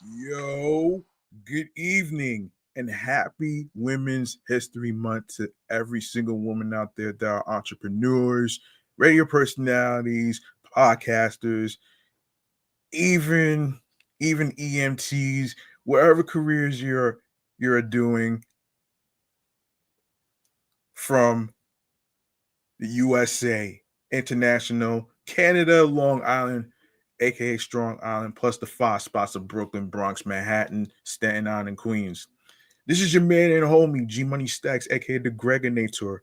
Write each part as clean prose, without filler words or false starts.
Yo, good evening and happy Women's History Month to every single woman out there that are entrepreneurs, radio personalities, podcasters, even even EMTs, wherever careers you're doing from the USA, international, Canada, Long Island, aka Strong Island, plus the five spots of Brooklyn, Bronx, Manhattan, Staten Island, and Queens. This is your man and homie, G Money Stacks, aka the Gregonator,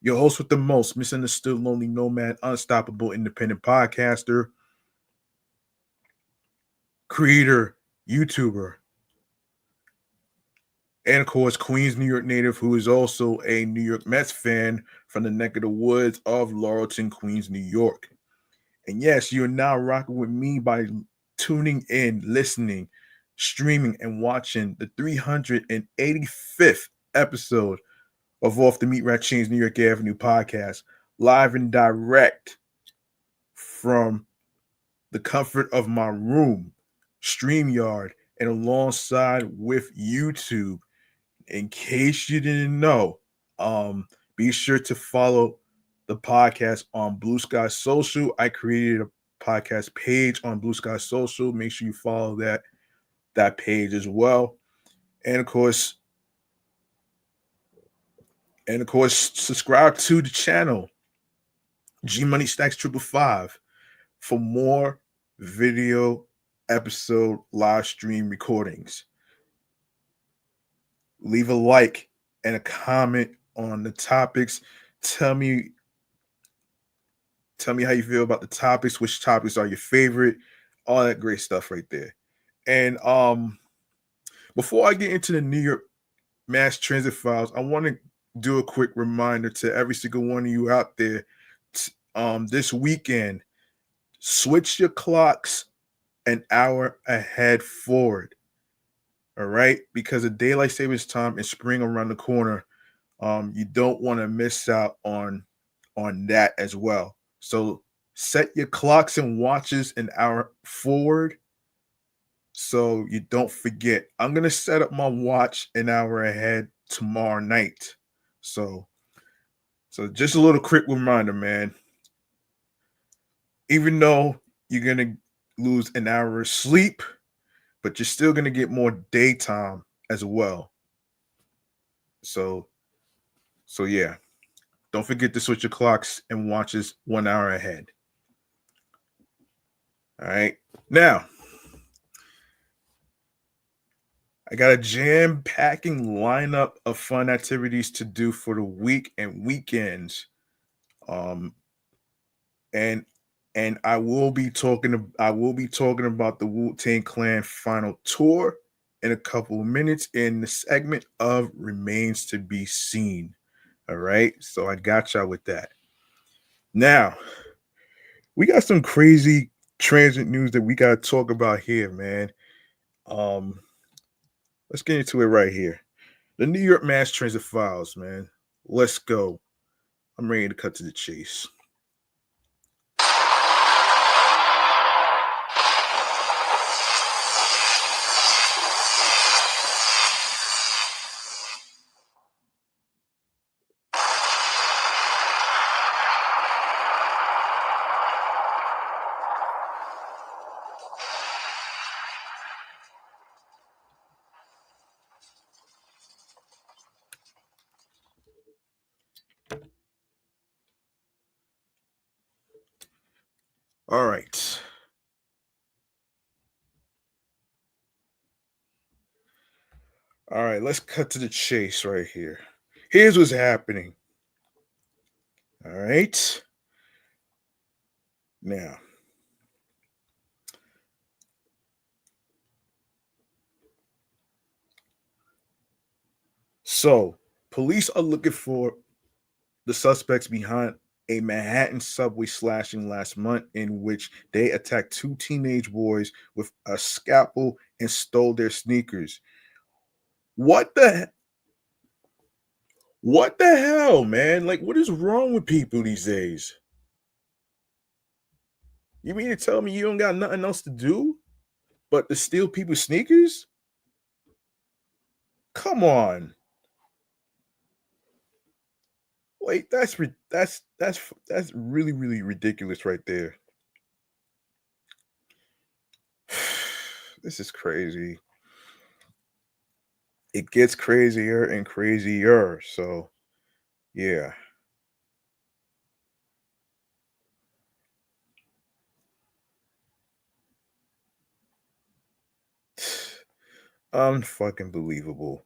your host with the most, misunderstood, lonely nomad, unstoppable, independent podcaster, creator, YouTuber, and of course, Queens, New York native, who is also a New York Mets fan from the neck of the woods of Laurelton, Queens, New York. And yes, you're now rocking with me by tuning in, listening, streaming, and watching the 385th episode of Off the Meat Rat Chainz New York Avenue podcast, live and direct from the comfort of my room, StreamYard, and alongside with YouTube. In case you didn't know, be sure to follow the podcast on Blue Sky Social. I created a podcast page on Blue Sky Social. Make sure you follow that page as well. And of course, subscribe to the channel G Money Stacks 555 for more video episode live stream recordings. Leave a like and a comment on the topics. Tell me how you feel about the topics, which topics are your favorite, all that great stuff right there. And before I get into the New York mass transit files, I want to do a quick reminder to every single one of you out there. This weekend, switch your clocks an hour ahead forward. All right, because the daylight savings time is spring around the corner. You don't want to miss out on that as well. So set your clocks and watches an hour forward so you don't forget. I'm gonna set up my watch an hour ahead tomorrow night. So just a little quick reminder, man. Even though you're gonna lose an hour of sleep, but you're still gonna get more daytime as well. So yeah. Don't forget to switch your clocks and watches 1 hour ahead. All right. Now, I got a jam-packing lineup of fun activities to do for the week and weekends. And I will be talking about the Wu-Tang Clan final tour in a couple of minutes in the segment of Remains to Be Seen. All right. So I got y'all with that. Now, we got some crazy transit news that we got to talk about here, man. Let's get into it right here. The New York Mass Transit Files, man. Let's go. I'm ready to cut to the chase. All right. All right, let's cut to the chase right here. Here's what's happening. All right. Now, so police are looking for the suspects behind a Manhattan subway slashing last month in which they attacked two teenage boys with a scalpel and stole their sneakers. What the hell, man? Like, what is wrong with people these days? You mean to tell me you don't got nothing else to do? But to steal people's sneakers? Come on. Wait, that's really, really ridiculous right there. This is crazy. It gets crazier and crazier. So yeah. Unfucking believable.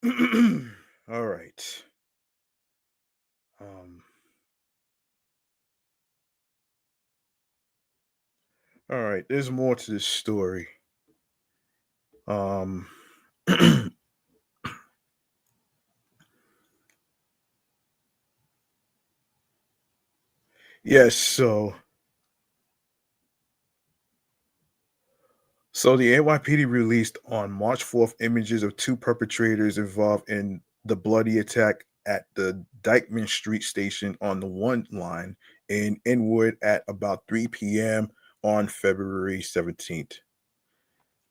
All right. Um, all right. There's more to this story. Um, yes. So the NYPD released on March 4th images of two perpetrators involved in the bloody attack at the Dykeman Street station on the one line in Inwood at about 3 p.m. on February 17th.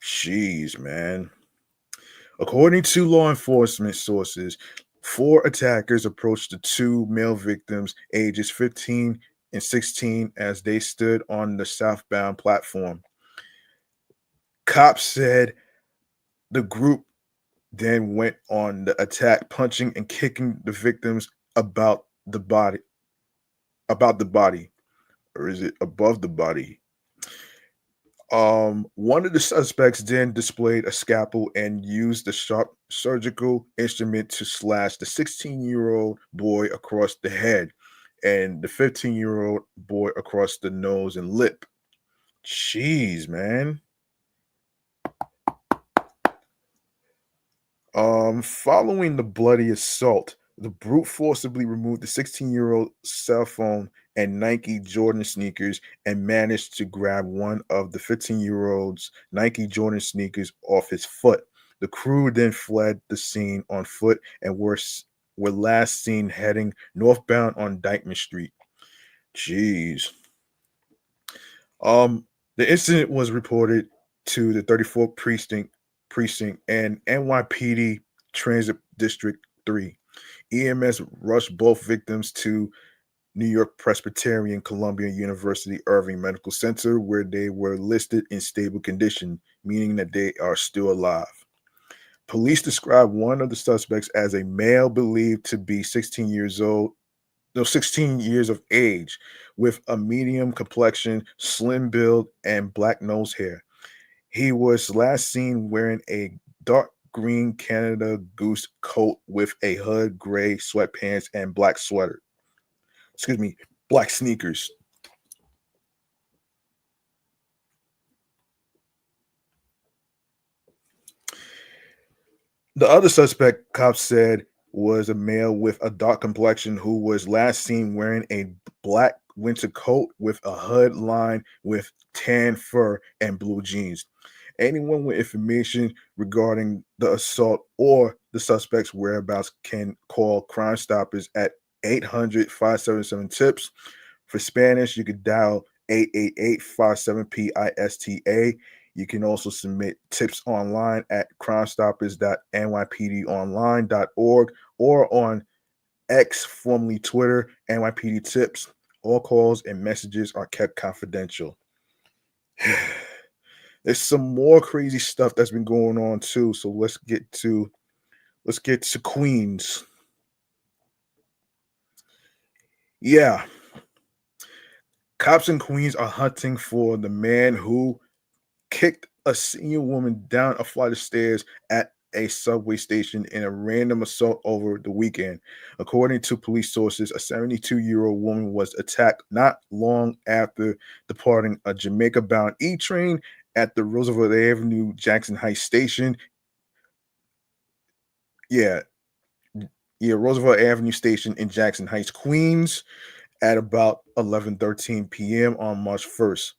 Jeez, man. According to law enforcement sources, four attackers approached the two male victims, ages 15 and 16, as they stood on the southbound platform. Cops said the group then went on the attack, punching and kicking the victims about the body, or is it above the body? One of the suspects then displayed a scalpel and used the sharp surgical instrument to slash the 16-year-old boy across the head and the 15-year-old boy across the nose and lip. Jeez, man. Following the bloody assault, the brute forcibly removed the 16-year-old cell phone and Nike Jordan sneakers and managed to grab one of the 15-year-old's Nike Jordan sneakers off his foot. The crew then fled the scene on foot and were last seen heading northbound on Dykeman Street. Jeez. Um, the incident was reported to the 34th precinct and NYPD Transit District 3. EMS rushed both victims to New York Presbyterian Columbia University Irving Medical Center, where they were listed in stable condition, meaning that they are still alive. Police described one of the suspects as a male believed to be 16 years old, no, 16 years of age, with a medium complexion, slim build, and black nose hair. He was last seen wearing a dark green Canada Goose coat with a hood, gray sweatpants, and black sweater. Excuse me, black sneakers. The other suspect, cops said, was a male with a dark complexion who was last seen wearing a black winter coat with a hood lined with tan fur and blue jeans. Anyone with information regarding the assault or the suspect's whereabouts can call Crime Stoppers at 800-577-TIPS. For Spanish, you could dial 888-57-PISTA. You can also submit tips online at crimestoppers.nypdonline.org or on X, formerly Twitter, NYPD Tips. All calls and messages are kept confidential. There's some more crazy stuff that's been going on too. So let's get to Queens. Yeah, cops in Queens are hunting for the man who kicked a senior woman down a flight of stairs at a subway station in a random assault over the weekend. According to police sources, a 72-year-old woman was attacked not long after departing a Jamaica bound E train at the Roosevelt Avenue Jackson Heights station. Yeah, yeah, Roosevelt Avenue station in Jackson Heights, Queens, at about 11:13 p.m. on March 1st.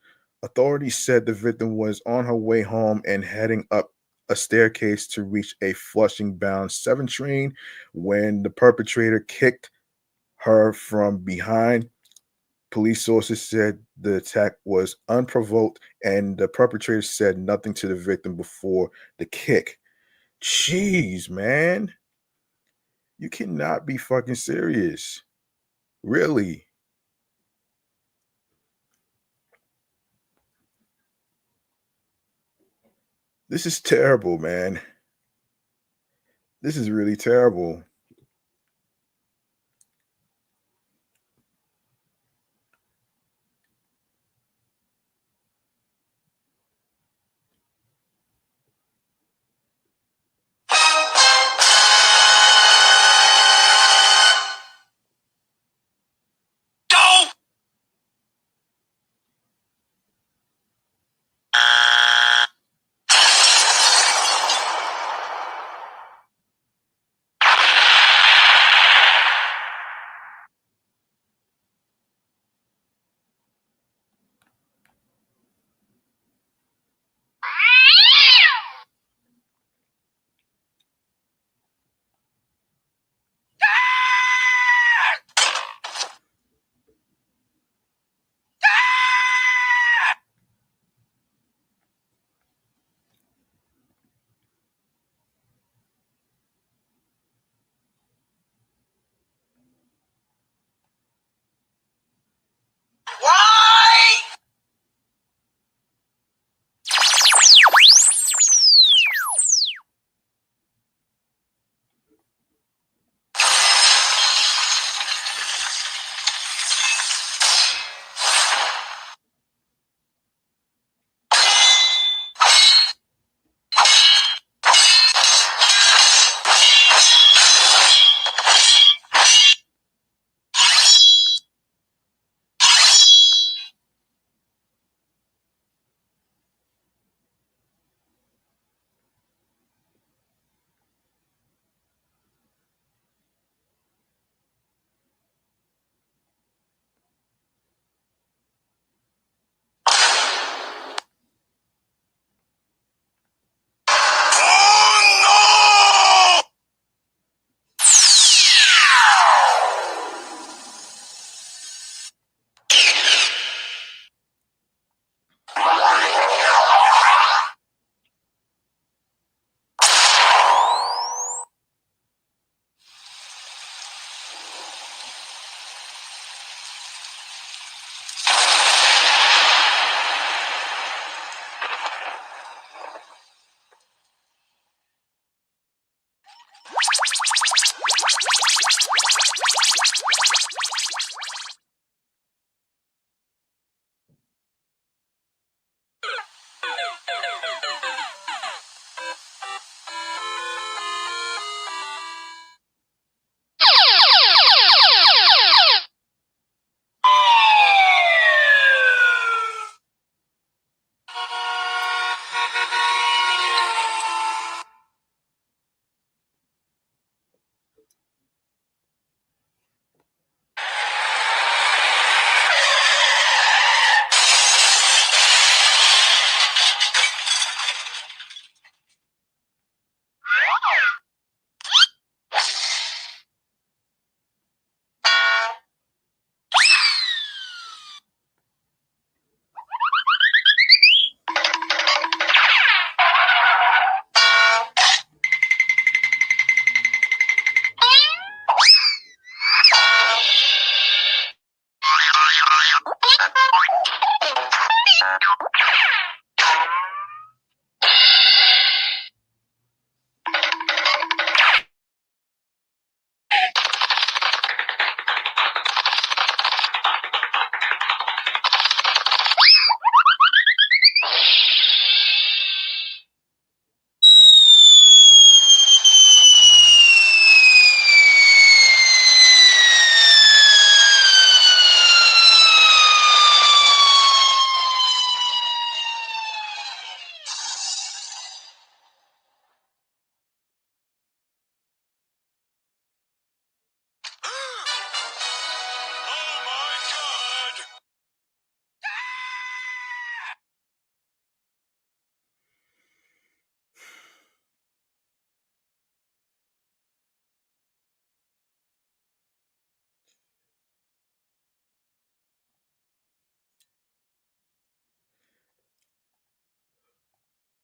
Authorities said the victim was on her way home and heading up a staircase to reach a Flushing bound 7 train when the perpetrator kicked her from behind. Police sources said the attack was unprovoked and the perpetrator said nothing to the victim before the kick. Jeez, man. You cannot be fucking serious. Really? This is terrible, man. This is really terrible.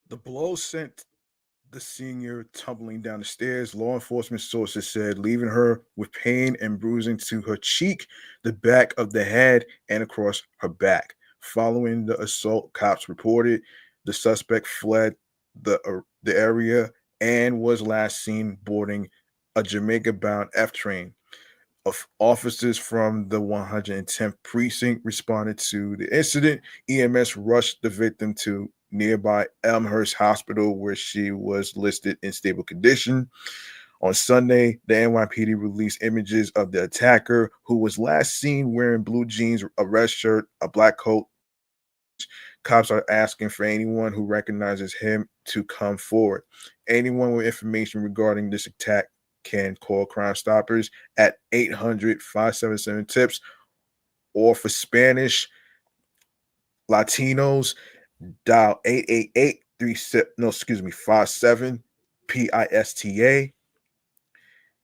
The blow sent the senior tumbling down the stairs. Law enforcement sources said, leaving her with pain and bruising to her cheek, the back of the head, and across her back. Following the assault, cops reported the suspect fled the area and was last seen boarding a Jamaica-bound F train. Of officers from the 110th precinct responded to the incident. EMS rushed the victim to nearby Elmhurst Hospital, where she was listed in stable condition. On Sunday, the NYPD released images of the attacker, who was last seen wearing blue jeans, a red shirt, a black coat. Cops are asking for anyone who recognizes him to come forward. Anyone with information regarding this attack can call Crime Stoppers at 800-577-TIPS, or for Spanish Latinos, dial 888 no, excuse me, 57 PISTA.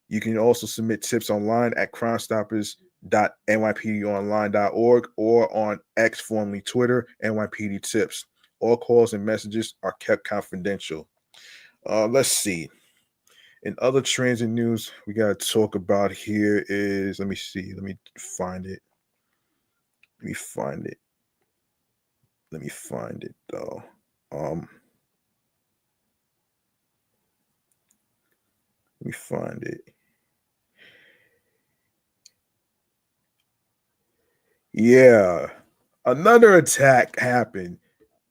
You can also submit tips online at crimestoppers.nypdonline.org or on X, formerly Twitter, NYPD Tips. All calls and messages are kept confidential. Let's see. In other trends and news we got to talk about here is, let me see. Let me find it. Let me find it. Let me find it though. Let me find it. Yeah. Another attack happened,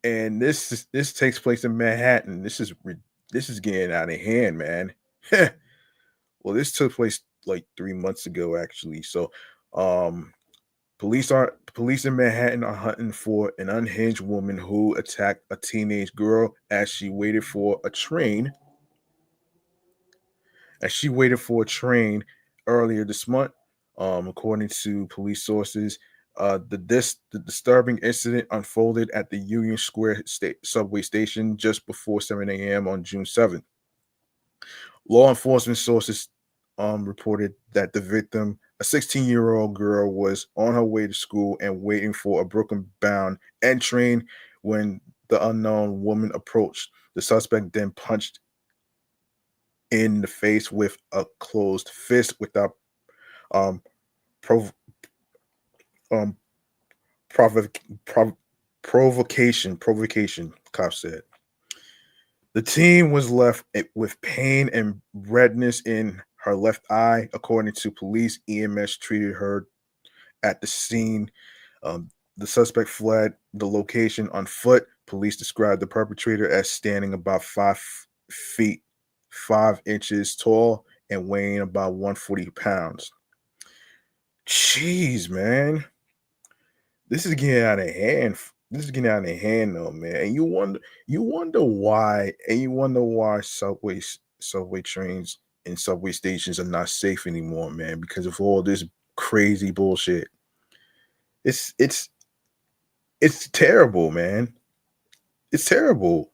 and this takes place in Manhattan. This is getting out of hand, man. Well, this took place like 3 months ago, actually. So, um, police in Manhattan are hunting for an unhinged woman who attacked a teenage girl as she waited for a train. Earlier this month, according to police sources. The disturbing incident unfolded at the Union Square subway station just before 7 a.m. on June 7th. Law enforcement sources reported that the victim, a 16-year-old girl, was on her way to school and waiting for a Brooklyn-bound N train when the unknown woman approached. The suspect then punched in the face with a closed fist without um, prov- um, provo- prov- provocation, cops said. The teen was left with pain and redness in her left eye. According to police, EMS treated her at the scene. Um, the suspect fled the location on foot. Police described the perpetrator as standing about 5 feet 5 inches tall and weighing about 140 pounds. Jeez, man. This is getting out of hand. This is getting out of hand, though, man. And you wonder why subway trains, and subway stations are not safe anymore, man, because of all this crazy bullshit. It's it's it's terrible, man. It's terrible.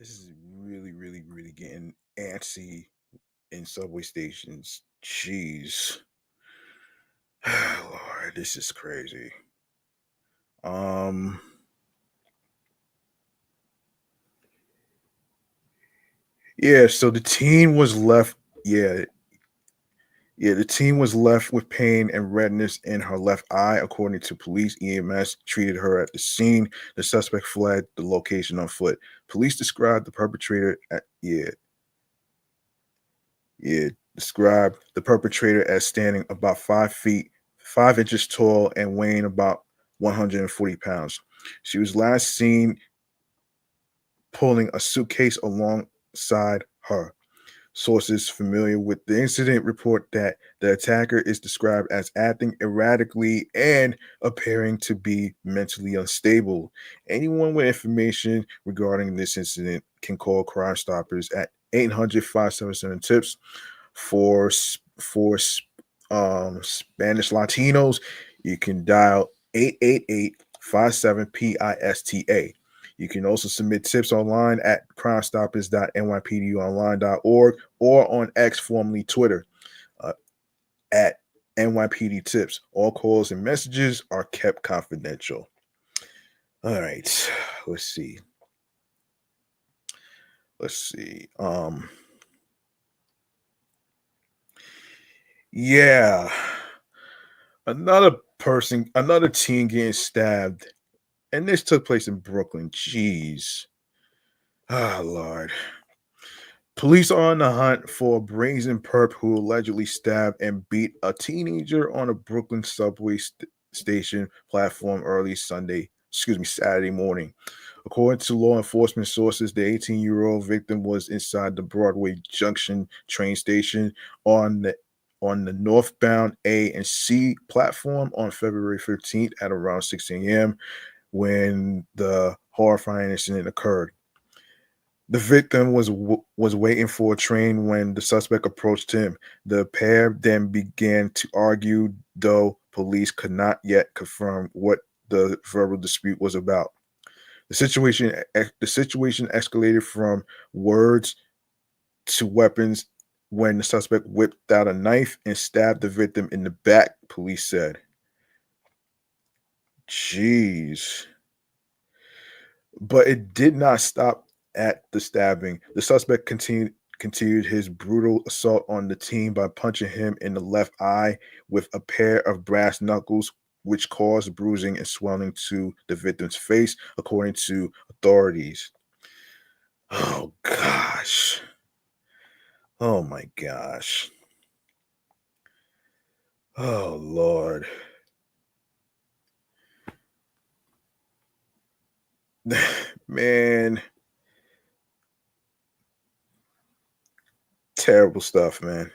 This is really, really, really getting antsy in subway stations. Jeez. Lord, this is crazy. Um yeah, so the teen was left yeah, yeah, the teen was left with pain and redness in her left eye, according to police. EMS treated her at the scene. The suspect fled the location on foot. Police described the perpetrator described the perpetrator as standing about 5 feet 5 inches tall and weighing about 140 pounds. She was last seen pulling a suitcase alongside her. Sources familiar with the incident report that the attacker is described as acting erratically and appearing to be mentally unstable. Anyone with information regarding this incident can call Crime Stoppers at 800-577-TIPS for Spanish Latinos. You can dial 888-57-PISTA. You can also submit tips online at crimestoppers.nypdonline.org or on X, formerly Twitter, uh, at NYPD Tips. All calls and messages are kept confidential. All right, let's see. Let's see. Yeah, another teen getting stabbed, and this took place in Brooklyn. Jeez, ah, Lord. Police are on the hunt for a brazen perp who allegedly stabbed and beat a teenager on a Brooklyn subway station platform Saturday morning. According to law enforcement sources, the 18-year-old victim was inside the Broadway Junction train station on the northbound A and C platform on February 15th at around 6 a.m. when the horrifying incident occurred. The victim was waiting for a train when the suspect approached him. The pair then began to argue, though police could not yet confirm what the verbal dispute was about. The situation escalated from words to weapons when the suspect whipped out a knife and stabbed the victim in the back, police said. Jeez. But it did not stop at the stabbing. The suspect continued his brutal assault on the teen by punching him in the left eye with a pair of brass knuckles, which caused bruising and swelling to the victim's face, according to authorities. Oh gosh. Oh my gosh. Oh Lord. Man, terrible stuff, man.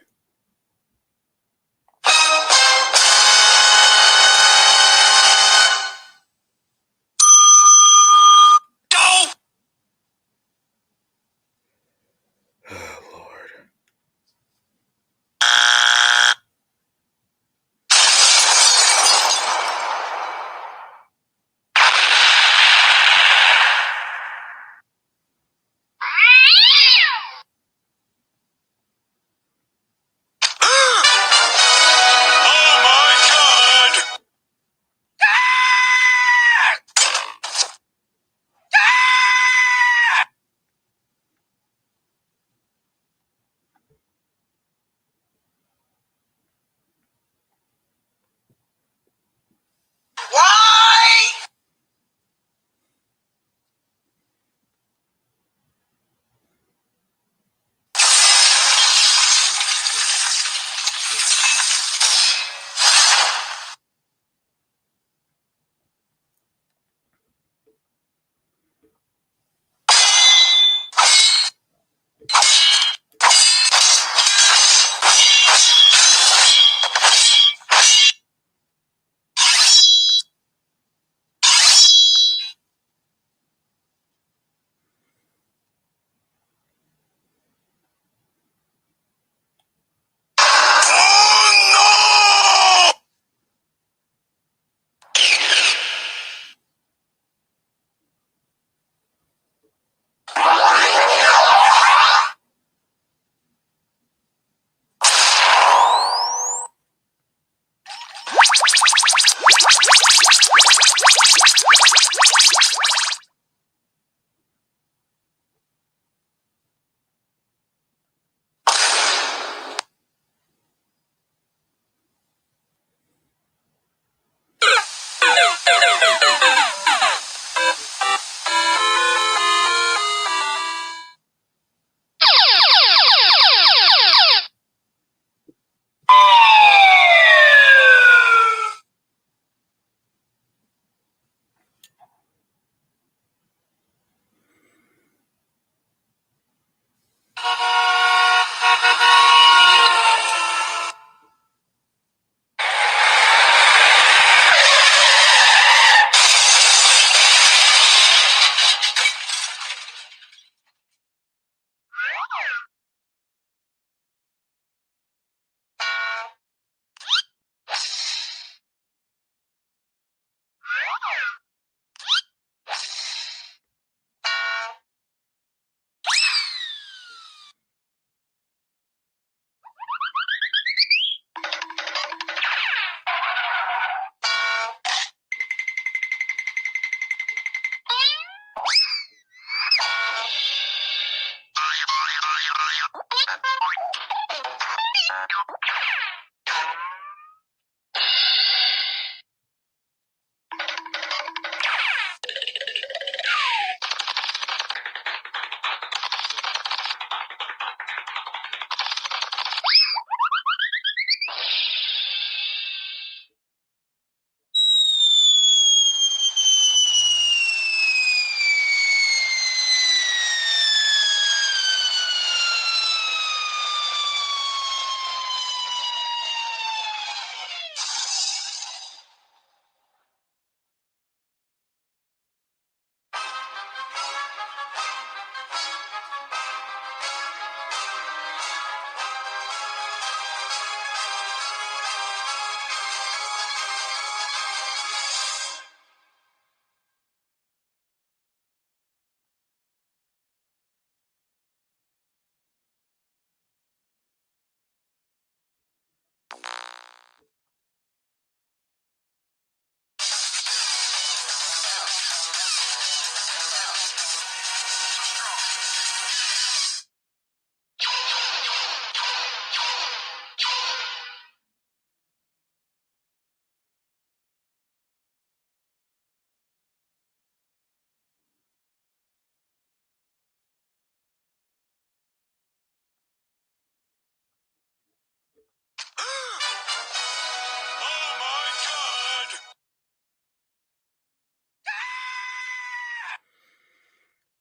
Oh Lord.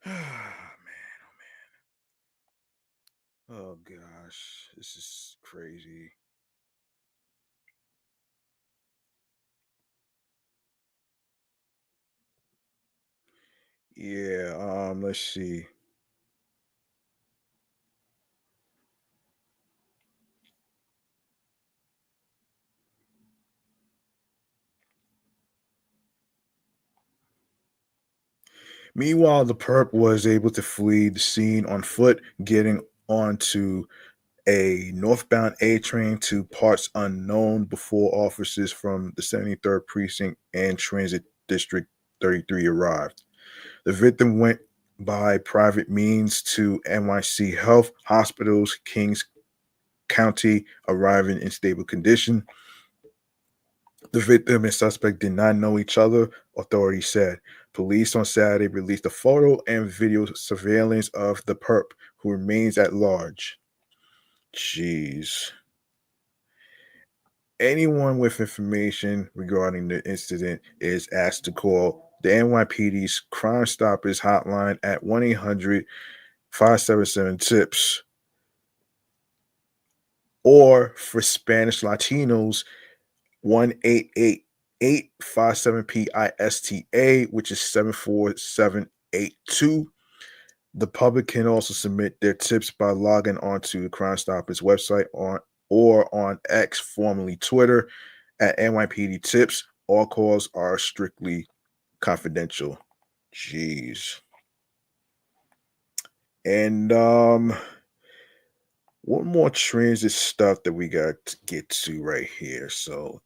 Man, oh gosh, this is crazy. Yeah, let's see. Meanwhile, the perp was able to flee the scene on foot, getting onto a northbound A train to parts unknown before officers from the 73rd Precinct and Transit District 33 arrived. The victim went by private means to NYC Health Hospitals, Kings County, arriving in stable condition. The victim and suspect did not know each other, authorities said. Police on Saturday released a photo and video surveillance of the perp, who remains at large. Jeez. Anyone with information regarding the incident is asked to call the NYPD's Crime Stoppers hotline at 1-800-577-TIPS, or for Spanish Latinos, 1-888-57-PISTA, which is 74782. The public can also submit their tips by logging onto the Crime Stoppers website on X, formerly Twitter, at NYPD Tips. All calls are strictly confidential. Jeez. And one more transit stuff that we got to get to right here. So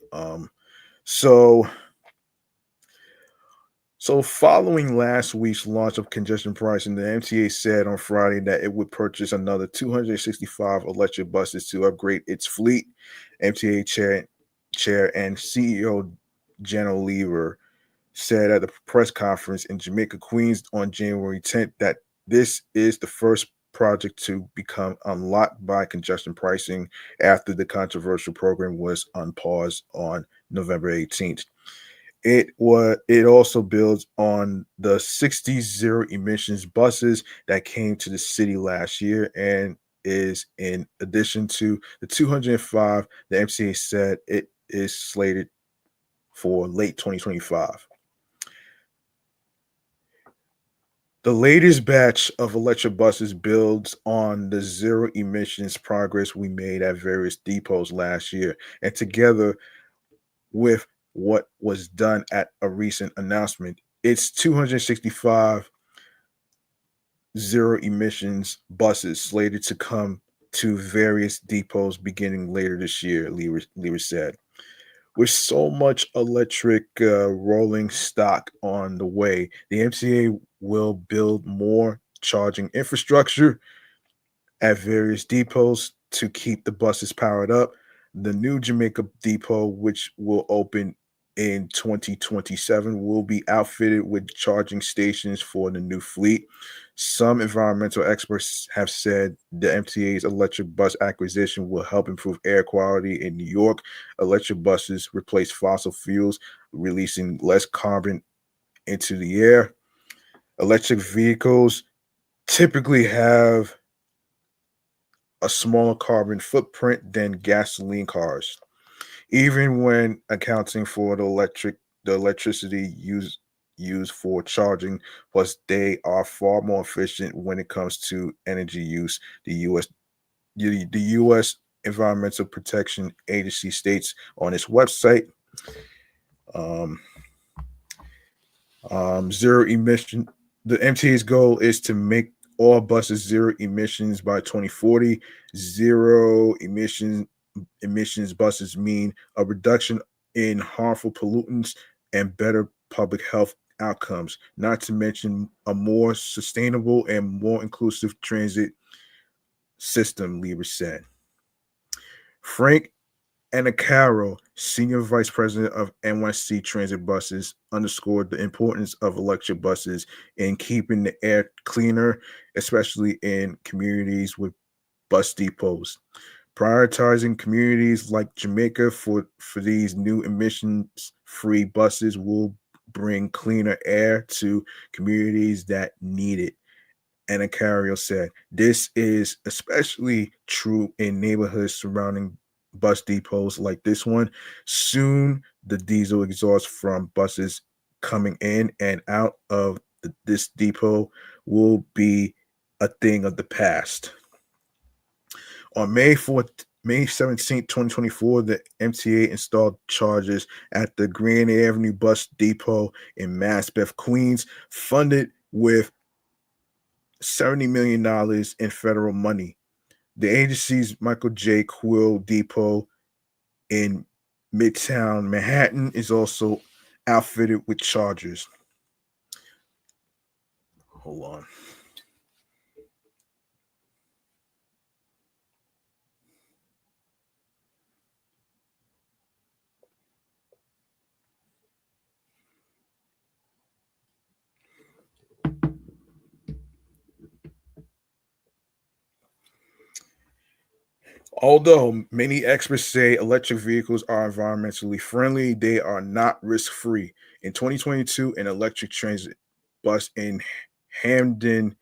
So, following last week's launch of congestion pricing, the MTA said on Friday that it would purchase another 265 electric buses to upgrade its fleet. MTA chair and CEO General Lever said at the press conference in Jamaica, Queens on January 10th that this is the first project to become unlocked by congestion pricing after the controversial program was unpaused on November 18th. It also builds on the 60 zero emissions buses that came to the city last year and is in addition to the 205 the MCA said it is slated for late 2025. The latest batch of electric buses builds on the zero emissions progress we made at various depots last year, and together with what was done at a recent announcement, it's 265 zero emissions buses slated to come to various depots beginning later this year, Lever said. With so much electric rolling stock on the way, the MCA will build more charging infrastructure at various depots to keep the buses powered up. The new Jamaica depot, which will open in 2027, will be outfitted with charging stations for the new fleet. Some environmental experts have said the MTA's electric bus acquisition will help improve air quality in New York. Electric buses replace fossil fuels, releasing less carbon into the air. Electric vehicles typically have a smaller carbon footprint than gasoline cars, even when accounting for the electricity used for charging. Plus, they are far more efficient when it comes to energy use. The U.S. Environmental Protection Agency states on its website, um, zero emission. The MTA's goal is to make all buses zero emissions by 2040. Zero emissions buses mean a reduction in harmful pollutants and better public health outcomes, not to mention a more sustainable and more inclusive transit system, Lieber said. Frank Anacaro, Senior Vice President of NYC Transit Buses, underscored the importance of electric buses in keeping the air cleaner, especially in communities with bus depots. Prioritizing communities like Jamaica for these new emissions free buses will bring cleaner air to communities that need it. Anacario said, this is especially true in neighborhoods surrounding bus depots like this one. Soon, the diesel exhaust from buses coming in and out of this depot will be a thing of the past. On May 17th, 2024, the MTA installed chargers at the Grand Avenue Bus Depot in Maspeth, Queens, funded with $70 million in federal money. The agency's Michael J. Quill Depot in Midtown Manhattan is also outfitted with chargers. Hold on. Although many experts say electric vehicles are environmentally friendly, they are not risk free. In 2022, an electric transit bus in Hamden,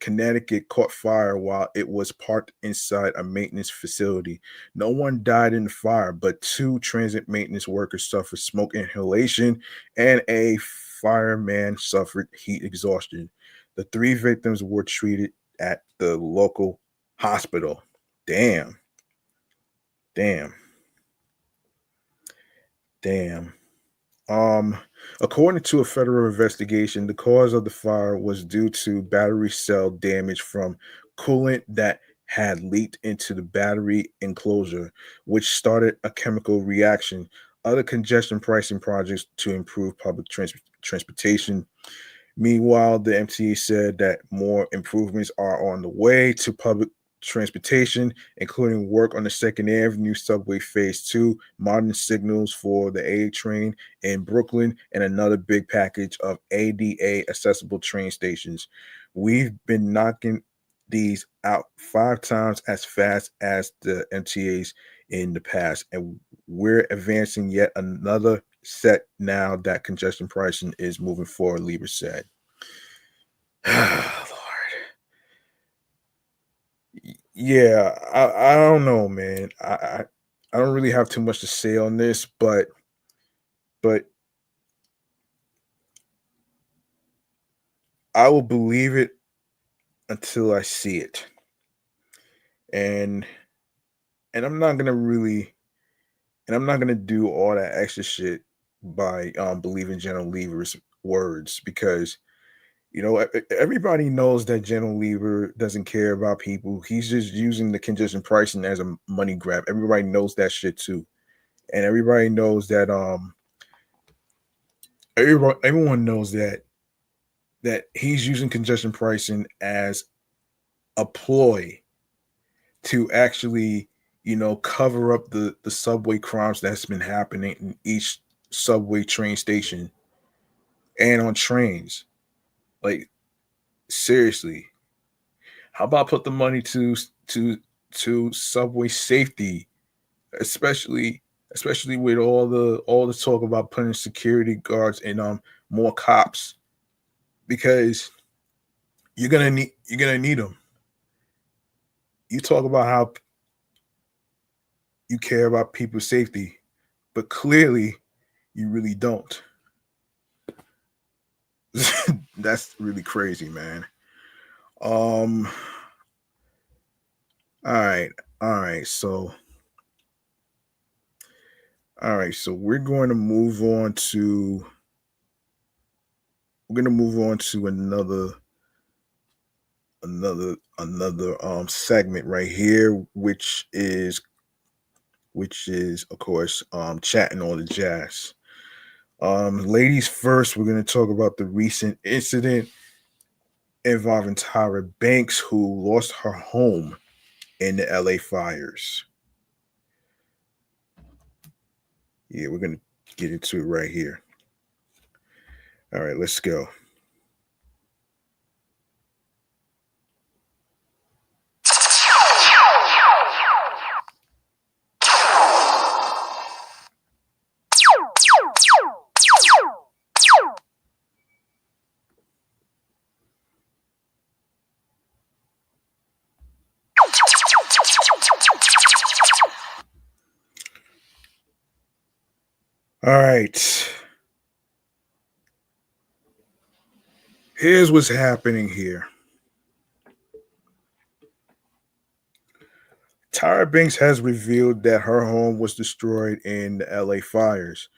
Connecticut caught fire while it was parked inside a maintenance facility. No one died in the fire, but two transit maintenance workers suffered smoke inhalation and a fireman suffered heat exhaustion. The three victims were treated at the local hospital. Damn, damn, damn. Um, According to a federal investigation, the cause of the fire was due to battery cell damage from coolant that had leaked into the battery enclosure, which started a chemical reaction. Other congestion pricing projects to improve public transportation. Meanwhile, the MTA said that more improvements are on the way to public transportation, including work on the Second Avenue subway phase two, modern signals for the A train in Brooklyn, and another big package of ADA accessible train stations. We've been knocking these out 5 times as fast as the MTAs in the past, and we're advancing yet another set now that congestion pricing is moving forward, Lieber said. Lord. Yeah, I don't know, man. I don't really have too much to say on this, but I will believe it until I see it. And and I'm not gonna really and I'm not gonna do all that extra shit by believing General Lever's words because everybody knows that General Lever doesn't care about people. He's just using the congestion pricing as a money grab. Everybody knows that shit too. And everybody knows that everyone knows that he's using congestion pricing as a ploy to actually, cover up the subway crimes that's been happening in each subway train station and on trains. Like seriously, how about put the money to to subway safety, especially especially with all the talk about putting security guards and more cops because you're gonna need them. You talk about how you care about people's safety, but clearly you really don't. That's really crazy, man. Um, all right, all right, so we're going to move on to another segment right here, which is of course chatting all the jazz. Ladies first, we're going to talk about the recent incident involving Tyra Banks, who lost her home in the LA fires. Yeah, we're going to get into it right here. All right, let's go. All right. Here's what's happening here. Tyra Banks has revealed that her home was destroyed in the LA fires.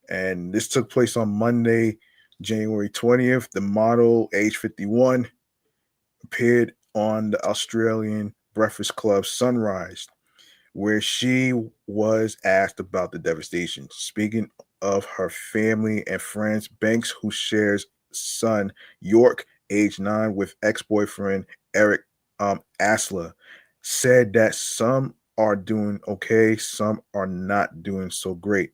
And this took place on Monday, January 20th. The model, age 51, appeared on the Australian Breakfast Club Sunrise, where she was asked about the devastation. Speaking of her family and friends, Banks, who shares son York, age 9, with ex-boyfriend Eric Asler, said that some are doing okay, some are not doing so great.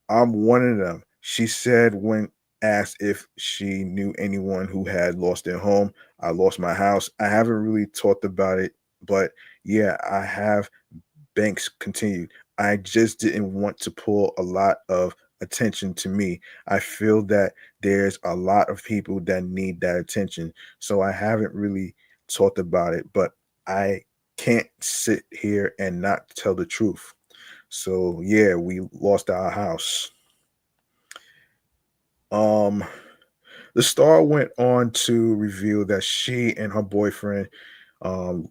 I'm one of them, she said when asked if she knew anyone who had lost their home. I lost my house. I haven't really talked about it, but yeah, I have. Banks continued. I just didn't want to pull a lot of attention to me. I feel that there's a lot of people that need that attention. So I haven't really talked about it, but I can't sit here and not tell the truth. So yeah, we lost our house. Um the star went on to reveal that she and her boyfriend, um,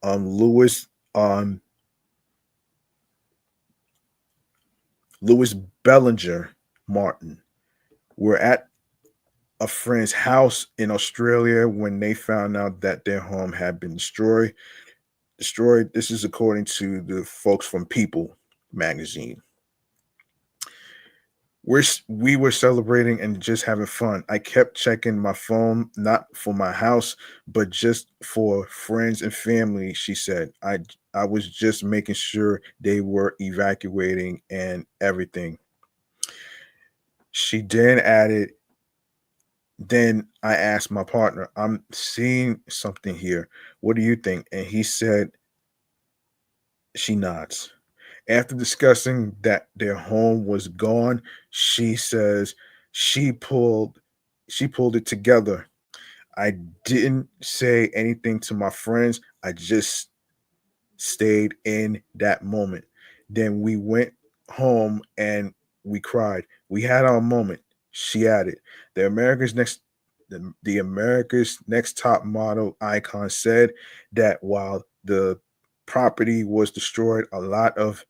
Lewis, Louis Bellinger Martin, were at a friend's house in Australia when they found out that their home had been destroyed. This is according to the folks from People magazine. We were celebrating and just having fun. I kept checking my phone, not for my house, but just for friends and family. She said, I was just making sure they were evacuating and everything. She then added, then I asked my partner, I'm seeing something here. What do you think? And he said, she nods. After discussing that their home was gone, she says she pulled she pulled it together. I didn't say anything to my friends. I just stayed in that moment. Then we went home and we cried. We had our moment. She added, "The America's Next the America's Next Top Model icon said that while the property was destroyed, a lot of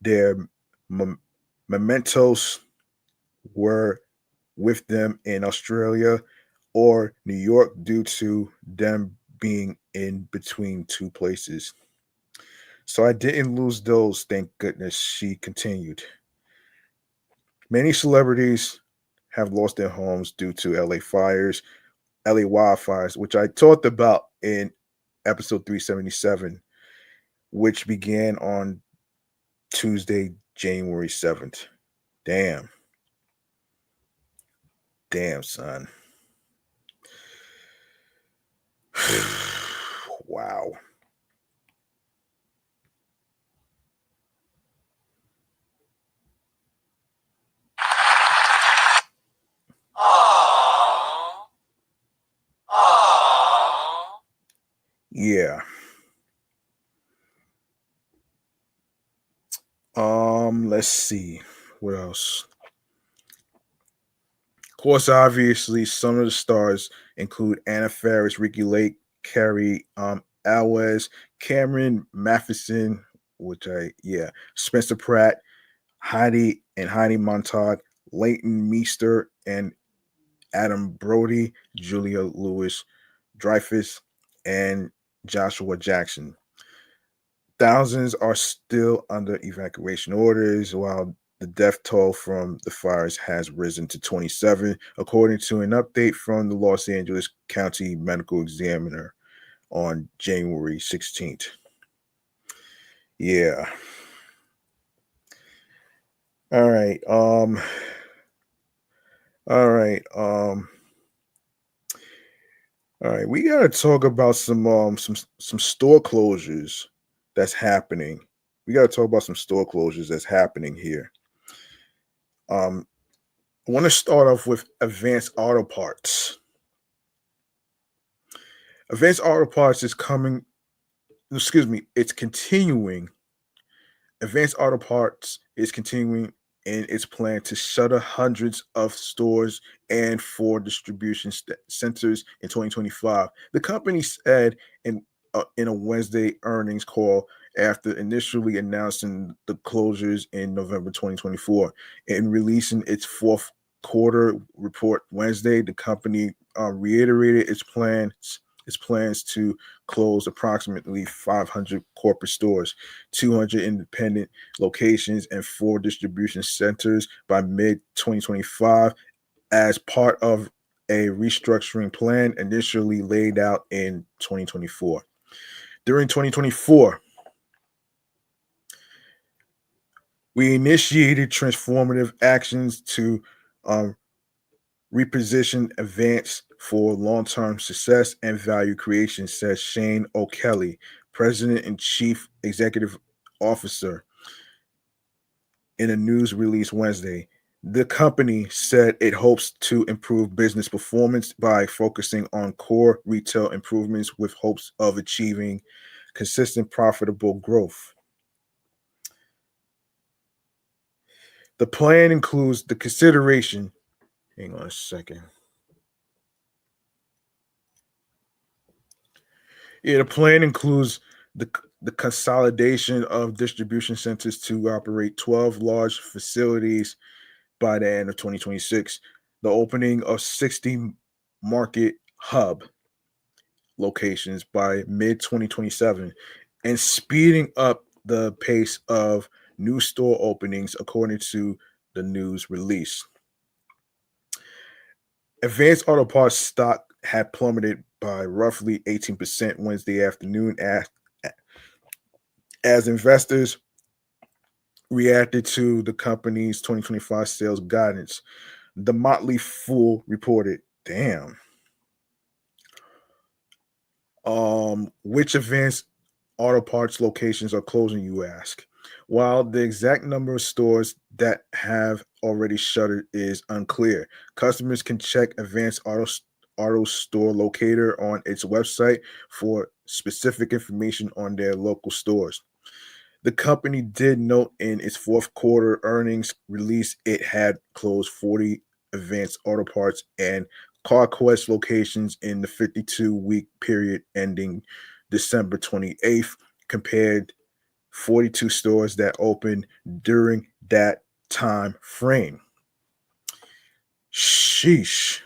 their mem- mementos were with them in Australia or New York due to them being in between two places. So I didn't lose those, thank goodness," she continued. Many celebrities have lost their homes due to LA wildfires, which I talked about in episode 377, which began on Tuesday, January 7th. Damn. Damn, son. Wow. Yeah. Let's see. What else? Of course, obviously, some of the stars include Anna Faris, Ricky Lake, Carrie Alwes, Cameron Matheson, Spencer Pratt, Heidi Montag, Leighton Meester, and Adam Brody, Julia Louis Dreyfus, and Joshua Jackson. Thousands are still under evacuation orders, while the death toll from the fires has risen to 27, according to an update from the Los Angeles County Medical Examiner on January 16th. Yeah. All right. All right. All right. We gotta talk about some store closures that's happening. We gotta talk about some store closures that's happening here. Um, I want to start off with Advanced Auto Parts. Advanced Auto Parts is coming, excuse me, it's continuing. Advanced Auto Parts is continuing in its plan to shutter hundreds of stores and four distribution centers in 2025. The company said in a Wednesday earnings call after initially announcing the closures in November 2024. In releasing its fourth quarter report Wednesday, the company reiterated its plans to close approximately 500 corporate stores, 200 independent locations, and four distribution centers by mid 2025 as part of a restructuring plan initially laid out in 2024. During 2024, we initiated transformative actions to um, reposition Advance for long-term success and value creation, says Shane O'Kelly, President and Chief Executive Officer, in a news release Wednesday. The company said it hopes to improve business performance by focusing on core retail improvements with hopes of achieving consistent profitable growth. The plan includes the consideration. Hang on a second. Yeah, the plan includes the the consolidation of distribution centers to operate 12 large facilities by the end of 2026, the opening of 60 market hub locations by mid 2027, and speeding up the pace of new store openings according to the news release. Advanced Auto Parts stock had plummeted by roughly 18% Wednesday afternoon as investors reacted to the company's 2025 sales guidance. The Motley Fool reported, damn. Which Advanced Auto Parts locations are closing, you ask? While the exact number of stores that have already shuttered is unclear, customers can check Advanced Auto Store Locator on its website for specific information on their local stores. The company did note in its fourth quarter earnings release it had closed 40 Advanced Auto Parts and CarQuest locations in the 52-week period ending December 28th, compared 42 stores that opened during that time frame. Sheesh.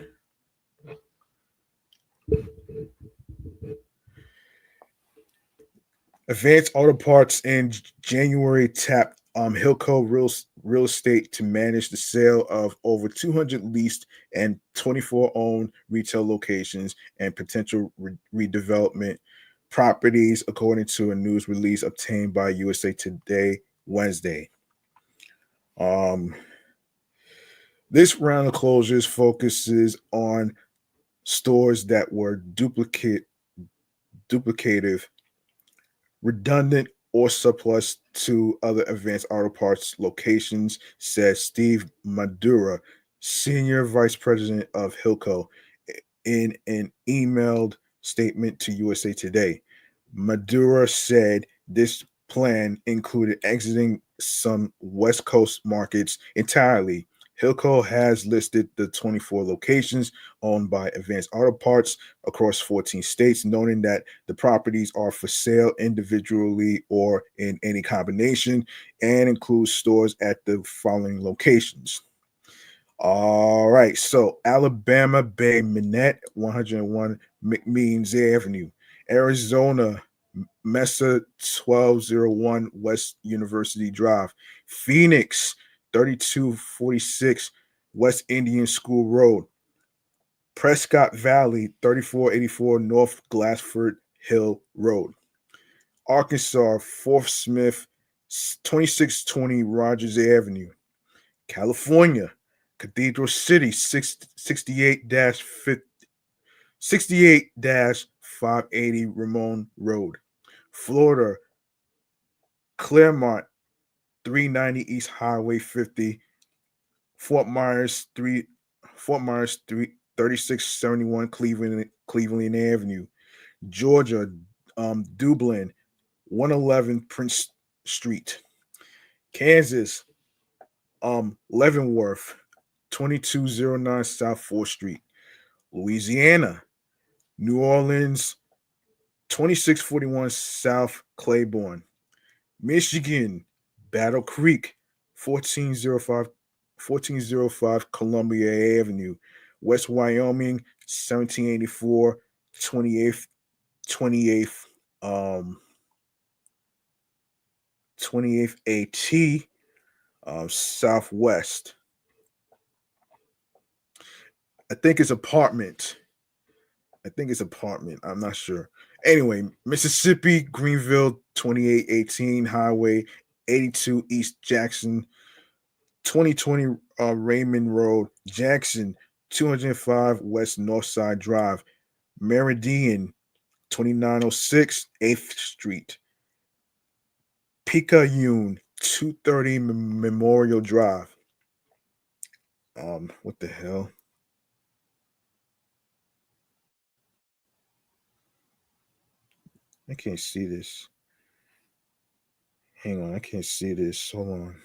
Advanced Auto Parts in January tapped Hilco Real Estate to manage the sale of over 200 leased and 24 owned retail locations and potential redevelopment properties, according to a news release obtained by USA Today Wednesday. This round of closures focuses on stores that were duplicative, redundant, or surplus to other Advanced Auto Parts locations, said Steve Madura, Senior Vice President of Hilco, in an emailed statement to USA Today. Madura said this plan included exiting some West Coast markets entirely. Hilco has listed the 24 locations owned by Advanced Auto Parts across 14 states, noting that the properties are for sale individually or in any combination and includes stores at the following locations. All right, so Alabama Bay Minette, 101 McMeans Avenue, Arizona Mesa, 1201 West University Drive, Phoenix, 3246 West Indian School Road, Prescott Valley, 3484 North Glassford Hill Road, Arkansas, Fort Smith, 2620 Rogers Avenue, California, Cathedral City, 68-580 Ramon Road, Florida, Claremont, 390 East Highway 50, Fort Myers 3671 Cleveland Avenue, Georgia, Dublin, 111 Prince Street, Kansas, Leavenworth, 2209 South 4th Street, Louisiana, New Orleans, 2641 South Claiborne, Michigan, Battle Creek, 1405 Columbia Avenue, West Wyoming, 1784 28th 28th AT, Southwest. I think it's apartment. I'm not sure. Anyway, Mississippi, Greenville, 2818 Highway 82 East Jackson, 2020 Raymond Road, Jackson, 205 West Northside Drive, Meridian, 2906 8th Street, Picayune, 230 Memorial Drive. What the hell? I can't see this. Hang on, I can't see this. Hold on.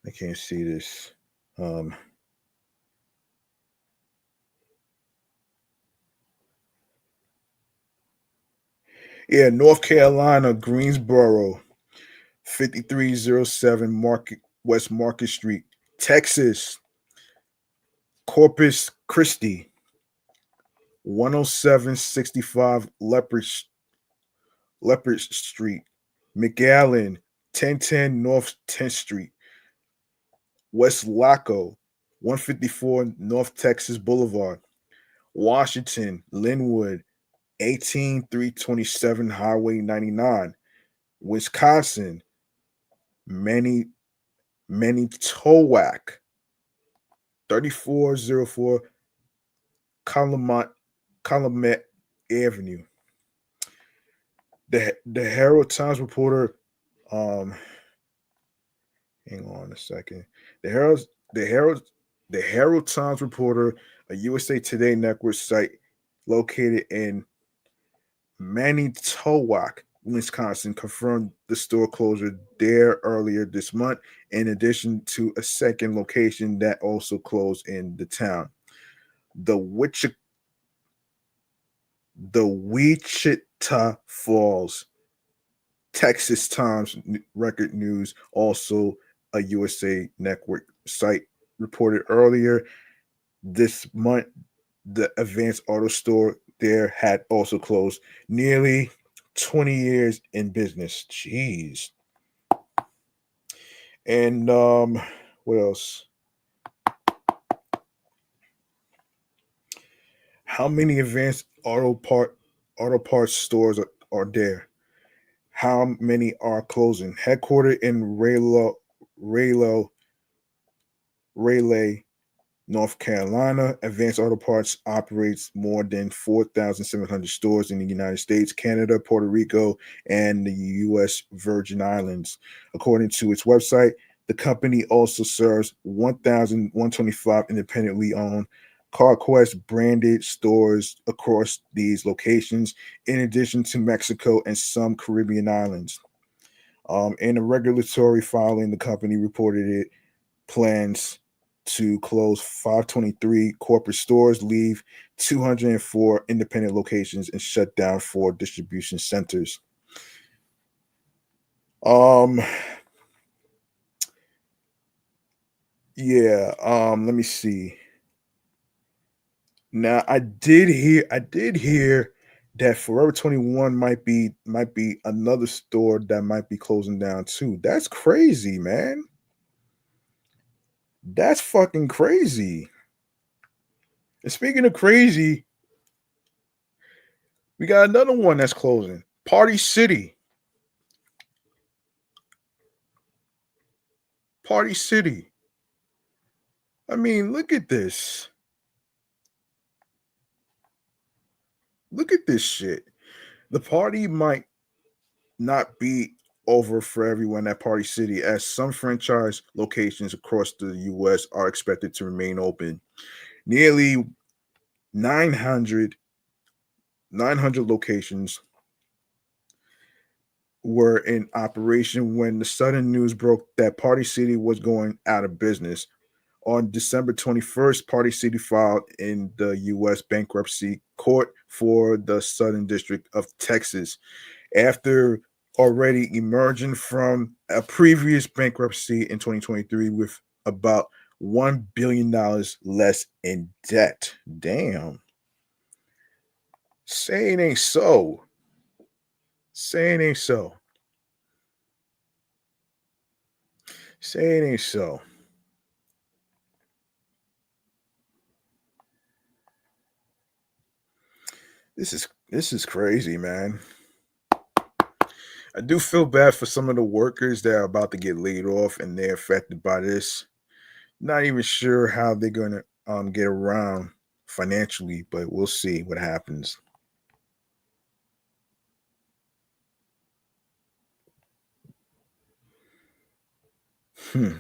I can't see this. Yeah, North Carolina, Greensboro, 5307 West Market Street. Texas, Corpus Christi, 10765 Leopard Street. McAllen, 1010 North 10th Street, West Laco, 154 North Texas Boulevard, Washington, Linwood, 18327 Highway 99, Wisconsin, Manny Manitowoc, 3404 Calumet Avenue. The Herald Times reporter, um, hang on a second. The Herald, the Herald, the Herald Times reporter, a USA Today network site located in Manitowoc, Wisconsin, confirmed the store closure there earlier this month, in addition to a second location that also closed in the town. The the Wichita Falls, Texas Times Record News, also a USA Network site, reported earlier this month the Advanced Auto Store there had also closed. Nearly 20 years in business. Jeez. And what else? How many advanced auto parts stores are there? How many are closing? Headquartered in Raleigh, North Carolina, Advanced Auto Parts operates more than 4,700 stores in the United States, Canada, Puerto Rico, and the U.S. Virgin Islands. According to its website, the company also serves 1,125 independently owned CarQuest branded stores across these locations, in addition to Mexico and some Caribbean islands. In a regulatory filing, the company reported it plans to close 523 corporate stores, leave 204 independent locations, and shut down 4 distribution centers. Um, yeah. Let me see. Now, I did hear that Forever 21 might be another store that might be closing down too. That's crazy, man. That's fucking crazy. And speaking of crazy, we got another one that's closing. Party City. Party City. I mean, look at this. Look at this shit. The party might not be over for everyone at Party City, as some franchise locations across the US are expected to remain open. Nearly 900, 900 locations were in operation when the sudden news broke that Party City was going out of business. On December 21st, Party City filed in the U.S. bankruptcy court for the Southern District of Texas after already emerging from a previous bankruptcy in 2023 with about $1 billion less in debt. Damn. Say it ain't so. Say it ain't so. Say it ain't so. This is crazy, man. I do feel bad for some of the workers that are about to get laid off and they're affected by this. Not even sure how they're gonna get around financially, but we'll see what happens. Hmm.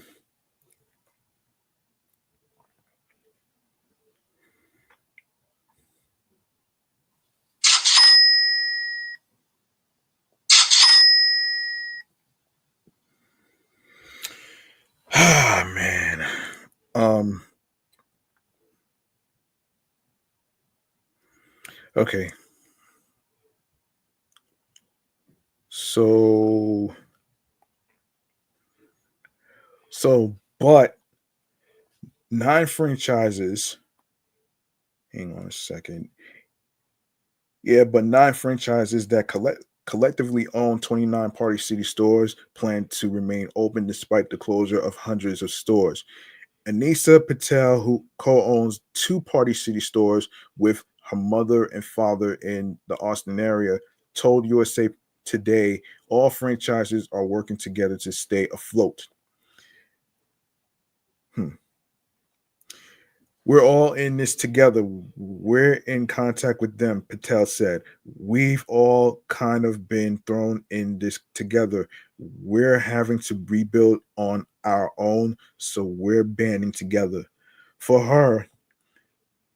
Ah man. Um okay. So but 9 franchises. Hang on a second. Yeah, but 9 franchises that collect collectively own 29 Party City stores, plan to remain open despite the closure of hundreds of stores. Anisa Patel, who co-owns two Party City stores with her mother and father in the Austin area, told USA Today all franchises are working together to stay afloat. Hmm. We're all in this together. We're in contact with them, Patel said. We've all kind of been thrown in this together. We're having to rebuild on our own, so we're banding together. For her,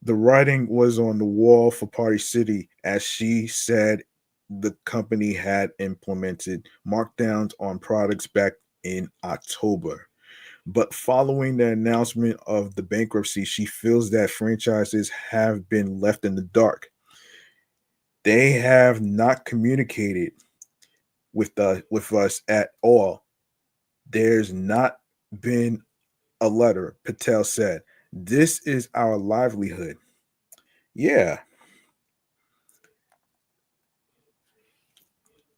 the writing was on the wall for Party City, as she said the company had implemented markdowns on products back in October. But following the announcement of the bankruptcy, she feels that franchises have been left in the dark. They have not communicated with us at all. There's not been a letter, Patel said. This is our livelihood. Yeah,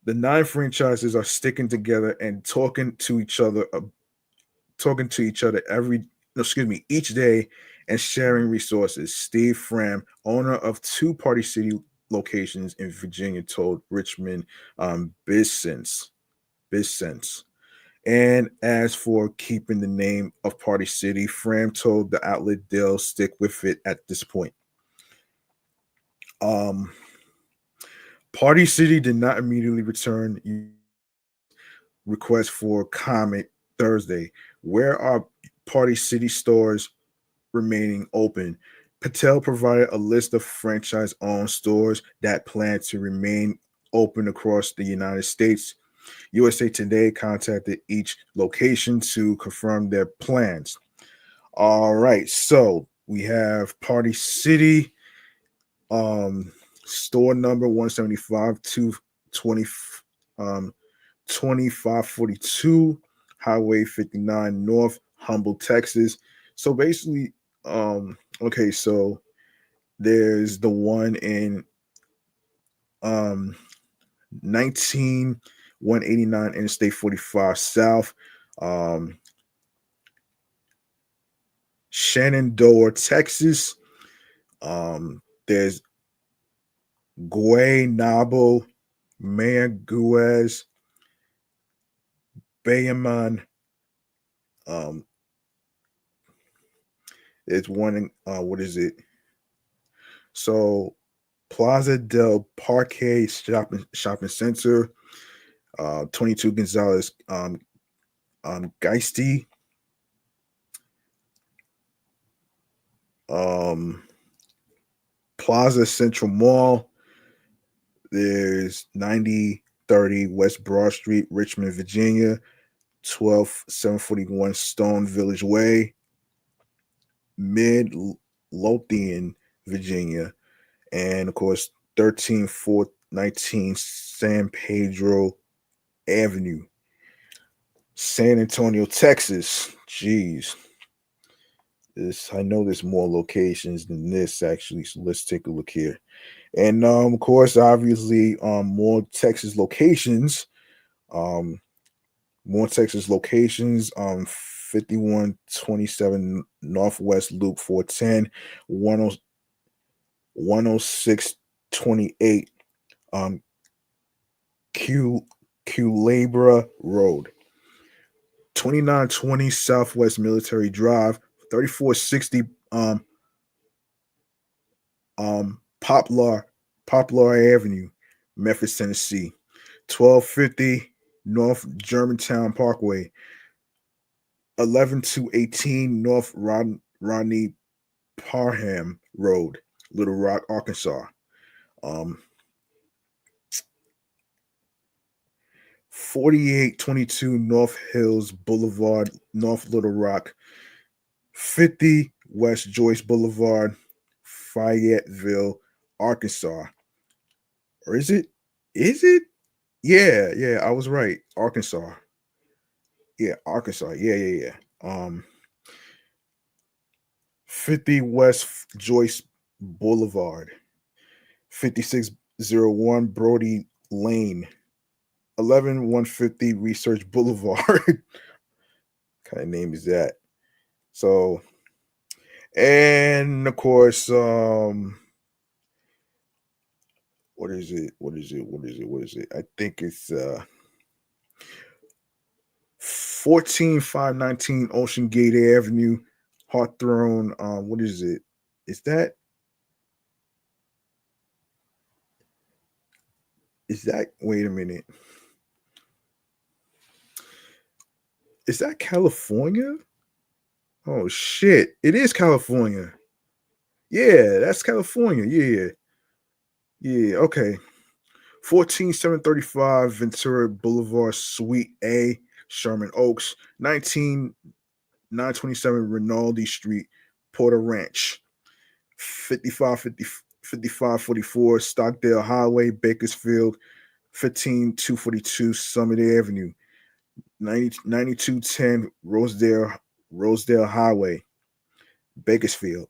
the nine franchises are sticking together and talking to each other no, excuse me, each day and sharing resources. Steve Fram, owner of two Party City locations in Virginia, told Richmond BizSense. And as for keeping the name of Party City, Fram told the outlet they'll stick with it at this point. Um, Party City did not immediately return request for comment Thursday. Where are Party City stores remaining open? Patel provided a list of franchise owned stores that plan to remain open across the United States. USA Today contacted each location to confirm their plans. All right, so we have Party City, um, store number 175 220 um 2542 Highway 59 North, Humble, Texas. So basically, okay, so there's the one in um 19 189 Interstate 45 South, um Shenandoah, Texas. There's Guaynabo, Mayaguez, Bayamon. Um, there's one in what is it? So Plaza del Parque Shopping Center, 22 Gonzalez Geisty, um, Plaza Central Mall. There's 9030 West Broad Street, Richmond, Virginia, 12741 Stone Village Way, Mid Lothian, Virginia, and of course 13419 San Pedro Avenue, San Antonio, Texas. Jeez. This I know there's more locations than this actually, so let's take a look here. And of course, obviously, Um, more Texas locations. 5127 Northwest Loop 410, 10628 um Q Culebra Road, 2920 Southwest Military Drive, 3460 Poplar Avenue, Memphis, Tennessee, 1250 North Germantown Parkway, 11218 North Rodney Parham Road, Little Rock, Arkansas. Um, 4822 North Hills Boulevard, North Little Rock, 50 West Joyce Boulevard, Fayetteville, Arkansas. Or is it? Is it? Yeah, yeah, I was right. Arkansas. Yeah, Arkansas. Yeah. 50 West Joyce Boulevard, 5601 Brody Lane, 11150 Research Boulevard. What kind of name is that? So, and of course, what is it? What is it? I think it's 14519 Ocean Gate Avenue, Hawthorne. What is it? Is that wait a minute. Is that California? Oh shit. It is California. Yeah, that's California. Yeah. Yeah. Okay. 14735 Ventura Boulevard, Suite A, Sherman Oaks, 19927 Rinaldi Street, Porter Ranch, 5550 5544 Stockdale Highway, Bakersfield, 15242 Summit Avenue, 9210 Rosedale Highway, Bakersfield,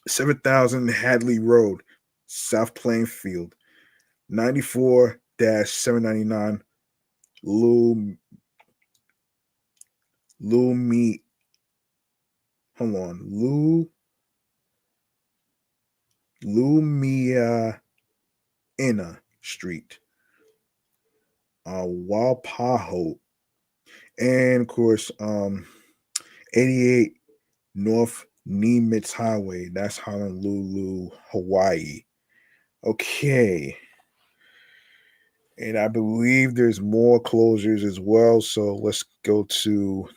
7000 Hadley Road, South Plainfield, 94-799 Lou Me. Hold on, Lumia Street, Walpaho, and of course, 88 North Nemitz Highway. That's Honolulu, Hawaii. Okay. And I believe there's more closures as well. So let's go to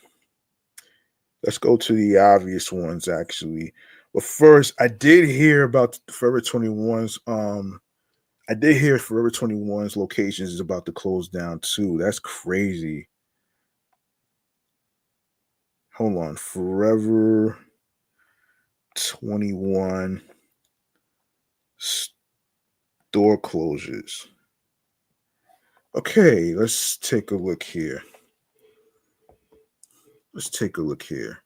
the obvious ones actually. But first, I did hear about Forever 21's I did hear Forever 21's locations is about to close down too. That's crazy. Hold on. Forever 21 store closures. Okay, let's take a look here. Let's take a look here.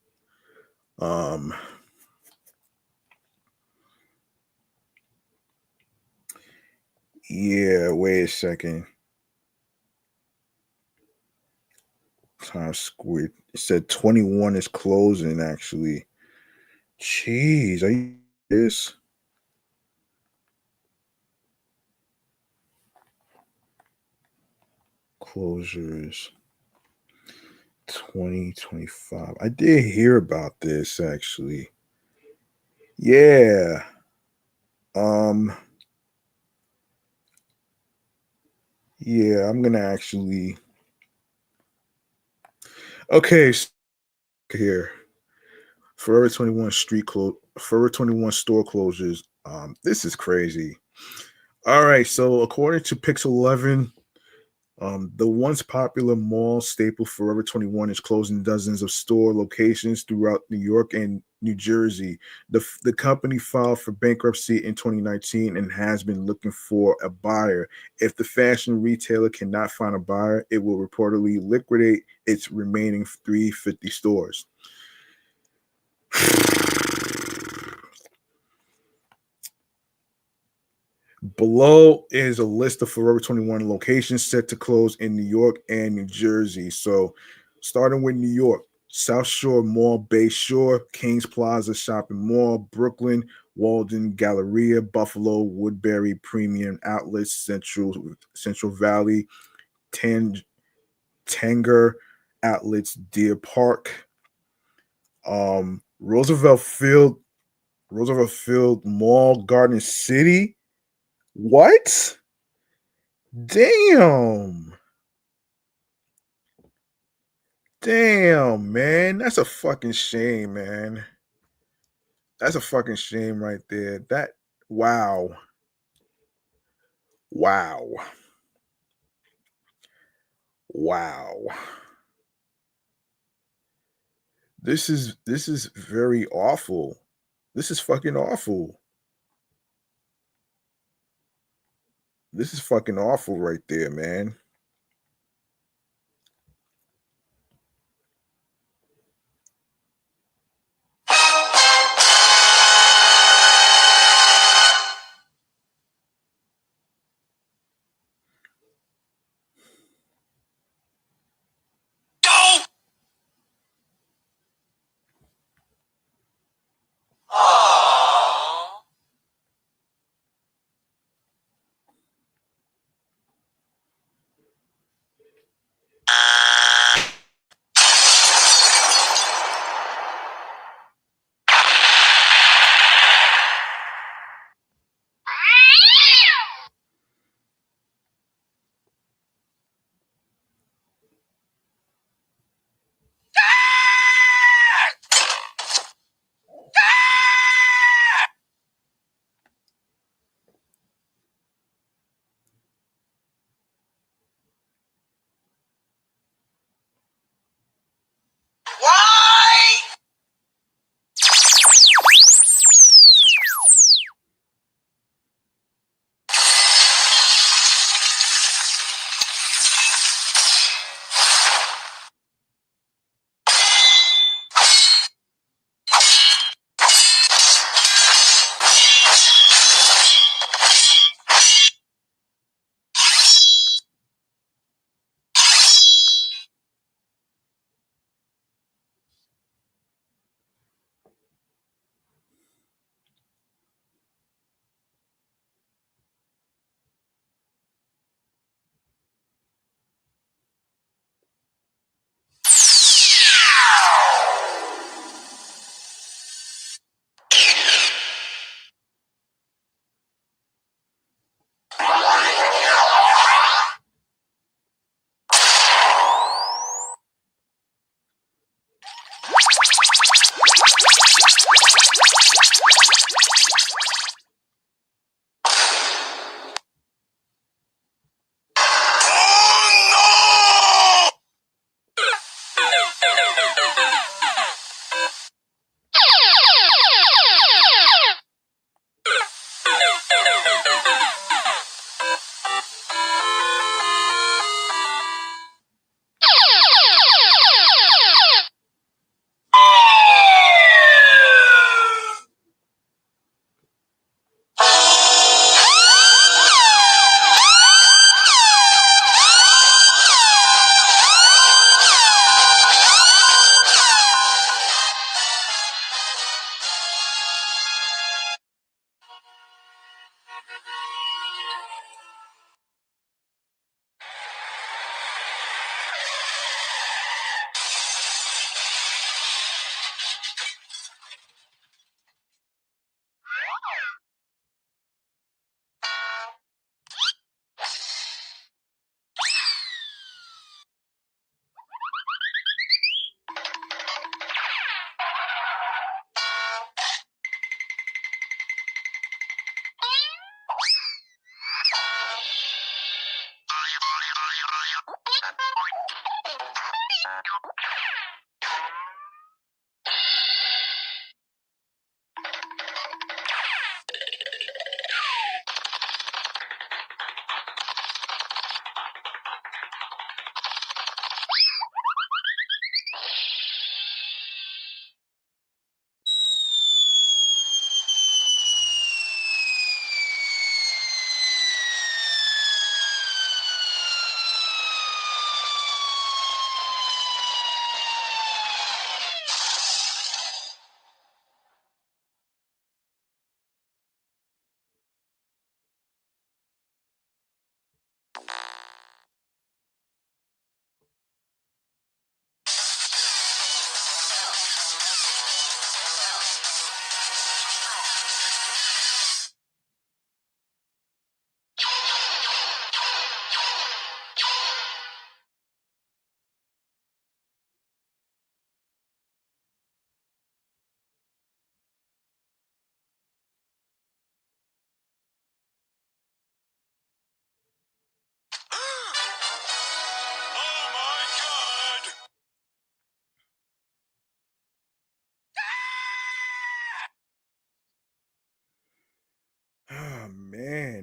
Yeah, wait a second. Times Square. It said 21 is closing actually. Jeez, are you this? Closures 2025. I did hear about this actually. Yeah. Um yeah, I'm gonna actually okay here. Forever 21 store closures. This is crazy. All right, so according to Pix 11, the once popular mall staple Forever 21 is closing dozens of store locations throughout New York and New Jersey. The company filed for bankruptcy in 2019 and has been looking for a buyer. If the fashion retailer cannot find a buyer, it will reportedly liquidate its remaining 350 stores. Below is a list of Forever 21 locations set to close in New York and New Jersey. So, starting with New York, South Shore Mall, Bay Shore, Kings Plaza Shopping Mall, Brooklyn, Walden Galleria, Buffalo, Woodbury Premium Outlets, Central Valley, Tan, Tanger Outlets, Deer Park, um, Roosevelt Field, Roosevelt Field Mall, Garden City. What? Damn. Damn, man. That's a fucking shame, man. That's a fucking shame right there. Wow. Wow. Wow. This is very awful. This is fucking awful. This is fucking awful right there, man.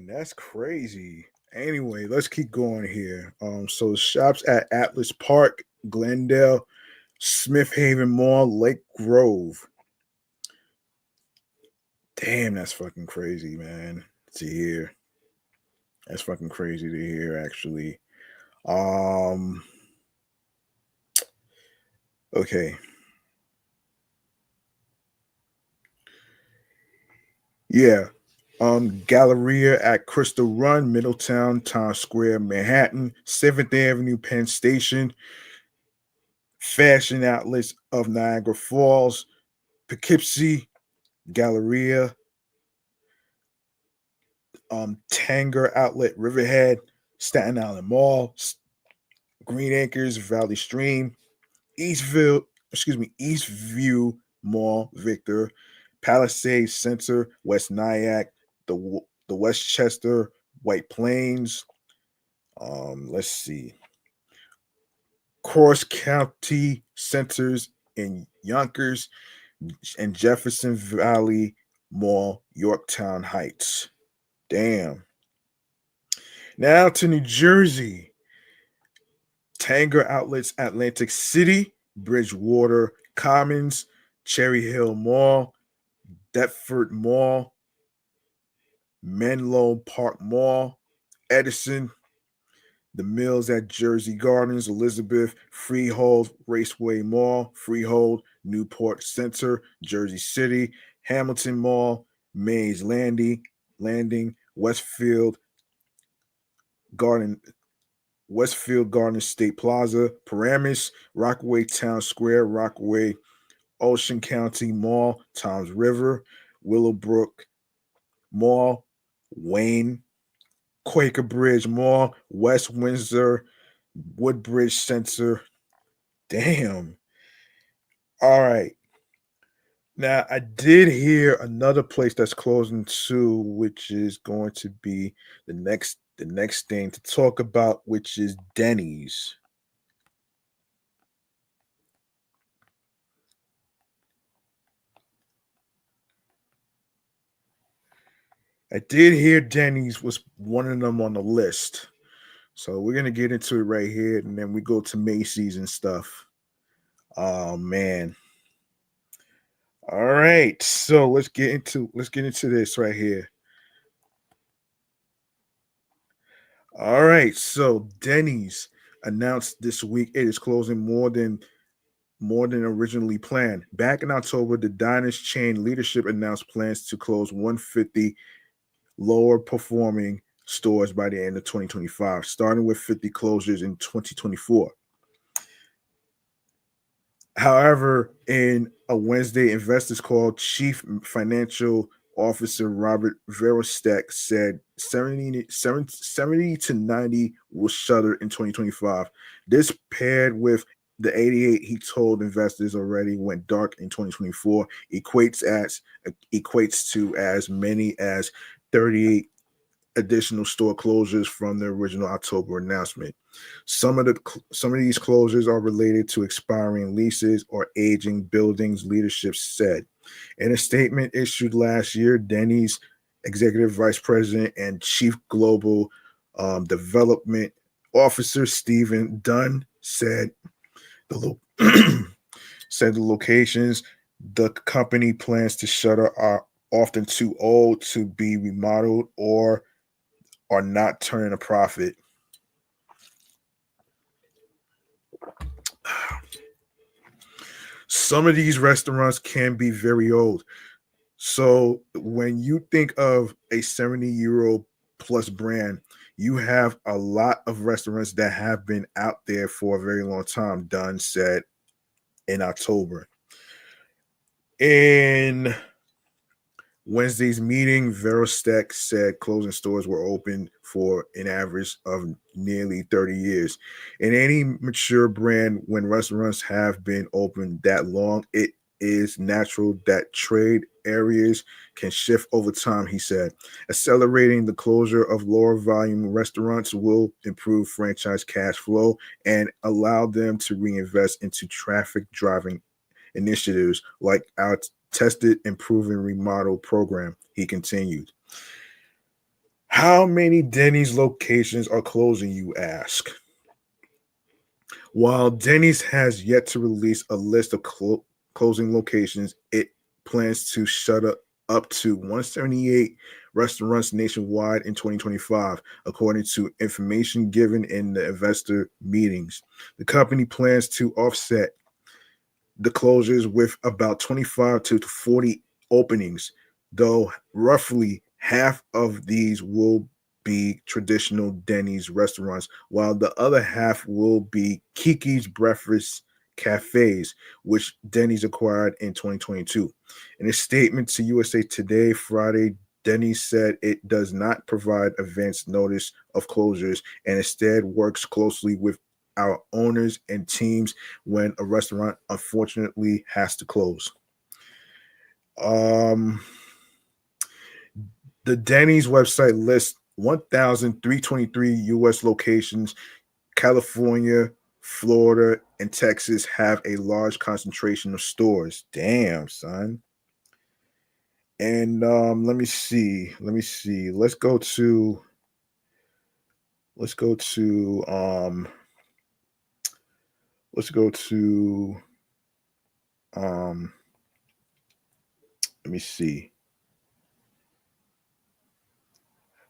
That's crazy. Anyway, let's keep going here. So shops at Atlas Park, Glendale, Smith Haven Mall, Lake Grove. Damn, that's fucking crazy, man. To hear. That's fucking crazy to hear, actually. Um, okay. Yeah. Galleria at Crystal Run, Middletown, Times Square, Manhattan, 7th Avenue, Penn Station, Fashion Outlets of Niagara Falls, Poughkeepsie, Galleria, Tanger Outlet, Riverhead, Staten Island Mall, Green Acres, Valley Stream, Eastview Mall, Victor, Palisades Center, West Nyack, the Westchester, White Plains. Let's see, Cross County Centers in Yonkers and Jefferson Valley Mall, Yorktown Heights. Damn. Now to New Jersey. Tanger Outlets, Atlantic City, Bridgewater Commons, Cherry Hill Mall, Deptford Mall, Menlo Park Mall, Edison, the Mills at Jersey Gardens, Elizabeth, Freehold Raceway Mall, Freehold, Newport Center, Jersey City, Hamilton Mall, Mays Landing, Garden, Westfield Garden State Plaza, Paramus, Rockaway Town Square, Rockaway Ocean County Mall, Toms River, Willowbrook Mall, Wayne, Quaker Bridge Mall, West Windsor, Woodbridge Center. Damn. All right. Now I did hear another place that's closing too, which is going to be the next thing to talk about, which is Denny's. I did hear Denny's was one of them on the list. So we're gonna get into it right here, and then we go to Macy's and stuff. Oh man. All right. So let's get into this right here. All right. So Denny's announced this week it is closing more than originally planned. Back in October, the diner's chain leadership announced plans to close 150 lower performing stores by the end of 2025, starting with 50 closures in 2024. However, in a Wednesday investors call, Chief Financial Officer Robert Verostek said 70 to 90 will shutter in 2025. This paired with the 88 he told investors already went dark in 2024 equates to as many as 38 additional store closures from the original October announcement. Some of these closures are related to expiring leases or aging buildings, leadership said. In a statement issued last year, Denny's executive vice president and chief global development officer Stephen Dunn said said the locations the company plans to shutter are often too old to be remodeled or are not turning a profit. Some of these restaurants can be very old. So when you think of a 70-year-old plus brand, you have a lot of restaurants that have been out there for a very long time, Dunn said in October. In Wednesday's meeting, Verostek said closing stores were open for an average of nearly 30 years. In any mature brand, when restaurants have been open that long, it is natural that trade areas can shift over time, he said. Accelerating the closure of lower volume restaurants will improve franchise cash flow and allow them to reinvest into traffic driving initiatives like our tested and proven remodel program, he continued. How many Denny's locations are closing, you ask? While Denny's has yet to release a list of closing locations, it plans to up to 178 restaurants nationwide in 2025, according to information given in the investor meetings. The company plans to offset the closures with about 25 to 40 openings, though roughly half of these will be traditional Denny's restaurants, while the other half will be Kiki's Breakfast Cafes, which Denny's acquired in 2022. In a statement to USA Today Friday, Denny's said it does not provide advance notice of closures and instead works closely with our owners and teams when a restaurant unfortunately has to close. Um, the Denny's website lists 1,323 U.S. locations. California, Florida, and Texas have a large concentration of stores. Damn, son. And let me see. Let me see. Let's go to let's go to um let me see.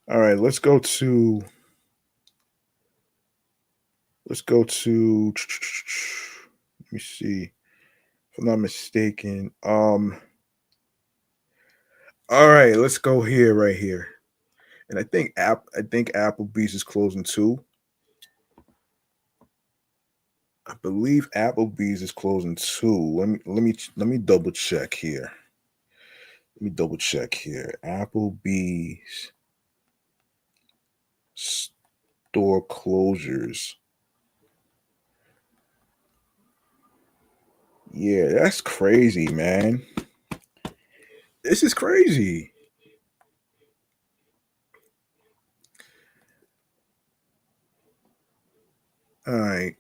All right, let's go to let me see. If I'm not mistaken. All right, let's go here right here. And I think Applebee's is closing too. I believe Applebee's is closing too. Let me double check here. Let me double check here. Applebee's store closures. Yeah, that's crazy, man. This is crazy. All right.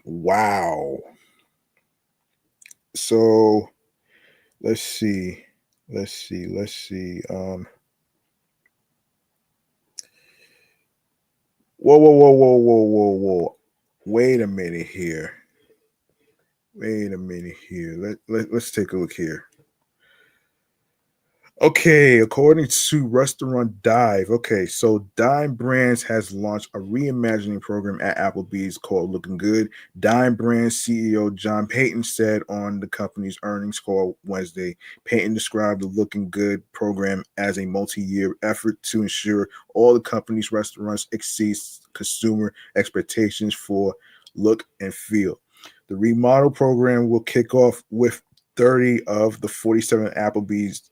Wow. So let's see. Whoa. Wait a minute here. Wait a minute here. Let's take a look here. Okay, according to Restaurant Dive, okay, so Dime Brands has launched a reimagining program at Applebee's called Looking Good. Dime Brands CEO John Payton said on the company's earnings call Wednesday. Payton described the Looking Good program as a multi-year effort to ensure all the company's restaurants exceed consumer expectations for look and feel. The remodel program will kick off with 30 of the 47 Applebee's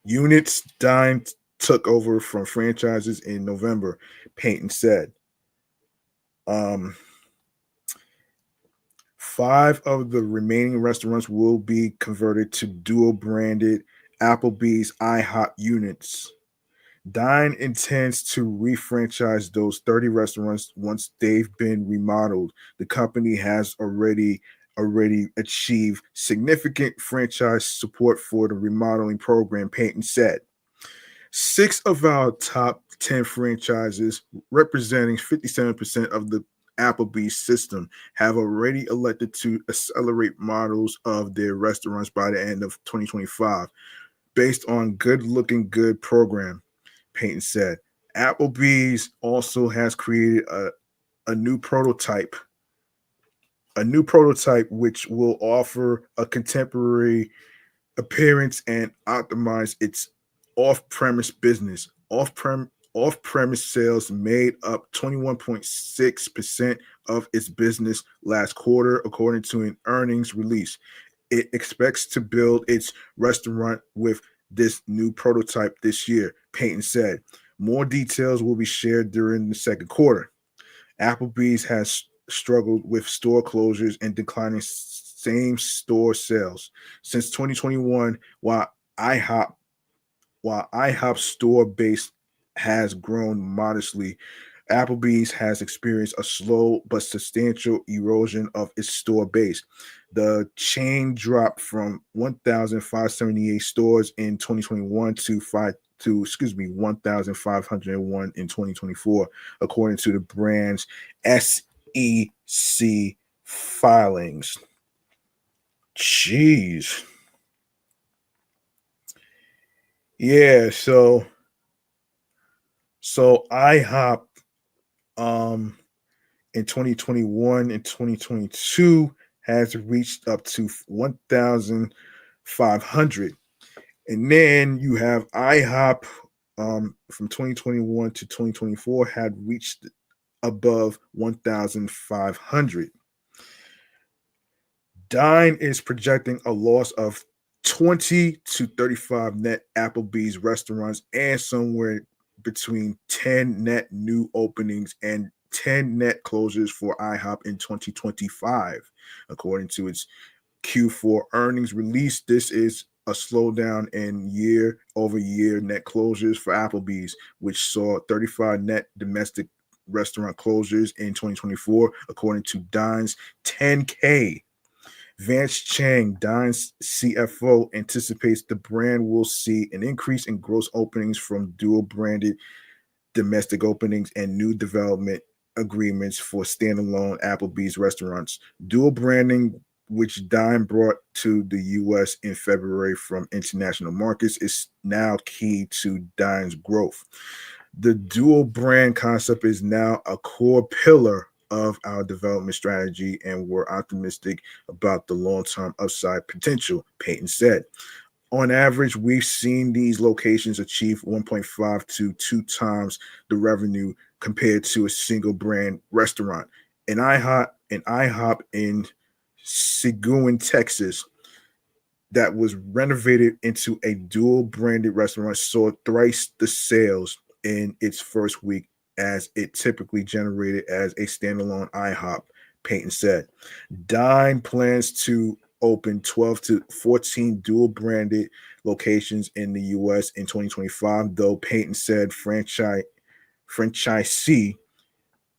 units Dime took over from franchises in November, Payton said. Um, 5 of the remaining restaurants will be converted to dual branded Applebee's IHOP units. Dine intends to refranchise those 30 restaurants once they've been remodeled. The company has already achieved significant franchise support for the remodeling program, Payton said. 6 of our top 10 franchises, representing 57% of the Applebee's system, have already elected to accelerate models of their restaurants by the end of 2025, based on Good Looking Good program, Payton said. Applebee's also has created a new prototype, which will offer a contemporary appearance and optimize its off-premise business. Off-premise sales made up 21.6% of its business last quarter, according to an earnings release. It expects to build its restaurant with this new prototype this year, Payton said. More details will be shared during the second quarter. Applebee's has struggled with store closures and declining same store sales since 2021, IHOP while IHOP's store base has grown modestly. Applebee's has experienced a slow but substantial erosion of its store base. The chain dropped from 1,578 stores in 2021 to 1,501 in 2024, according to the brand's SEC filings. Jeez. Yeah, so IHOP um in 2021 and 2022 has reached up to 1,500. And then you have IHOP from 2021 to 2024 had reached above 1,500. Dine is projecting a loss of 20 to 35 net Applebee's restaurants and somewhere between 10 net new openings and 10 net closures for IHOP in 2025, according to its Q4 earnings release. This is a slowdown in year over year net closures for Applebee's, which saw 35 net domestic restaurant closures in 2024, according to Dine's 10K. Vance Chang, Dine's CFO, anticipates the brand will see an increase in gross openings from dual branded domestic openings and new development agreements for standalone Applebee's restaurants. Dual branding, which Dine brought to the US in February from international markets, is now key to Dine's growth. The dual brand concept is now a core pillar of our development strategy, and we're optimistic about the long-term upside potential, Payton said. On average, we've seen these locations achieve 1.5 to 2 times the revenue compared to a single brand restaurant. An IHOP in Seguin, Texas, that was renovated into a dual branded restaurant saw thrice the sales in its first week as it typically generated as a standalone IHOP, Payton said. Dine plans to open 12 to 14 dual branded locations in the US in 2025, though Payton said franchisee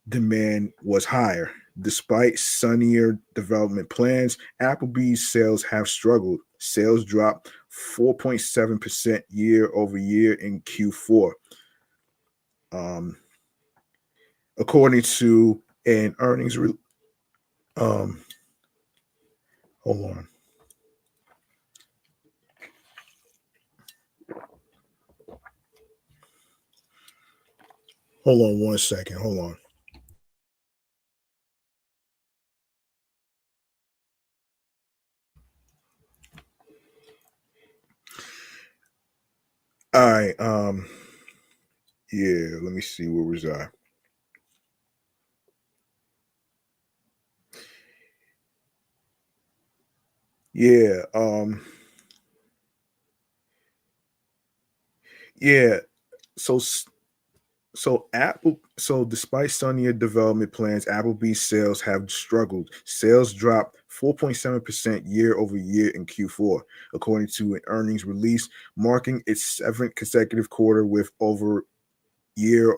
demand was higher. Despite sunnier development plans, Applebee's sales have struggled. Sales dropped 4.7% year over year in Q4, um, according to an earnings. Um, hold on. Hold on one second. Hold on. All right. Yeah, let me see where was I. Yeah, yeah. So despite sunnier development plans, Applebee's sales have struggled. Sales dropped 4.7% year over year in Q4, according to an earnings release, marking its seventh consecutive quarter with over year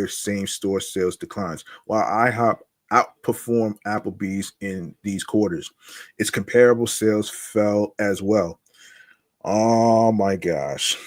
same store sales declines. While IHOP outperformed Applebee's in these quarters, its comparable sales fell as well. Oh my gosh.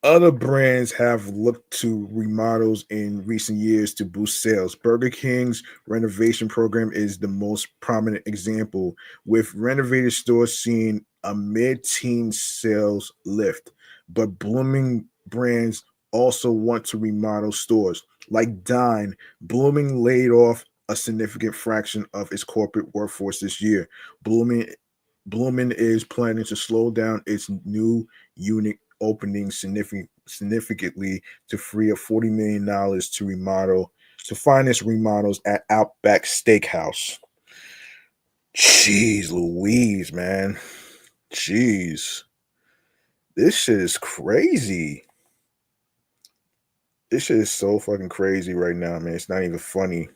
Other brands have looked to remodels in recent years to boost sales. Burger King's renovation program is the most prominent example, with renovated stores seeing a mid-teen sales lift. But blooming brands also want to remodel stores. Like Dine, Blooming laid off a significant fraction of its corporate workforce this year. Blooming Blooming is planning to slow down its new unit opening significantly to free up $40 million to finance remodels at Outback Steakhouse. Jeez Louise, man. Jeez. This shit is crazy. This shit is so fucking crazy right now, man. It's not even funny.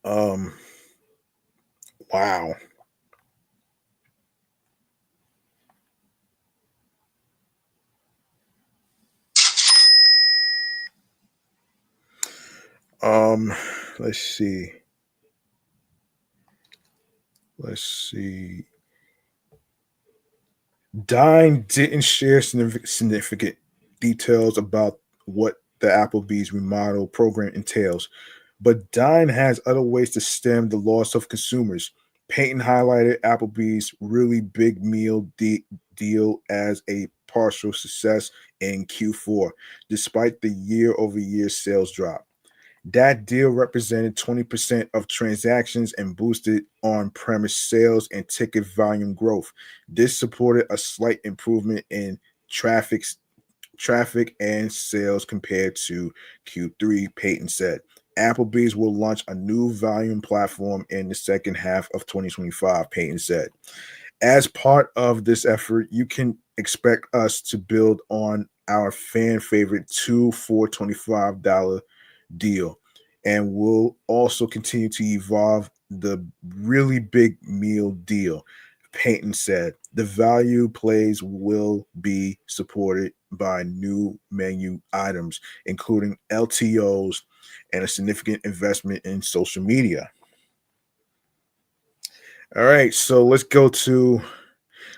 Um, wow. Um, let's see. Let's see. Dine didn't share significant details about what the Applebee's remodel program entails, but Dine has other ways to stem the loss of consumers. Payton highlighted Applebee's really big meal deal as a partial success in Q4, despite the year over year sales drop. That deal represented 20% of transactions and boosted on premise sales and ticket volume growth. This supported a slight improvement in traffic, traffic and sales compared to Q3, Payton said. Applebee's will launch a new volume platform in the second half of 2025, Payton said. As part of this effort, you can expect us to build on our fan favorite two for $25 deal. And we'll also continue to evolve the really big meal deal. Payton said the value plays will be supported by new menu items, including LTOs and a significant investment in social media. All right, so let's go to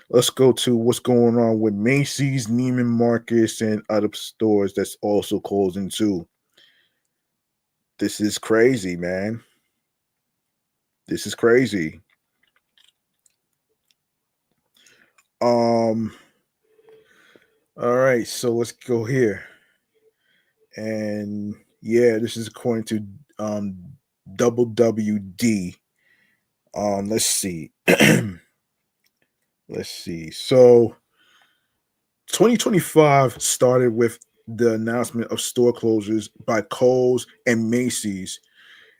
what's going on with Macy's, Neiman Marcus, and other stores that's also closing too. This is crazy, man. This is crazy. Um, all right, so let's go here. And yeah, this is according to double WD. Let's see. Let's see. So 2025 started with the announcement of store closures by Kohl's and Macy's,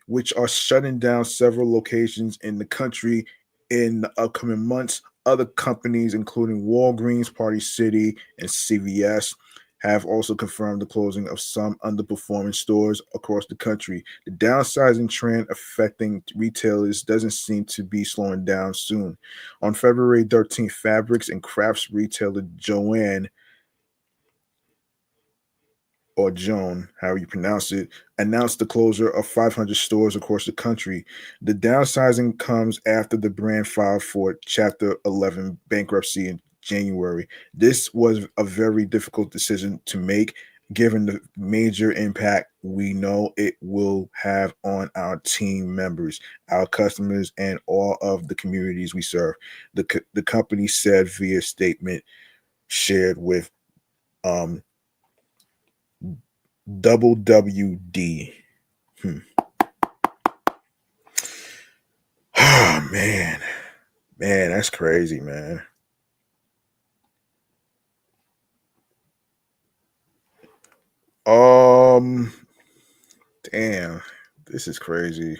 which are shutting down several locations in the country in the upcoming months. Other companies, including Walgreens, Party City, and CVS, have also confirmed the closing of some underperforming stores across the country. The downsizing trend affecting retailers doesn't seem to be slowing down soon. On February 13th, fabrics and crafts retailer Joanne or Joan, however you pronounce it, announced the closure of 500 stores across the country. The downsizing comes after the brand filed for Chapter 11 bankruptcy in January. This was a very difficult decision to make, given the major impact we know it will have on our team members, our customers, and all of the communities we serve. The company said via statement shared with um, Double WD. Hmm. Oh man, man, that's crazy, man. Um, damn, this is crazy.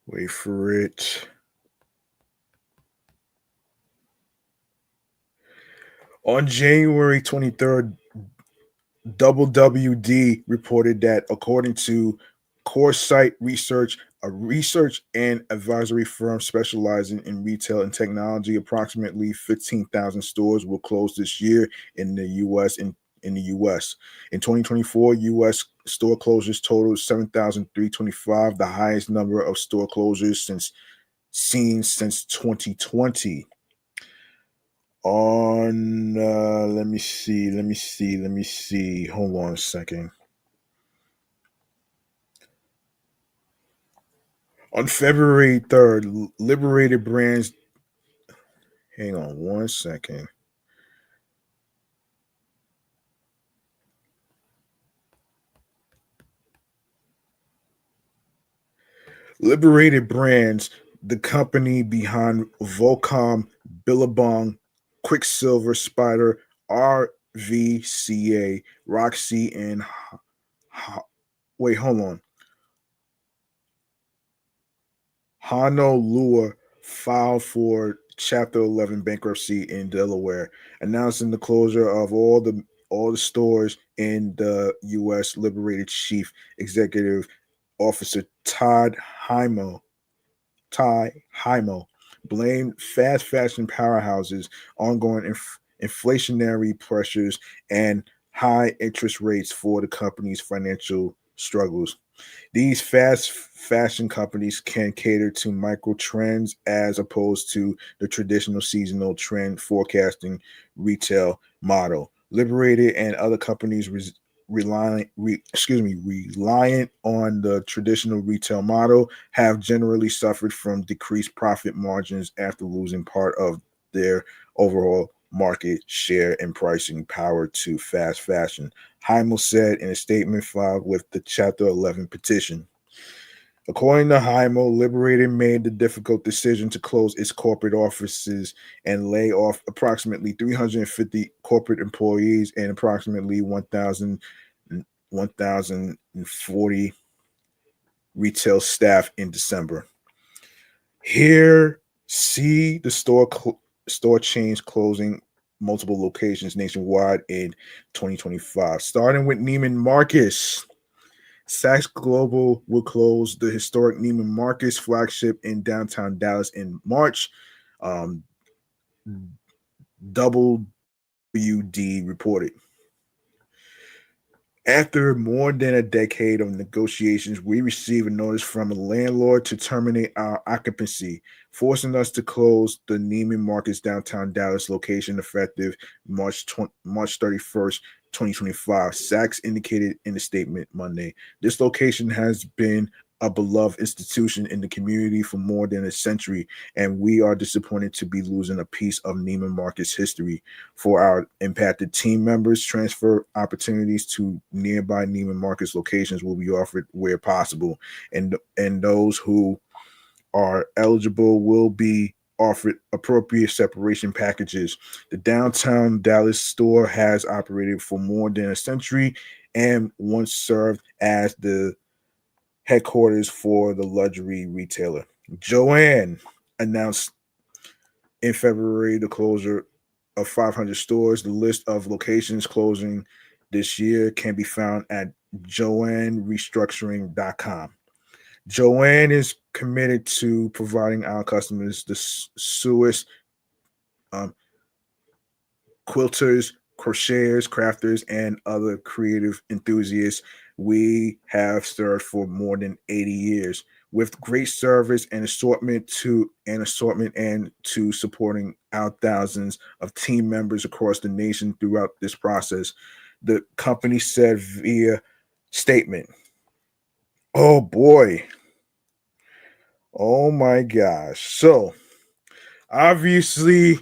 Wait for it. On January 23rd, Double WD reported that according to Coresight Research, a research and advisory firm specializing in retail and technology, approximately 15,000 stores will close this year in the US. In the US. In 2024, US store closures totaled 7,325, the highest number of store closures since 2020. On let me see. Hold on a second. On February 3rd, Liberated Brands, hang on one second. Liberated Brands, the company behind Volcom, Billabong, Quicksilver, Spider, RVCA, Roxy, and wait, hold on. Honolulu filed for Chapter 11 bankruptcy in Delaware, announcing the closure of all the stores in the U.S. Liberated Chief Executive Officer Ty Hymo blamed fast fashion powerhouses, ongoing inflationary pressures, and high interest rates for the company's financial struggles. These fast fashion companies can cater to micro trends as opposed to the traditional seasonal trend forecasting retail model. Liberated and other companies reliant on the traditional retail model have generally suffered from decreased profit margins after losing part of their overall market share and pricing power to fast fashion. Heimel said in a statement filed with the Chapter 11 petition. According to Heimel, Liberated made the difficult decision to close its corporate offices and lay off approximately 350 corporate employees and approximately 1,040 retail staff in December. Here, see the store chains closing multiple locations nationwide in 2025. Starting with Neiman Marcus. Saks Global will close the historic Neiman Marcus flagship in downtown Dallas in March. WD reported. After more than a decade of negotiations, we received a notice from a landlord to terminate our occupancy, forcing us to close the Neiman Marcus downtown Dallas location effective March 31st, 2025. Saks indicated in a statement Monday. This location has been a beloved institution in the community for more than a century, and we are disappointed to be losing a piece of Neiman Marcus history. For our impacted team members, transfer opportunities to nearby Neiman Marcus locations will be offered where possible, and those who are eligible will be offered appropriate separation packages. The downtown Dallas store has operated for more than a century and once served as the headquarters for the luxury retailer. Joanne announced in February the closure of 500 stores. The list of locations closing this year can be found at joannerestructuring.com. Joanne is committed to providing our customers the Swiss quilters, crocheters, crafters, and other creative enthusiasts we have served for more than 80 years. With great service and assortment and to supporting our thousands of team members across the nation throughout this process, the company said via statement. Oh boy. Oh my gosh. So obviously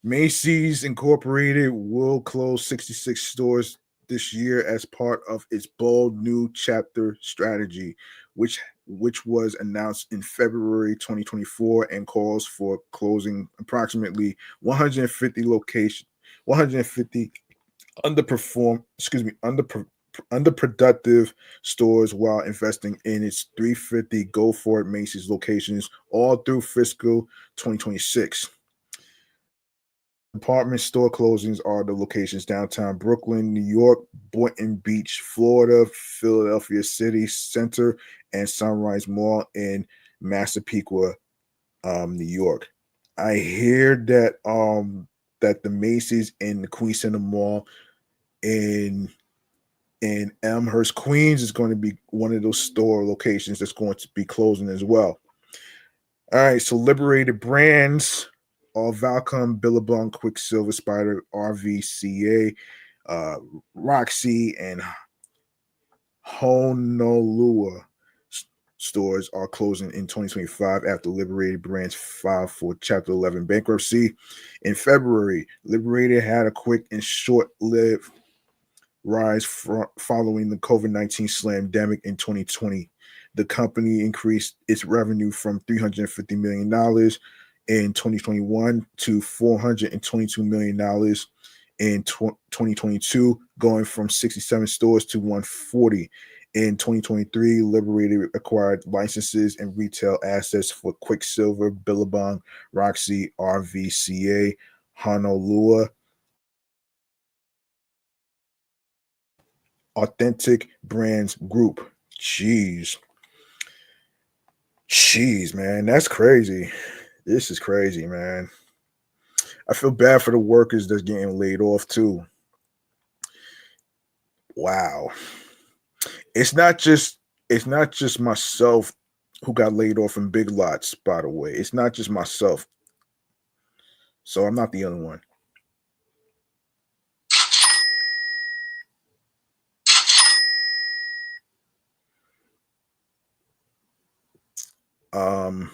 Macy's Incorporated will close 66 stores this year as part of its bold new chapter strategy, which was announced in February 2024 and calls for closing approximately 150 locations, 150 underproductive stores while investing in its 350 Go For It Macy's locations all through fiscal 2026. Department store closings are the locations downtown Brooklyn, New York, Boynton Beach, Florida, Philadelphia City Center, and Sunrise Mall in Massapequa, New York. I hear that that the Macy's and the Queen Center Mall in Elmhurst, Queens is going to be one of those store locations that's going to be closing as well. All right, so Liberated Brands, all Valcom, Billabong, Quicksilver, Spider, RVCA, Roxy, and Honolulu stores are closing in 2025 after Liberated Brands filed for Chapter 11 bankruptcy. In February, Liberated had a quick and short-lived rise following the COVID-19 slamdemic in 2020. The company increased its revenue from $350 million in 2021 to $422 million in 2022, going from 67 stores to 140. In 2023, Liberated acquired licenses and retail assets for Quicksilver, Billabong, Roxy, RVCA, Honolulu, Authentic Brands Group. Jeez, man, that's crazy. This is crazy, man. I feel bad for the workers that's getting laid off too. Wow. It's not just it's not just myself who got laid off in Big Lots, by the way. It's not just myself. So I'm not the only one. Um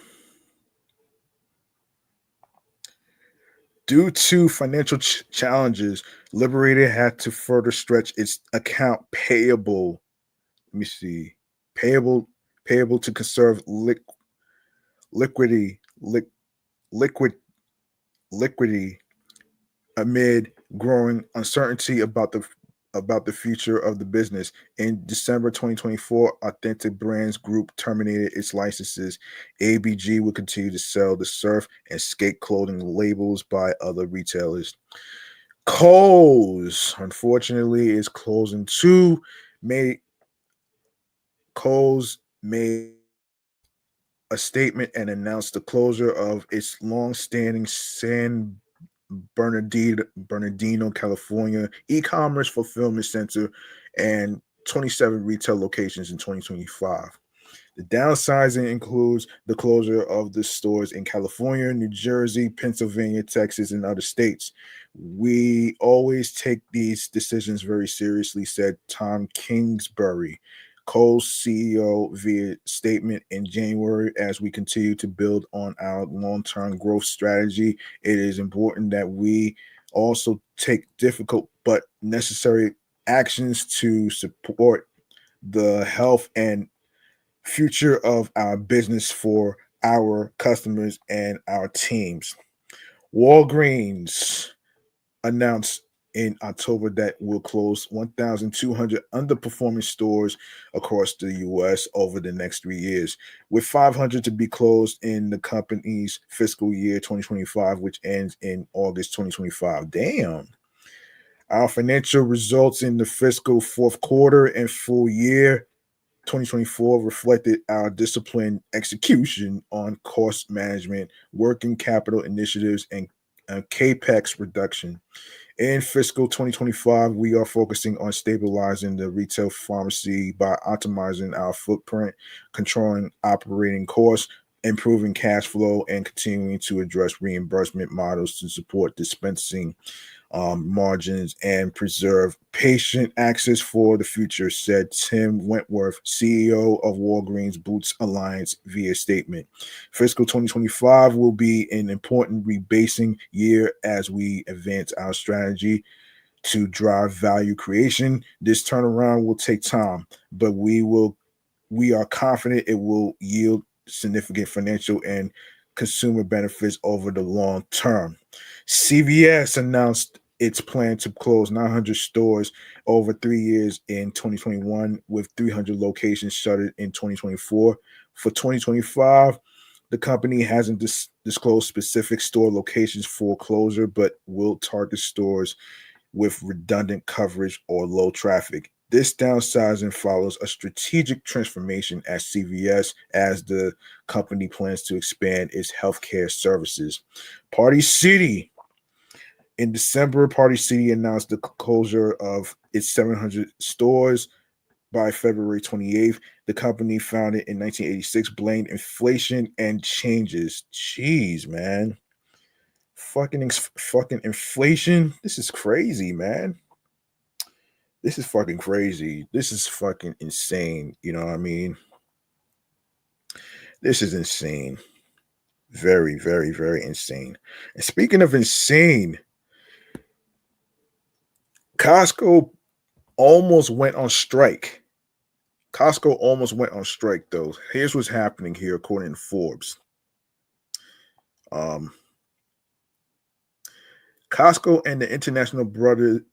Due to financial challenges, Liberated had to further stretch its account payable. Let me see. Payable payable to conserve liquidity liquid liquidity amid growing uncertainty about the future of the business. In December 2024, Authentic Brands Group terminated its licenses. ABG will continue to sell the surf and skate clothing labels by other retailers. Kohl's, unfortunately, is closing too. Made Kohl's made a statement and announced the closure of its long-standing San Bernardino, California e-commerce fulfillment center and 27 retail locations in 2025. The downsizing includes the closure of the stores in California, New Jersey, Pennsylvania, Texas, and other states. We always take these decisions very seriously, said Tom Kingsbury, Kohl's CEO, via statement in January. As we continue to build on our long-term growth strategy, it is important that we also take difficult but necessary actions to support the health and future of our business for our customers and our teams. Walgreens announced in October that will close 1,200 underperforming stores across the US over the next 3 years, with 500 to be closed in the company's fiscal year 2025, which ends in August 2025. Damn. Our financial results in the fiscal fourth quarter and full year 2024 reflected our disciplined execution on cost management, working capital initiatives, and capex reduction. In fiscal 2025, we are focusing on stabilizing the retail pharmacy by optimizing our footprint, controlling operating costs, improving cash flow, and continuing to address reimbursement models to support dispensing margins and preserve patient access for the future, said Tim Wentworth, CEO of Walgreens Boots Alliance, via statement. Fiscal 2025 will be an important rebasing year as we advance our strategy to drive value creation. This turnaround will take time, but we are confident it will yield significant financial and consumer benefits over the long term. CVS announced its plan to close 900 stores over 3 years in 2021, with 300 locations shuttered in 2024. For 2025, the company hasn't disclosed specific store locations for closure, but will target stores with redundant coverage or low traffic. This downsizing follows a strategic transformation at CVS as the company plans to expand its healthcare services. Party City. In December, Party City announced the closure of its 700 stores by February 28th. The company, founded in 1986, blamed inflation and changes. Jeez, man. Fucking inflation. This is crazy, man. This is fucking crazy. This is fucking insane. You know what I mean? This is insane. Very, very, very insane. And speaking of insane, Costco almost went on strike. Costco almost went on strike, though. Here's what's happening here, according to Forbes. Um, Costco and the International Brother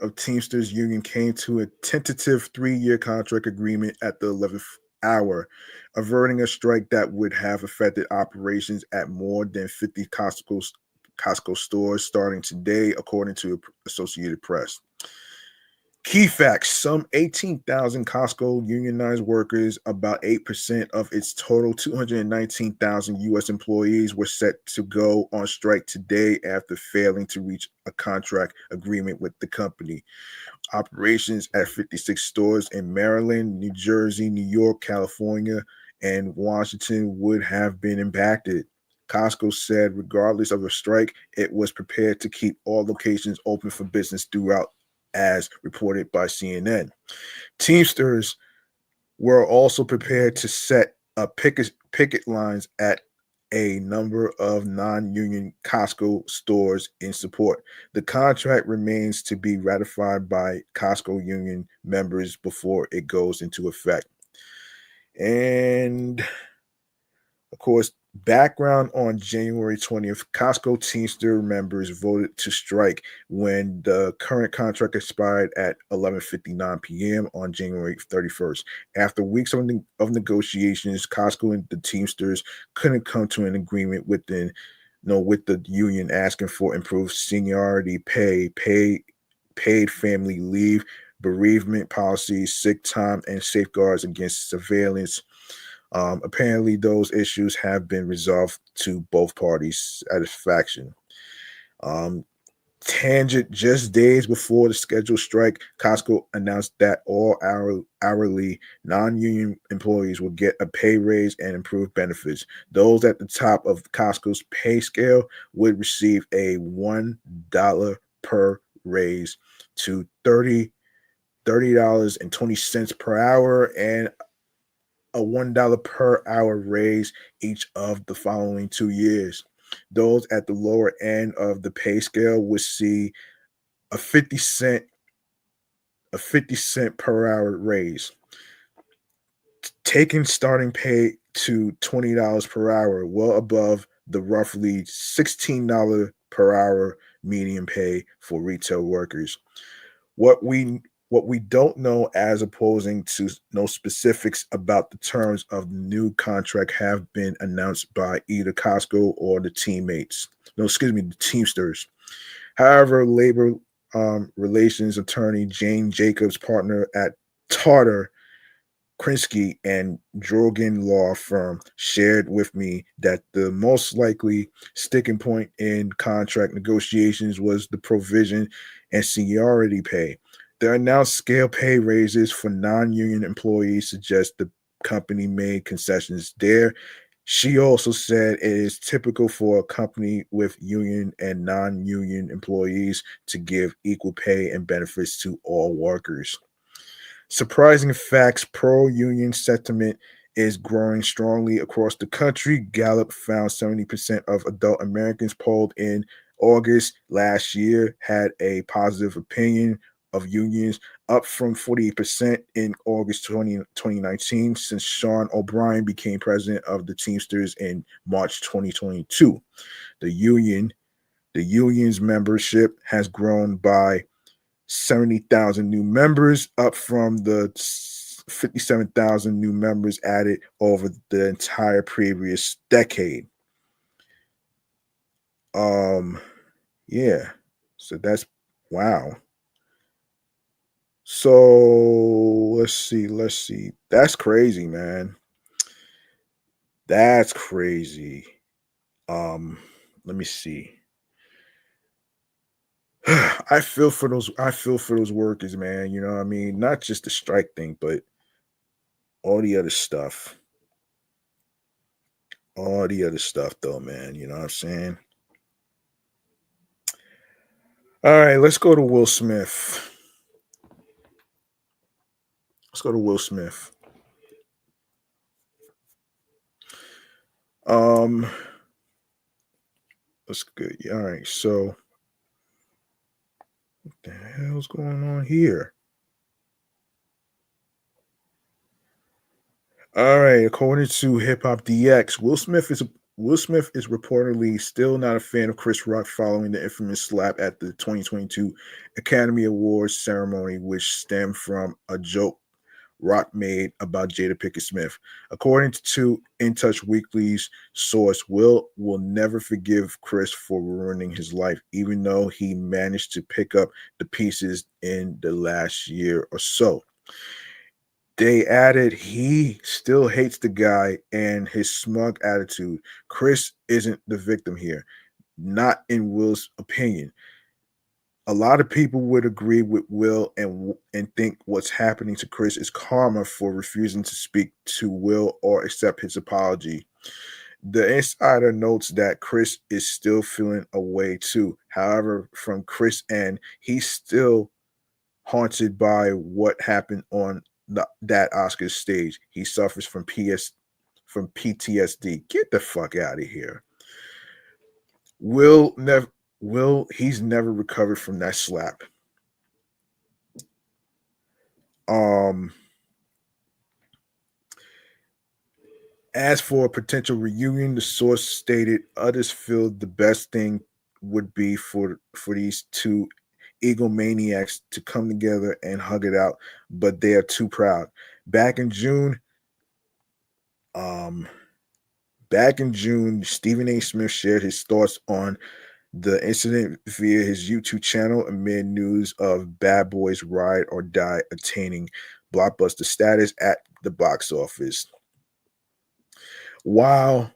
of Teamsters Union came to a tentative 3-year contract agreement at the 11th hour, averting a strike that would have affected operations at more than 50 Costco stores starting today, according to Associated Press. Key facts: some 18,000 Costco unionized workers, about 8% of its total 219,000 U.S. employees, were set to go on strike today after failing to reach a contract agreement with the company. Operations at 56 stores in Maryland, New Jersey, New York, California, and Washington would have been impacted. Costco said, regardless of a strike, it was prepared to keep all locations open for business throughout, as reported by CNN. Teamsters were also prepared to set up picket lines at a number of non-union Costco stores in support. The contract remains to be ratified by Costco union members before it goes into effect. And of course, background on January 20th, Costco Teamster members voted to strike when the current contract expired at 11:59 p.m. on January 31st. After weeks of negotiations, Costco and the Teamsters couldn't come to an agreement with the union asking for improved seniority pay, paid family leave, bereavement policies, sick time, and safeguards against surveillance. Apparently, those issues have been resolved to both parties' satisfaction. Um, Tangent: just days before the scheduled strike, Costco announced that all hourly non-union employees will get a pay raise and improved benefits. Those at the top of Costco's pay scale would receive a $1 per raise to $30.20 per hour, and a $1 per hour raise each of the following 2 years. Those at the lower end of the pay scale would see a 50 cent per hour raise, taking starting pay to $20 per hour, well above the roughly $16 per hour median pay for retail workers. What we don't know, as opposing to no specifics about the terms of the new contract, have been announced by either Costco or the teammates. No, excuse me, the Teamsters. However, labor relations attorney Jane Jacobs, partner at Tarter, Krinsky and Drogan law firm, shared with me that the most likely sticking point in contract negotiations was the provision and seniority pay. The announced scale pay raises for non-union employees suggest the company made concessions there. She also said it is typical for a company with union and non-union employees to give equal pay and benefits to all workers. Surprising facts: pro union sentiment is growing strongly across the country. Gallup found 70% of adult Americans polled in August last year had a positive opinion of unions, up from 48% in August 2019, since Sean O'Brien became president of the Teamsters in March 2022. The union, the union's membership has grown by 70,000 new members, up from the 57,000 new members added over the entire previous decade. Um, yeah. So that's wow. So let's see. That's crazy, man. That's crazy. Um, Let me see. I feel for those workers, man. You know what I mean? Not just the strike thing, but all the other stuff. All the other stuff though, man. You know what I'm saying? All right, let's go to Will Smith. Let's go to Will Smith. Um, that's good. All right, so what the hell's going on here? All right, according to Hip Hop DX, Will Smith is reportedly still not a fan of Chris Rock following the infamous slap at the 2022 Academy Awards ceremony, which stemmed from a joke Rock made about Jada Pinkett Smith. According to In Touch Weekly's source, will never forgive Chris for ruining his life, even though he managed to pick up the pieces in the last year or so. They added he still hates the guy and his smug attitude. Chris isn't the victim here, not in Will's opinion. A lot of people would agree with Will and think what's happening to Chris is karma for refusing to speak to Will or accept his apology. The insider notes that Chris is still feeling a way too. However, from Chris' end, he's still haunted by what happened on that Oscars stage. He suffers from PTSD. Get the fuck out of here. Will never he's never recovered from that slap. Um As for a potential reunion, the source stated others feel the best thing would be for these two egomaniacs to come together and hug it out, but they are too proud. Back in June, um, Stephen A. Smith shared his thoughts on the incident via his YouTube channel amid news of Bad Boys Ride or Die attaining blockbuster status at the box office. While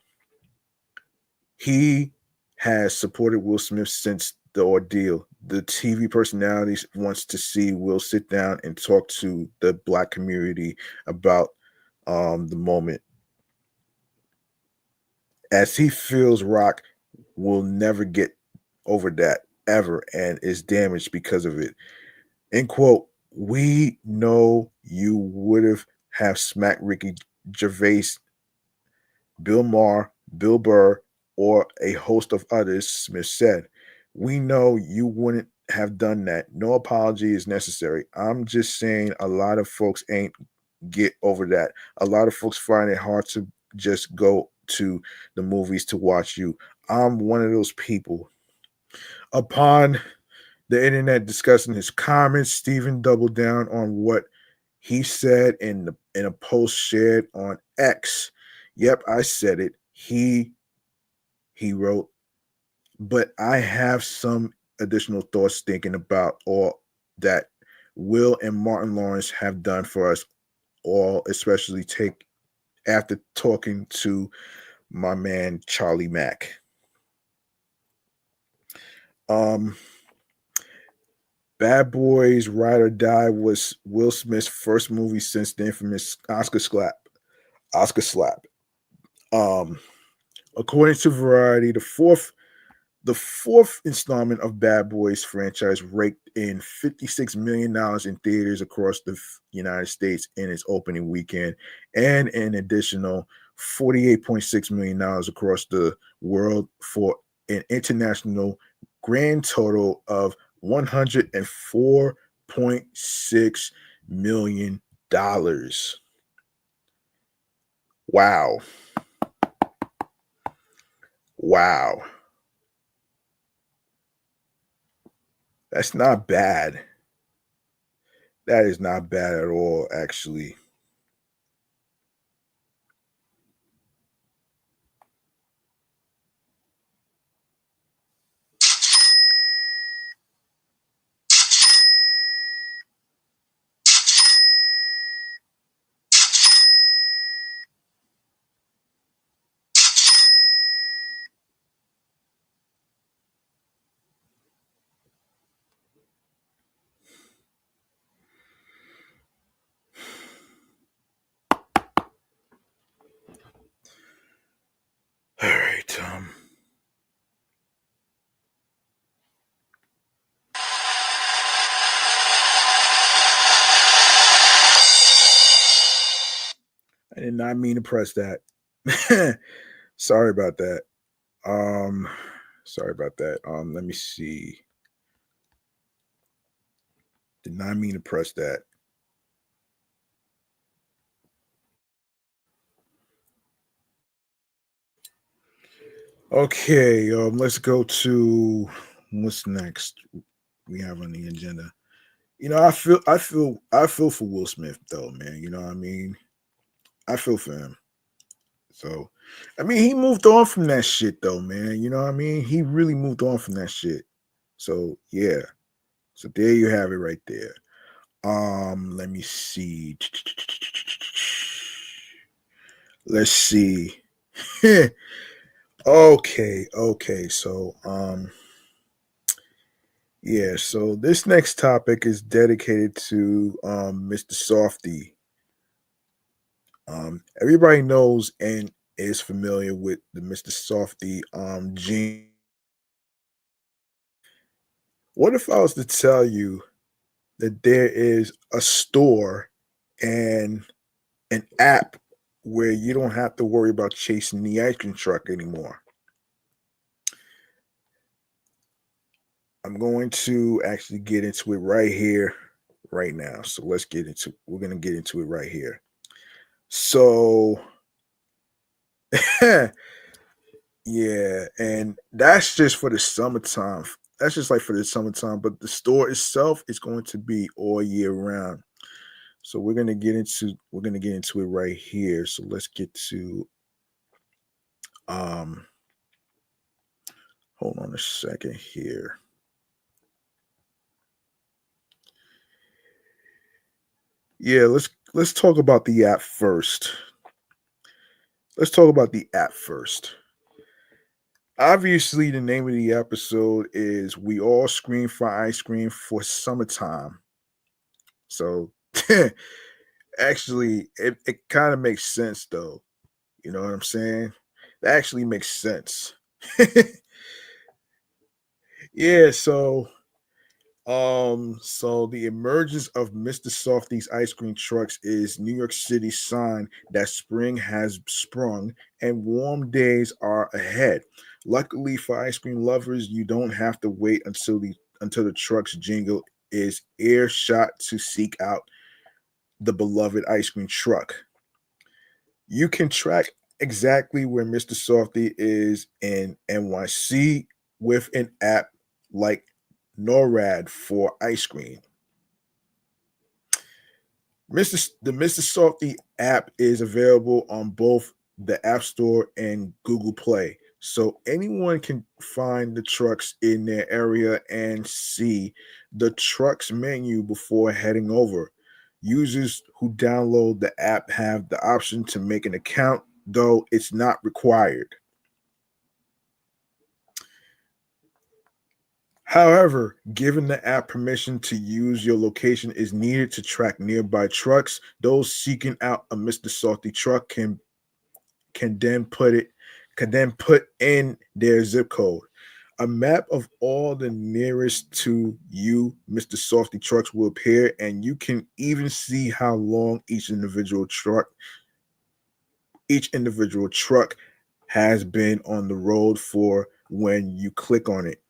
he has supported Will Smith since the ordeal, the TV personality wants to see Will sit down and talk to the Black community about the moment, as he feels Rock will never get over that ever and is damaged because of it. End quote. We know you would have smacked Ricky Gervais, Bill Maher, Bill Burr, or a host of others, Smith said. We know you wouldn't have done that. No apology is necessary. I'm just saying a lot of folks ain't get over that. A lot of folks find it hard to just go to the movies to watch you. I'm one of those people. Upon the internet discussing his comments, Stephen doubled down on what he said in a post shared on X. Yep, I said it. He wrote, but I have some additional thoughts thinking about all that Will and Martin Lawrence have done for us all, especially take after talking to my man Charlie Mack. Bad Boys Ride or Die was Will Smith's first movie since the infamous Oscar slap. Oscar slap. Um, According to Variety, the fourth installment of Bad Boys franchise raked in $56 million in theaters across the United States in its opening weekend, and an additional $48.6 million across the world for an international grand total of $104.6 million. Wow. Wow. That's not bad. That is not bad at all, actually. All right. I did not mean to press that. Sorry about that. Um, Sorry about that. Let me see. Did not mean to press that. Okay, let's go to what's next we have on the agenda. I feel for Will Smith though, man. You know what I mean? I feel for him. So, I mean, he moved on from that shit though, man. You know what I mean? He really moved on from that shit. So, yeah. So there you have it right there. Let me see. Let's see. Okay. So, yeah, so this next topic is dedicated to Mr. Softy. Everybody knows and is familiar with the Mr. Softy gene. What if I was to tell you that there is a store and an app where you don't have to worry about chasing the ice cream truck anymore? I'm going to actually get into it right here, right now. So we're gonna get into it right here. So yeah, and that's just for the summertime. That's just like for the summertime, but the store itself is going to be all year round. So we're gonna get into it right here. So let's get to um hold on a second here. Yeah, let's talk about the app first. Let's talk about the app first. Obviously, the name of the episode is "We All Scream for Ice Cream for Summertime." So actually, it kind of makes sense though. You know what I'm saying? That actually makes sense. Yeah, so the emergence of Mr. Softy's ice cream trucks is New York City's sign that spring has sprung and warm days are ahead. Luckily for ice cream lovers, you don't have to wait until the truck's jingle is earshot to seek out the beloved ice cream truck. You can track exactly where Mr. Softy is in NYC with an app like NORAD for ice cream. The Mr. Softy app is available on both the App Store and Google Play. So anyone can find the trucks in their area and see the trucks menu before heading over. Users who download the app have the option to make an account, though it's not required. However, given the app permission to use your location is needed to track nearby trucks, those seeking out a Mr. Salty truck can then put in their zip code. A map of all the nearest to you Mr. Softy trucks will appear, and you can even see how long each individual truck has been on the road for when you click on it.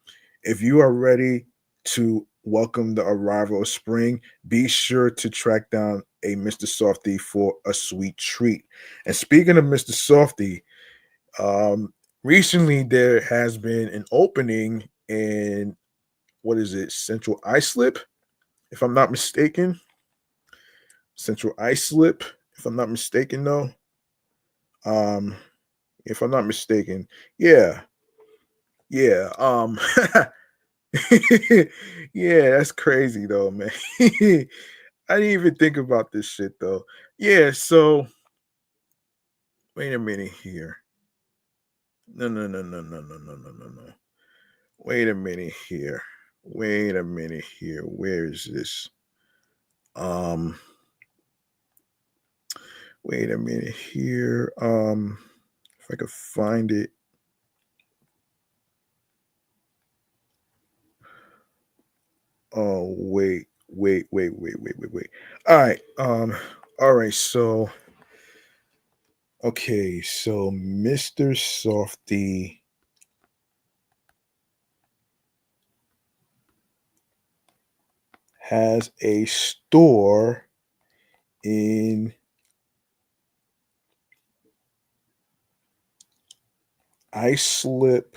If you are ready to welcome the arrival of spring, be sure to track down a Mr. Softy for a sweet treat. And speaking of Mr. Softy, recently there has been an opening in what is it, Central Islip, if I'm not mistaken. Central Islip, if I'm not mistaken, though. Um, if I'm not mistaken, yeah, yeah. Yeah, that's crazy though, man. I didn't even think about this shit though. Yeah, so wait a minute here. No, no, no, no, no, no, no, no, no, no. Wait a minute here. Wait a minute here. Where is this? Um, wait a minute here. If I could find it. Oh, wait. All right. All right, so Mr. Softy has a store in Islip,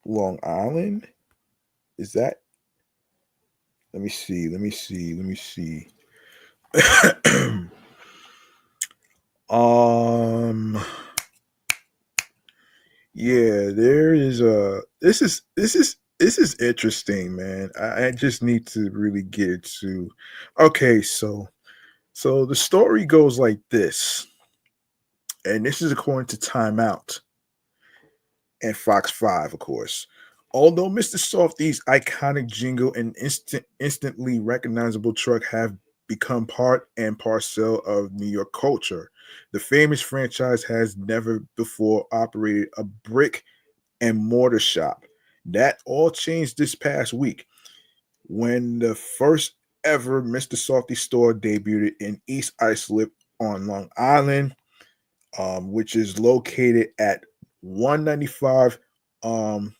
Long Island. Is that? Let me see. Let me see. Let me see. um. Yeah, there is a. This is interesting, man. I just need to really get to. Okay, so the story goes like this, and this is according to Time Out and Fox 5, of course. Although Mr. Softy's iconic jingle and instantly recognizable truck have become part and parcel of New York culture, the famous franchise has never before operated a brick and mortar shop. That all changed this past week when the first ever Mr. Softy store debuted in East Islip on Long Island, which is located at 195 um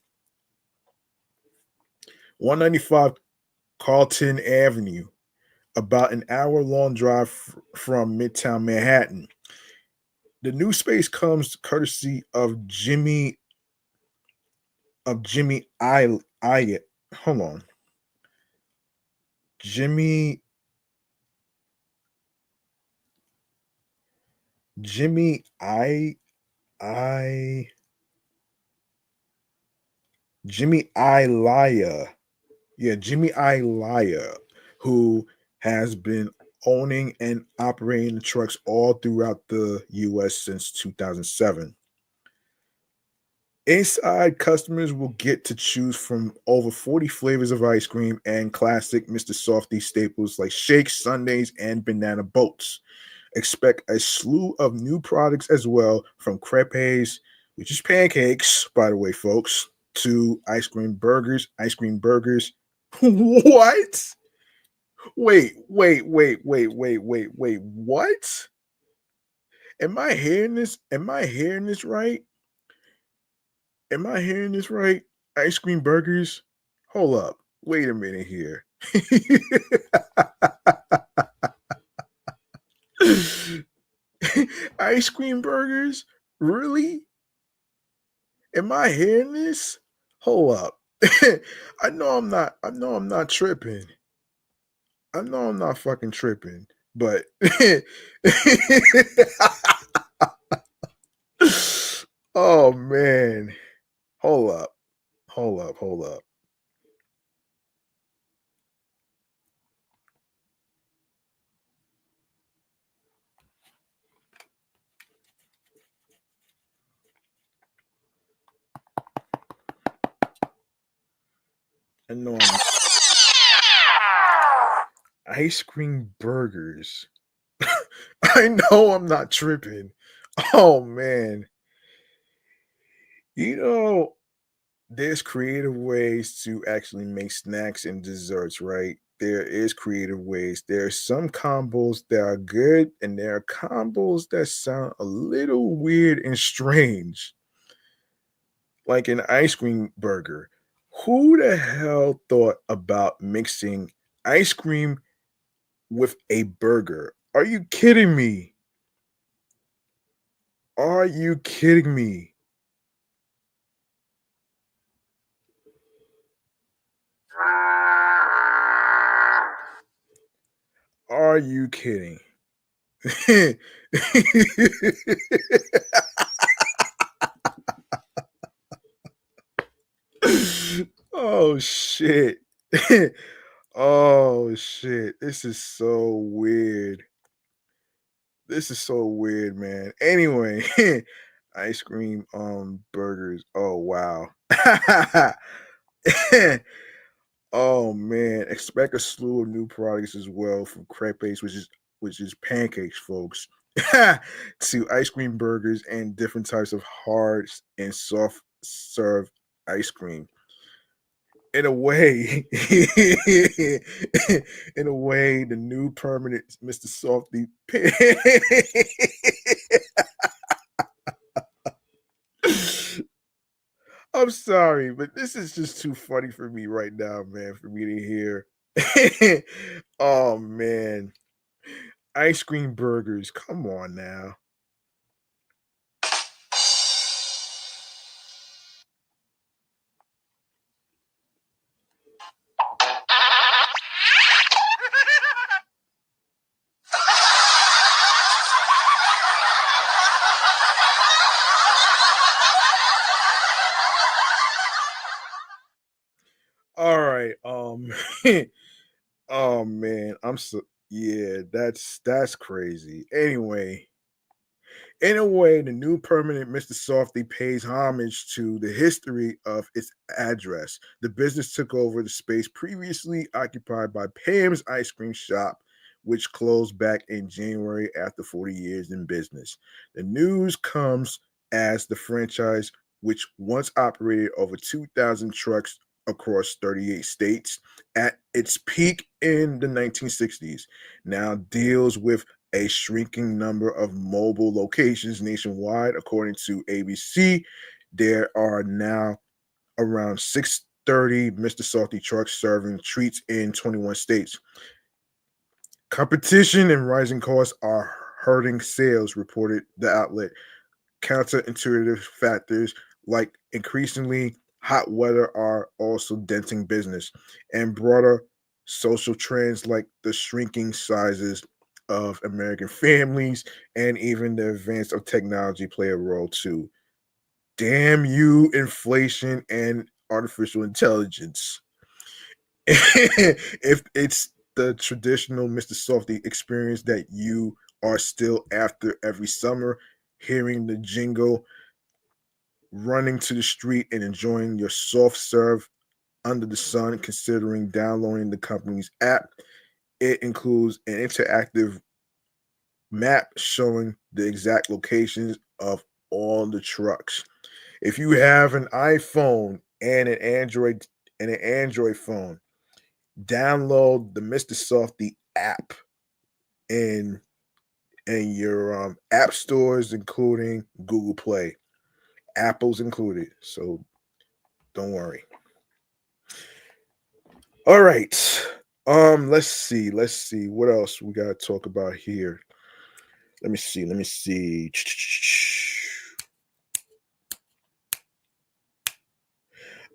195 Carlton Avenue, about an hour long drive from Midtown Manhattan. The new space comes courtesy of Jimmy I hold on. Jimmy Jimmy I Jimmy Ilaya. Yeah, Jimmy Ilaya, who has been owning and operating the trucks all throughout the US since 2007. Inside, customers will get to choose from over 40 flavors of ice cream and classic Mr. Softy staples like shakes, sundaes, and banana boats. Expect a slew of new products as well, from crepes, which is pancakes, by the way, folks, to ice cream burgers. What? Wait. What? Am I hearing this? Am I hearing this right? Am I hearing this right? Ice cream burgers? Hold up. Wait a minute here. Ice cream burgers? Really? Am I hearing this? Hold up. I know I'm not tripping. I know I'm not fucking tripping, but oh man. Hold up. Hold up. I know I'm ice cream burgers. I know I'm not tripping. Oh man. You know, there's creative ways to actually make snacks and desserts, right? There is creative ways. There are some combos that are good, and there are combos that sound a little weird and strange, like an ice cream burger. Who the hell thought about mixing ice cream with a burger? Are you kidding me? Are you kidding me? Are you kidding? Oh shit. Oh shit. This is so weird. This is so weird, man. Anyway, ice cream burgers. Oh wow. Oh man, expect a slew of new products as well, from crepes, which is pancakes, folks, to ice cream burgers and different types of hard and soft serve ice cream. In a way, in a way, the new permanent Mr. Softy. I'm sorry, but this is just too funny for me right now, man, for me to hear. Oh man, ice cream burgers. Come on now. Oh man, I'm so yeah, that's crazy. Anyway, in a way, the new permanent Mr. Softy pays homage to the history of its address. The business took over the space previously occupied by Pam's Ice Cream Shop, which closed back in January after 40 years in business. The news comes as the franchise, which once operated over 2,000 trucks across 38 states at its peak in the 1960s, now deals with a shrinking number of mobile locations nationwide. According to ABC, there are now around 630 Mr. Salty trucks serving treats in 21 states. Competition and rising costs are hurting sales, reported the outlet. Counterintuitive factors like increasingly hot weather are also denting business, and broader social trends like the shrinking sizes of American families and even the advance of technology play a role too. Damn you, inflation and artificial intelligence. If it's the traditional Mr. Softy experience that you are still after every summer, hearing the jingle, running to the street and enjoying your soft serve under the sun, considering downloading the company's app. It includes an interactive map showing the exact locations of all the trucks. If you have an iPhone and an Android phone, download the Mr. Softy app in your app stores, including Google Play. Apple's included, so don't worry. All right. Let's see. What else we gotta talk about here? Let me see.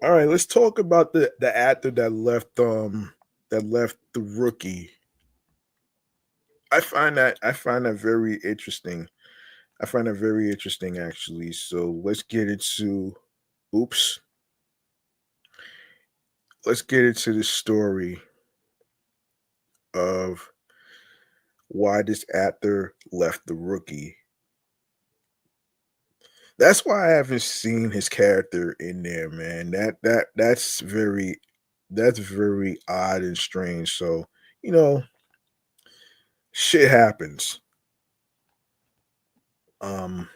All right, let's talk about the actor that left the rookie. I find that very interesting. I find that very interesting actually. So oops. Let's get into the story of why this actor left the rookie. That's why I haven't seen his character in there, man. That's very odd and strange. So, you know, shit happens. Um,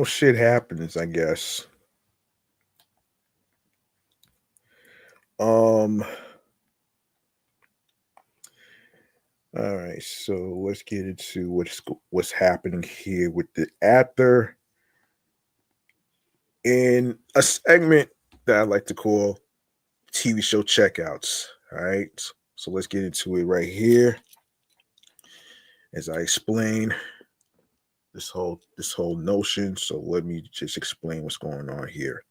shit happens, I guess. Um, all right, so let's get into what's happening here with the actor in a segment that I like to call TV show checkouts. All right. So let's get into it right here as I explain this whole notion. So let me just explain what's going on here.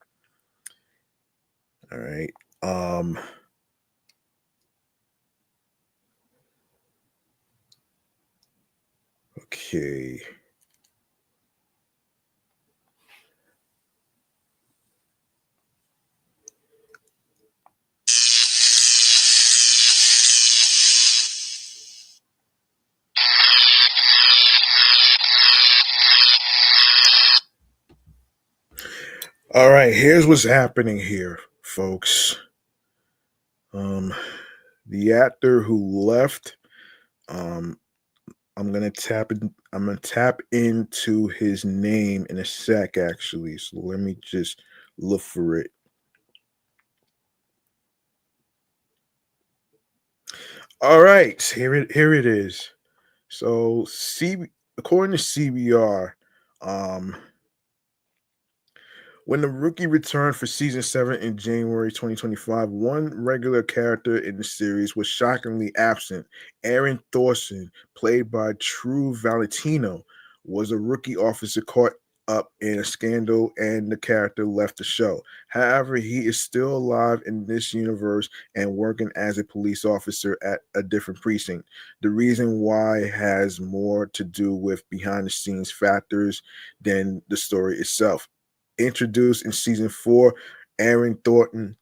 All right. Okay. All right, here's what's happening here, folks. Um the actor who left, um I'm gonna tap into his name in a sec actually. So let me just look for it. All right, here it is. So according to CBR, um when the rookie returned for season 7 in January 2025, one regular character in the series was shockingly absent. Aaron Thorsen, played by True Valentino, was a rookie officer caught up in a scandal and the character left the show. However, he is still alive in this universe and working as a police officer at a different precinct. The reason why has more to do with behind the scenes factors than the story itself. Introduced in season 4, Aaron Thornton,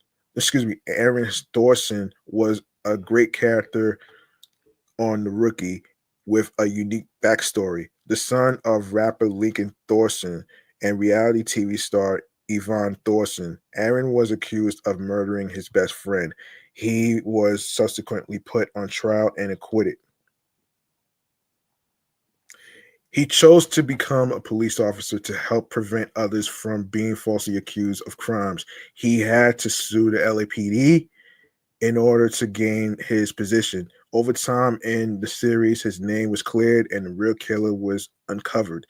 Aaron Thorsen was a great character on The Rookie with a unique backstory. The son of rapper Lincoln Thorsen and reality TV star Yvonne Thorsen, Aaron was accused of murdering his best friend. He was subsequently put on trial and acquitted. He chose to become a police officer to help prevent others from being falsely accused of crimes. He had to sue the LAPD in order to gain his position. Over time in the series, his name was cleared and the real killer was uncovered.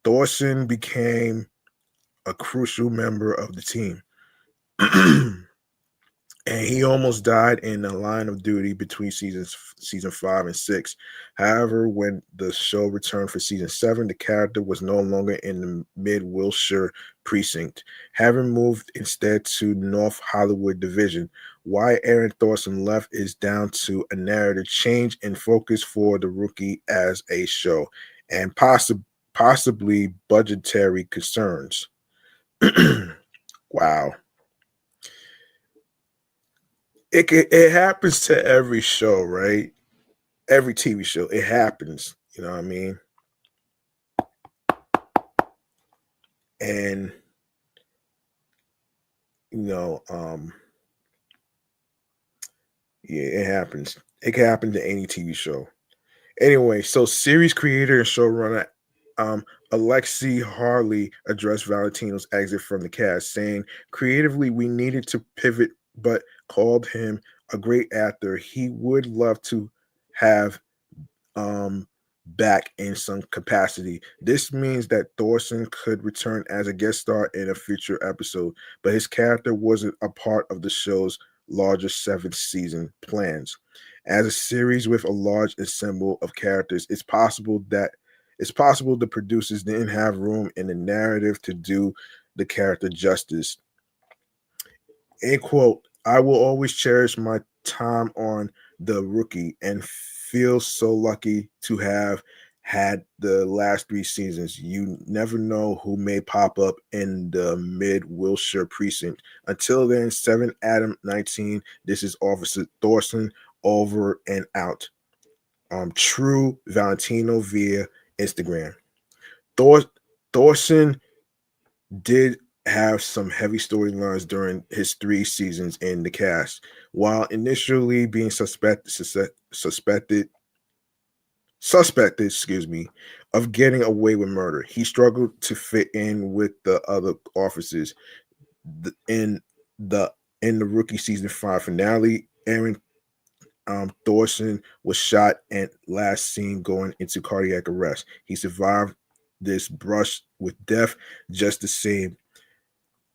Thorsen became a crucial member of the team. And he almost died in the line of duty between season 5 and 6. However, when the show returned for season 7, the character was no longer in the Mid Wilshire precinct, having moved instead to North Hollywood division. Why Aaron Thorsen left is down to a narrative change in focus for The Rookie as a show, and possibly budgetary concerns. Wow. It happens to every show, right? Every TV show, it happens. You know what I mean? And you know, yeah, it happens. It can happen to any TV show. Anyway, so series creator and showrunner um, Alexi Harley addressed Valentino's exit from the cast, saying, "Creatively, we needed to pivot, but called him a great actor. He would love to have um back in some capacity. This means that Thorsen could return as a guest star in a future episode, but his character wasn't a part of the show's larger seventh season plans. As a series with a large ensemble of characters, it's possible the producers didn't have room in the narrative to do the character justice." End quote. I will always cherish my time on The Rookie and feel so lucky to have had the last 3 seasons. You never know who may pop up in the Mid Wilshire precinct. Until then, 7 Adam 19. This is Officer Thorsen over and out. True Valentino via Instagram. Thor Thorsen did have some heavy storylines during his 3 seasons in the cast. While initially being suspected, of getting away with murder, he struggled to fit in with the other officers. The- In the in the Rookie season 5 finale, Aaron Thorsen was shot and last seen going into cardiac arrest. He survived this brush with death just the same.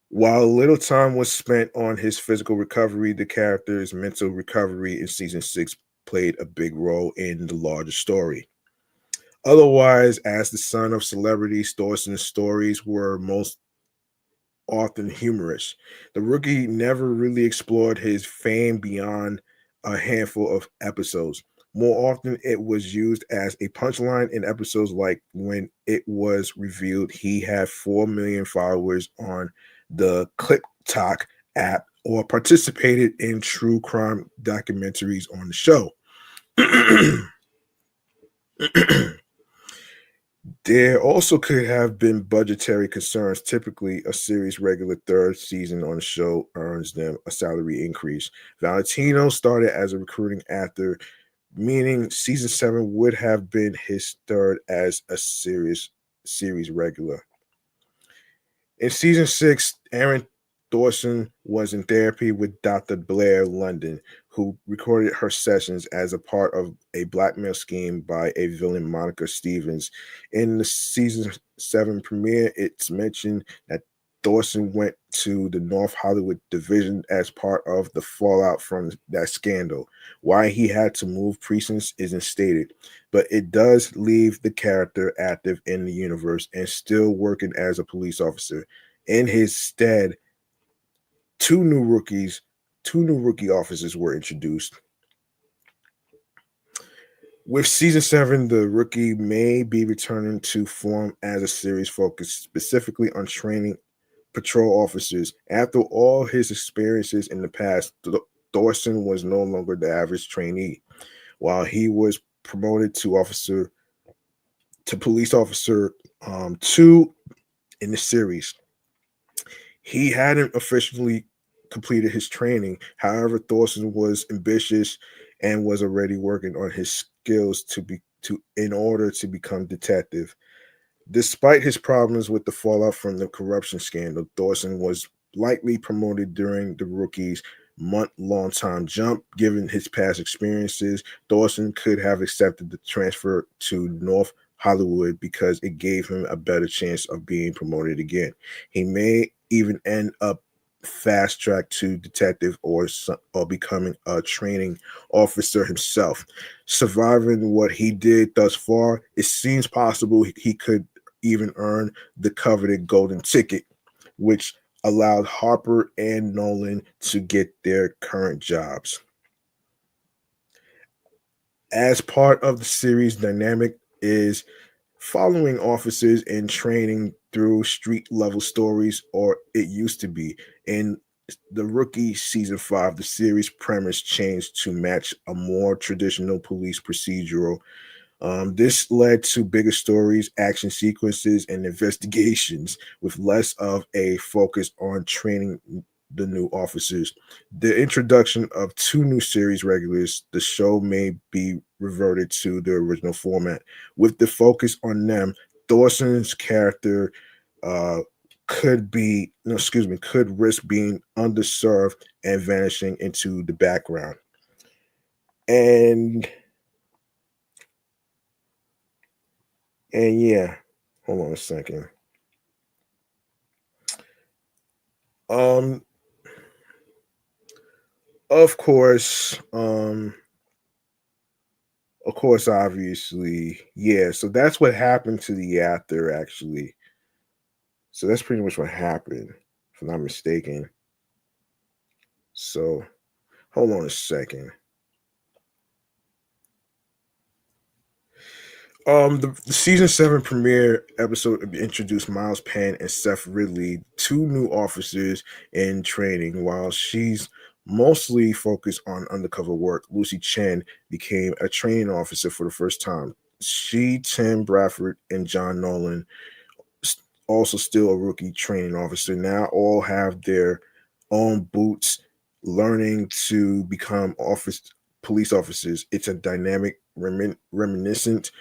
While little time was spent on his physical recovery, the character's mental recovery in season 6 played a big role in the larger story. Otherwise, as the son of celebrities, Thorsen's stories were most often humorous. The Rookie never really explored his fame beyond a handful of episodes. More often, it was used as a punchline in episodes like when it was revealed he had 4 million followers on the TikTok app or participated in true crime documentaries on the show. There also could have been budgetary concerns. Typically, a series regular third season on the show earns them a salary increase. Valentino started as a recruiting actor, meaning season 7 would have been his third as a series regular. In season 6, Aaron Thorsen was in therapy with Dr. Blair London, who recorded her sessions as a part of a blackmail scheme by a villain, Monica Stevens. In the season 7 premiere, it's mentioned that Thorsen went to the North Hollywood division as part of the fallout from that scandal. Why he had to move precincts isn't stated, but it does leave the character active in the universe and still working as a police officer. In his stead, two new rookies, two new rookie officers were introduced. With season 7, the Rookie may be returning to form as a series focused specifically on training patrol officers. After all his experiences in the past, Thorsen was no longer the average trainee. While he was promoted to police officer 2 in the series, he hadn't officially completed his training. However, Thorsen was ambitious and was already working on his skills in order to become detective. Despite his problems with the fallout from the corruption scandal, Thorsen was likely promoted during the rookie's month-long time jump. Given his past experiences, Thorsen could have accepted the transfer to North Hollywood because it gave him a better chance of being promoted again. He may even end up fast track to detective or becoming a training officer himself. Surviving what he did thus far, it seems possible he could even earn the coveted golden ticket, which allowed Harper and Nolan to get their current jobs. As part of the series dynamic is following officers in training through street level stories, or it used to be. In the Rookie season 5, the series premise changed to match a more traditional police procedural. This led to bigger stories, action sequences, and investigations with less of a focus on training the new officers. The introduction of 2 new series regulars, the show may be reverted to the original format. With the focus on them, Thorsen's character uh, could risk being underserved and vanishing into the background. And yeah, hold on a second. Um, of course, obviously, yeah. So that's what happened to the actor, actually. So that's pretty much what happened, if I'm not mistaken. So hold on a second. The season 7 premiere episode introduced Miles Penn and Seth Ridley, 2 new officers in training. While she's mostly focused on undercover work, Lucy Chen became a training officer for the first time. She, Tim Bradford, and John Nolan, also still a rookie training officer, now all have their own boots, learning to become police officers. It's a dynamic reminiscent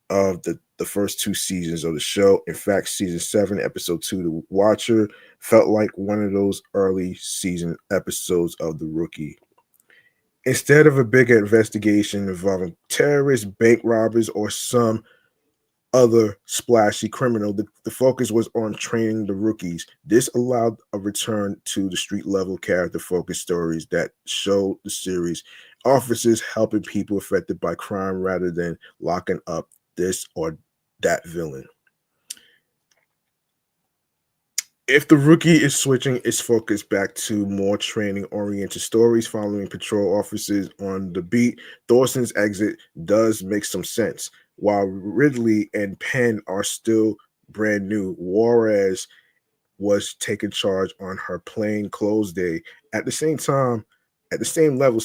of the first 2 seasons of the show. In fact, season 7, episode 2, The Watcher, felt like one of those early season episodes of The Rookie. Instead of a big investigation involving terrorists, bank robbers, or some other splashy criminal, the focus was on training the rookies. This allowed a return to the street level character focused stories that showed the series officers helping people affected by crime rather than locking up this or that villain. If the rookie is switching its focus back to more training oriented stories following patrol officers on the beat, Thorsen's exit does make some sense. While Ridley and Penn are still brand new, Juarez was taking charge on her plain clothes day at the same time, at the same level,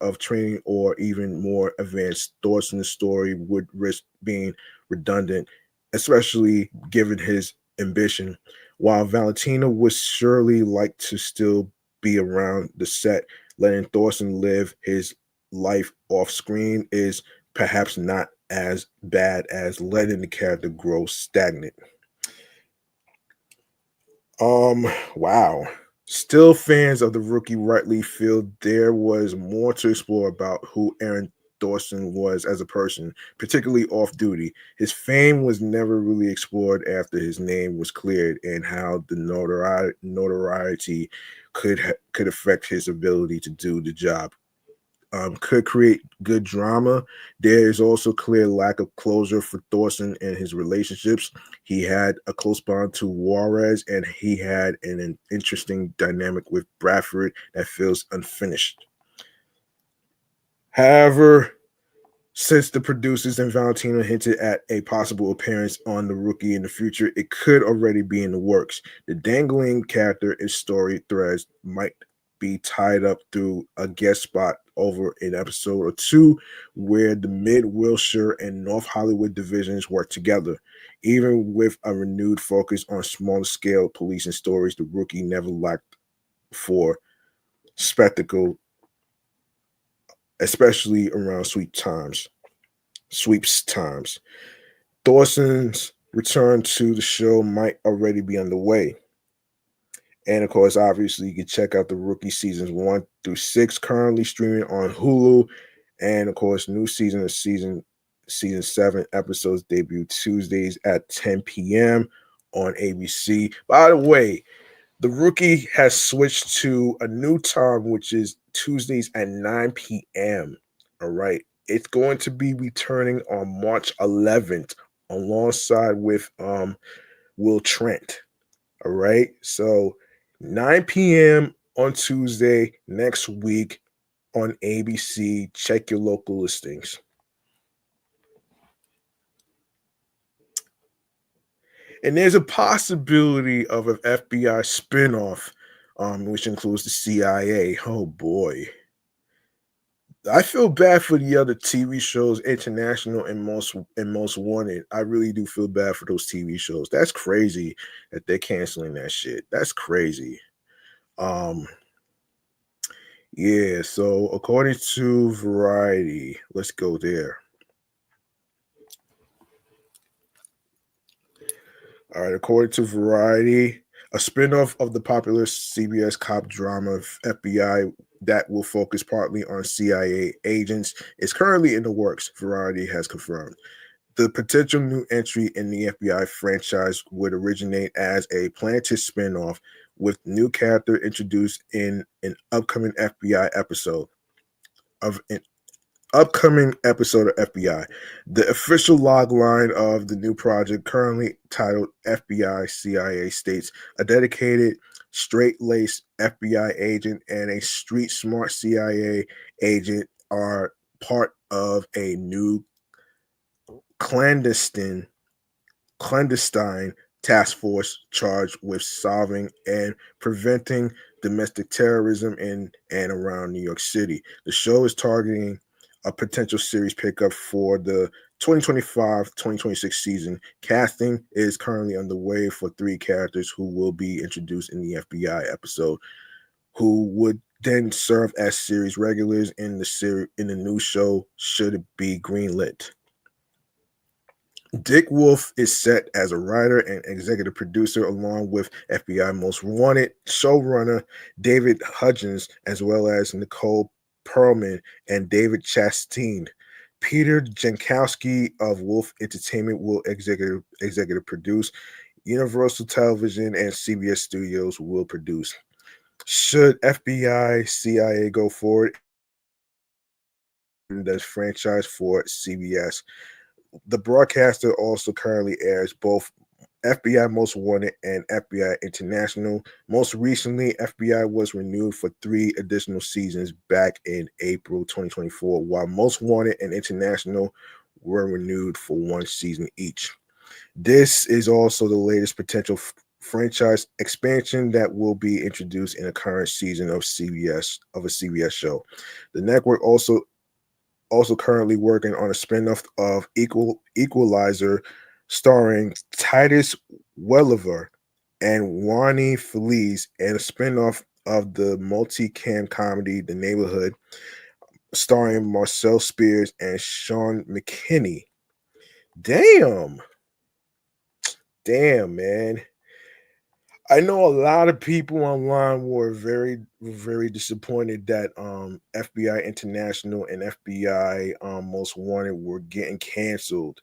of training or even more advanced. Thorsen's story would risk being redundant, especially given his ambition. While Valentina would surely like to still be around the set, letting Thorsen live his life off screen is perhaps not as bad as letting the character grow stagnant. Wow. Still, fans of the rookie rightly feel there was more to explore about who Aaron Thorsen was as a person, particularly off duty. His fame was never really explored after his name was cleared, and how the notoriety could affect his ability to do the job. Could create good drama. There is also clear lack of closure for Thorsen and his relationships. He had a close bond to Juarez, and he had an interesting dynamic with Bradford that feels unfinished. However, Since the producers and Valentino hinted at a possible appearance on The Rookie in the future, it could already be in the works. The dangling character and story threads might be tied up through a guest spot over an episode or two where the Mid Wilshire and North Hollywood divisions work together. Even with a renewed focus on smaller scale policing stories, The Rookie never lacked for spectacle, especially around sweeps times. Thorsen's return to the show might already be underway. And of course, obviously, you can check out The Rookie seasons 1 through 6 currently streaming on Hulu. And of course, new season of season 7 episodes debut Tuesdays at 10 p.m. on ABC. By the way, The Rookie has switched to a new time, which is Tuesdays at 9 p.m. All right. It's going to be returning on March 11th alongside with Will Trent. All right. So 9 p.m. on Tuesday next week on ABC. Check your local listings. And there's a possibility of an FBI spinoff, which includes the CIA. Oh boy. I feel bad for the other TV shows, international and most wanted. I really do feel bad for those TV shows. That's crazy that they're canceling that shit. That's crazy. Um, yeah. So according to Variety, let's go there. All right. According to Variety, a spinoff of the popular CBS cop drama FBI that will focus partly on CIA agents is currently in the works. Variety has confirmed. The potential new entry in the FBI franchise would originate as a planted spinoff with new character introduced in an upcoming episode of FBI. The official log line of the new project, currently titled FBI CIA, states a dedicated, straight laced FBI agent and a street smart CIA agent are part of a new clandestine task force charged with solving and preventing domestic terrorism in and around New York City. The show is targeting a potential series pickup for the 2025-2026 season. Casting is currently underway for 3 characters who will be introduced in the FBI episode, who would then serve as series regulars in the new show should it be greenlit. Dick Wolf is set as a writer and executive producer, along with FBI Most Wanted showrunner David Hudgens, as well as Nicole Perlman and David Chastain. Peter Jankowski of Wolf Entertainment will executive produce. Universal Television and CBS Studios will produce. Should FBI CIA go forward in this franchise for CBS? The broadcaster also currently airs both FBI Most Wanted and FBI International. Most recently, FBI was renewed for 3 additional seasons back in April 2024, while Most Wanted and International were renewed for 1 season each. This is also the latest potential franchise expansion that will be introduced in a current season of a CBS show. The network also currently working on a spinoff of Equalizer, starring Titus Welliver and Warnie Feliz, and a spinoff of the multi-cam comedy The Neighborhood, starring Marcel Spears and Sean McKinney. Damn, man. I know a lot of people online were very, very disappointed that FBI International and FBI Most Wanted were getting canceled.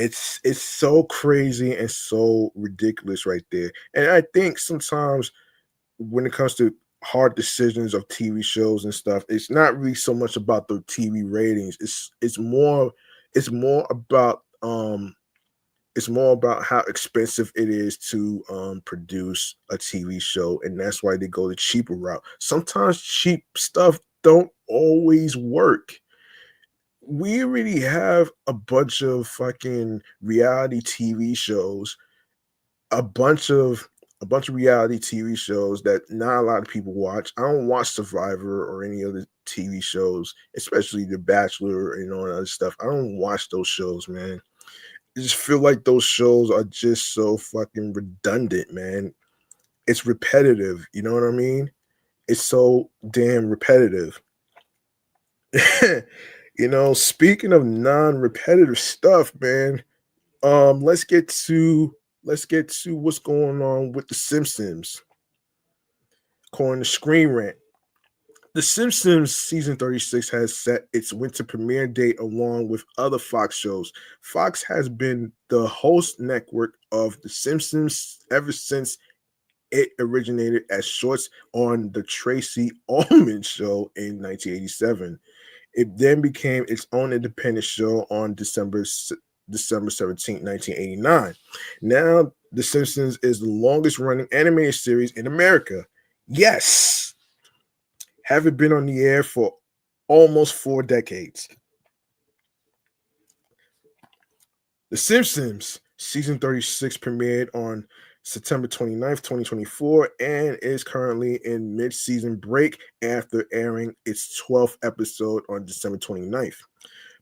It's so crazy and so ridiculous right there. And I think sometimes when it comes to hard decisions of TV shows and stuff, it's not really so much about the TV ratings. It's more about how expensive it is to produce a TV show, and that's why they go the cheaper route. Sometimes cheap stuff don't always work. we already have a bunch of fucking reality TV shows, a bunch of reality TV shows that not a lot of people watch. I don't watch Survivor or any other TV shows, especially The Bachelor and all that other stuff. I don't watch those shows, man. I just feel like those shows are just so fucking redundant, man. It's repetitive, you know what I mean? It's so damn repetitive. Speaking of non-repetitive stuff, man, let's get to what's going on with the Simpsons. According to Screen Rant, The Simpsons season 36 has set its winter premiere date along with other Fox shows. Fox has been the host network of The Simpsons ever since it originated as shorts on the Tracy Ullman Show in 1987. It then became its own independent show on December 17, 1989. Now, The Simpsons is the longest running animated series in America. Yes, having been on the air for almost 4 decades. The Simpsons season 36 premiered on September 29th, 2024, and is currently in mid-season break after airing its 12th episode on December 29th.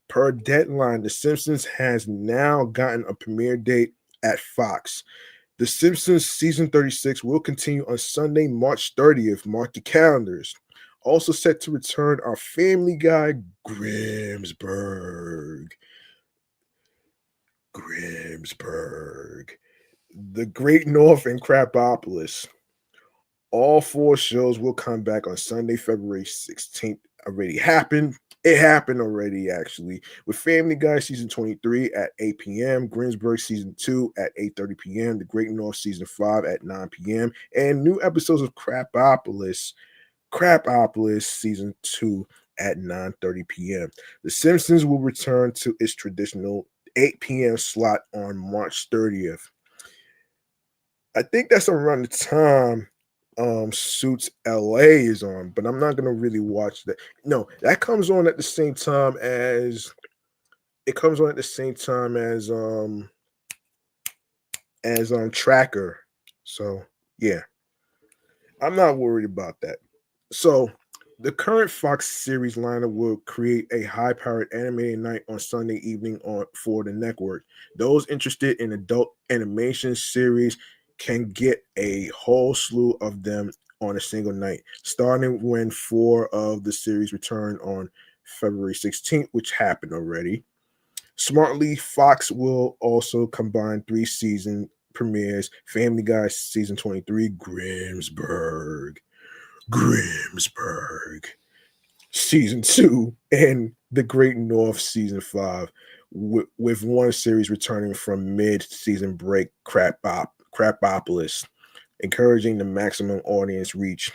Per deadline, The Simpsons has now gotten a premiere date at Fox. The Simpsons season 36 will continue on Sunday, March 30th. Mark the calendars. Also set to return are Family Guy, Grimsburg, The Great North, and Crapopolis. All 4 shows will come back on Sunday, February 16th. Already happened. It happened already, actually, with Family Guy season 23 at 8 p.m., Greensburg season 2 at 8:30 p.m., The Great North season 5 at 9 p.m., and new episodes of Crapopolis season 2 at 9:30 p.m. The Simpsons will return to its traditional 8 p.m. slot on March 30th. I think that's around the time Suits LA is on, but I'm not gonna really watch that. No, that comes on at the same time as Tracker. So yeah, I'm not worried about that. So the current Fox series lineup will create a high-powered animated night on Sunday evening for the network. Those interested in adult animation series can get a whole slew of them on a single night, starting when 4 of the series return on February 16th, which happened already. Smartly, Fox will also combine 3 season premieres: Family Guy season 23, Grimsburg season 2, and The Great North season 5, with one series returning from mid-season break, Crapopolis, encouraging the maximum audience reach.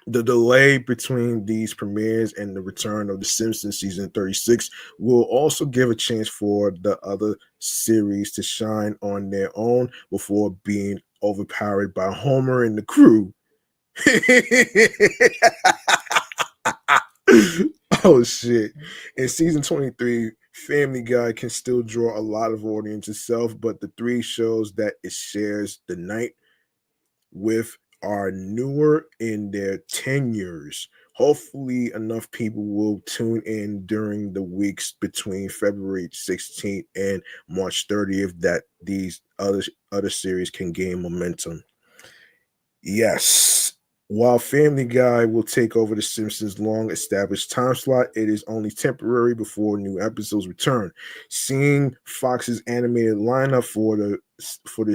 The delay between these premieres and the return of The Simpsons season 36 will also give a chance for the other series to shine on their own before being overpowered by Homer and the crew. Oh shit. In season 23, Family Guy can still draw a lot of audience itself, but the 3 shows that it shares the night with are newer in their tenures. Hopefully, enough people will tune in during the weeks between February 16th and March 30th that these other series can gain momentum. Yes. While Family Guy will take over The Simpsons' long established time slot, it is only temporary before new episodes return. Seeing Fox's animated lineup for the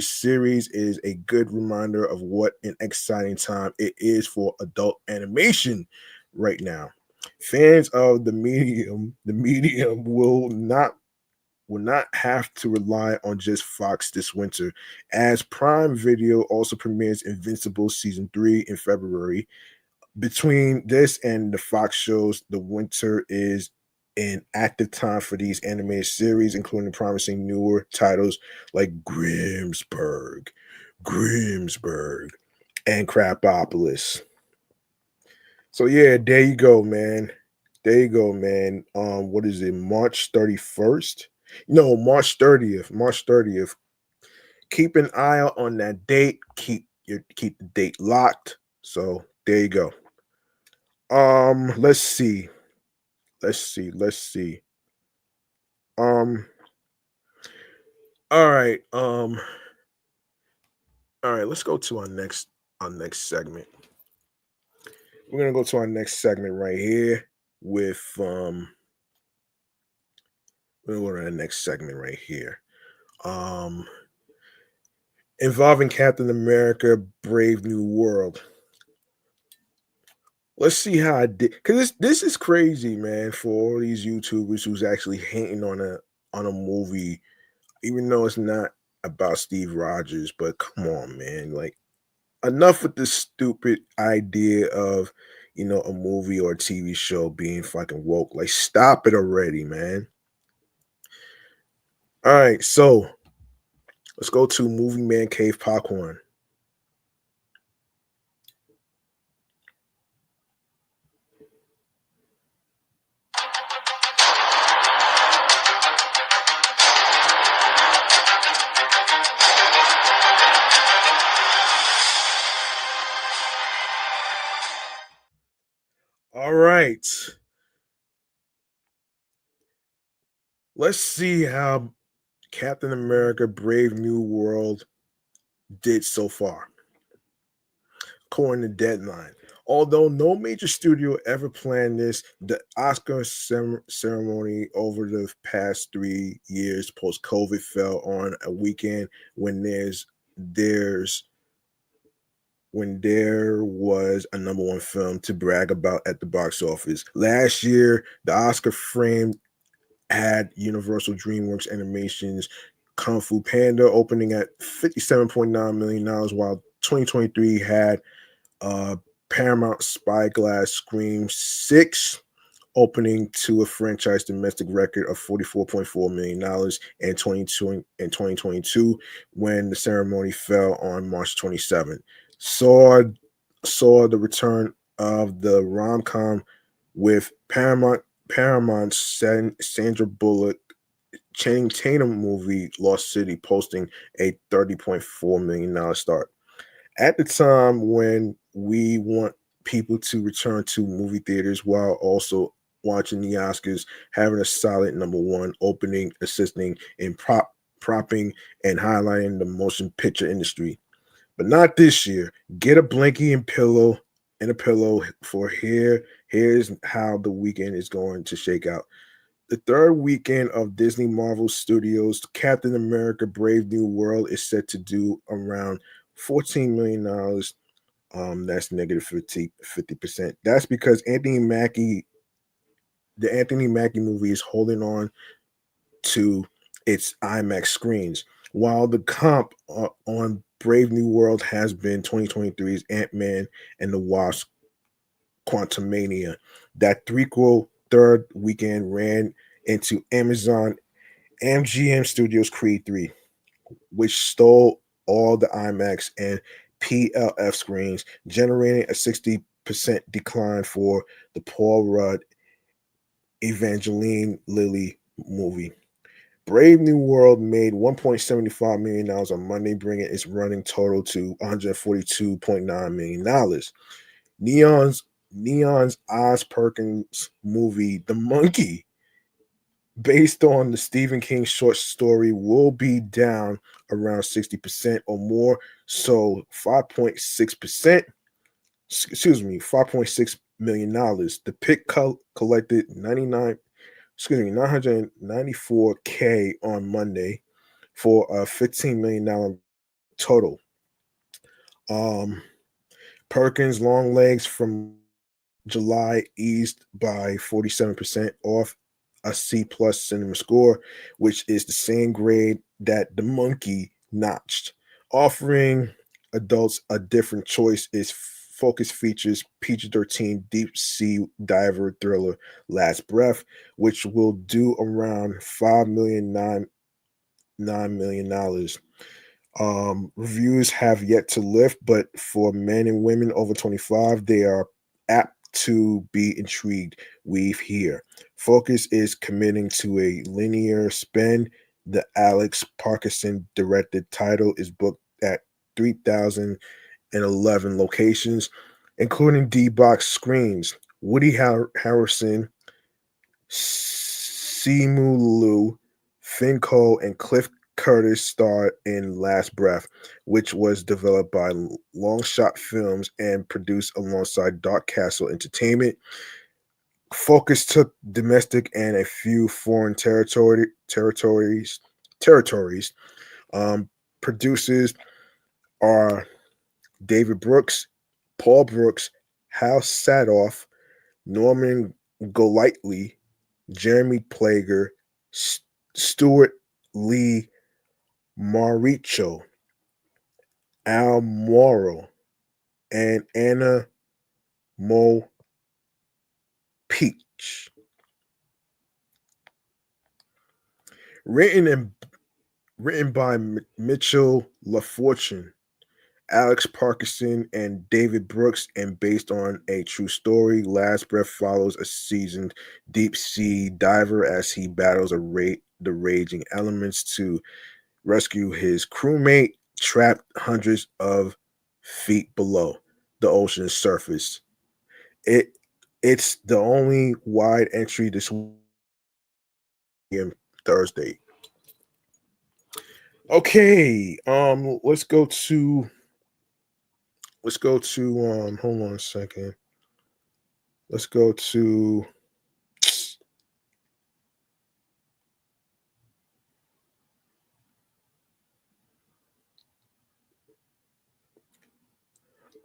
series is a good reminder of what an exciting time it is for adult animation right now. Fans of the medium will not have to rely on just Fox this winter, as Prime Video also premieres Invincible season 3 in February. Between this and the Fox shows, the winter is an active time for these animated series, including promising newer titles like Grimsburg, and Crapopolis. So yeah, there you go, man. There you go, man. What is it? March 31st? No, March 30th. March 30th. Keep an eye out on that date. Keep the date locked. So there you go. Let's see. Let's see. Um, all right. All right, let's go to our next segment. We're gonna go to our next segment right here with we're gonna go to the next segment right here. Um Involving Captain America Brave New World. Let's see how I did, because this is crazy, man, for all these YouTubers who's actually hating on a movie, even though it's not about Steve Rogers. But come on, man, like, enough with this stupid idea of, a movie or a TV show being fucking woke. Like, stop it already, man. All right, so let's go to Movie Man Cave Popcorn. All right. Let's see how Captain America Brave New World did so far, according to Deadline. Although no major studio ever planned this, the Oscar ceremony over the past 3 years post COVID fell on a weekend when there's when there was a number one film to brag about at the box office. Last year, the Oscar frame had Universal DreamWorks Animation's Kung Fu Panda opening at $57.9 million, while 2023 had uh, Paramount Spyglass Scream 6 opening to a franchise domestic record of $44.4 million in 2022 when the ceremony fell on March 27th. Saw the return of the rom-com with Paramount's Sandra Bullock Channing Tatum movie Lost City posting a $30.4 million start. At the time when we want people to return to movie theaters while also watching the Oscars, having a solid number one opening, assisting in propping and highlighting the motion picture industry. But not this year. Get a blankie and a pillow for here. Here's how the weekend is going to shake out. The third weekend of Disney Marvel Studios' Captain America Brave New World is set to do around $14 million. That's negative 50%. That's because the Anthony Mackie movie is holding on to its IMAX screens, while the comp on Brave New World has been 2023's Ant-Man and the Wasp Quantumania. That third weekend ran into Amazon MGM Studios Creed 3, which stole all the IMAX and PLF screens, generating a 60% decline for the Paul Rudd Evangeline Lilly movie. Brave New World made $1.75 million on Monday, bringing its running total to $142.9 million. Neon's Oz Perkins movie, The Monkey, based on the Stephen King short story, will be down around 60% or more. So 5.6%, $5.6 million. The pick collected 994K on Monday for a $15 million total. Perkins' long legs from July eased by 47% off a C plus cinema score, which is the same grade that The Monkey notched. Offering adults a different choice, its focus features PG-13 deep sea diver thriller Last Breath, which will do around $9 million. Reviews have yet to lift, but for men and women over 25, they are apt to be intrigued, weave here. Focus is committing to a linear spin. The Alex Parkinson directed title is booked at 3,011 locations, including D-Box screens. Woody Harrelson, Simu Liu, Finn Cole, and Cliff Curtis starred in Last Breath, which was developed by Longshot Films and produced alongside Dark Castle Entertainment. Focus took domestic and a few foreign territories. Um, Producers are David Brooks, Paul Brooks, Hal Sadoff, Norman Golightly, Jeremy Plager, Stuart Lee Mauricio, Al Morrow, and Anna Mo Peach. Written by Mitchell LaFortune, Alex Parkinson, and David Brooks, and based on a true story. Last Breath follows a seasoned deep sea diver as he battles the raging elements to rescue his crewmate trapped hundreds of feet below the ocean's surface. It's the only wide entry this weekend, Thursday. Okay, let's go to hold on a second. Let's go to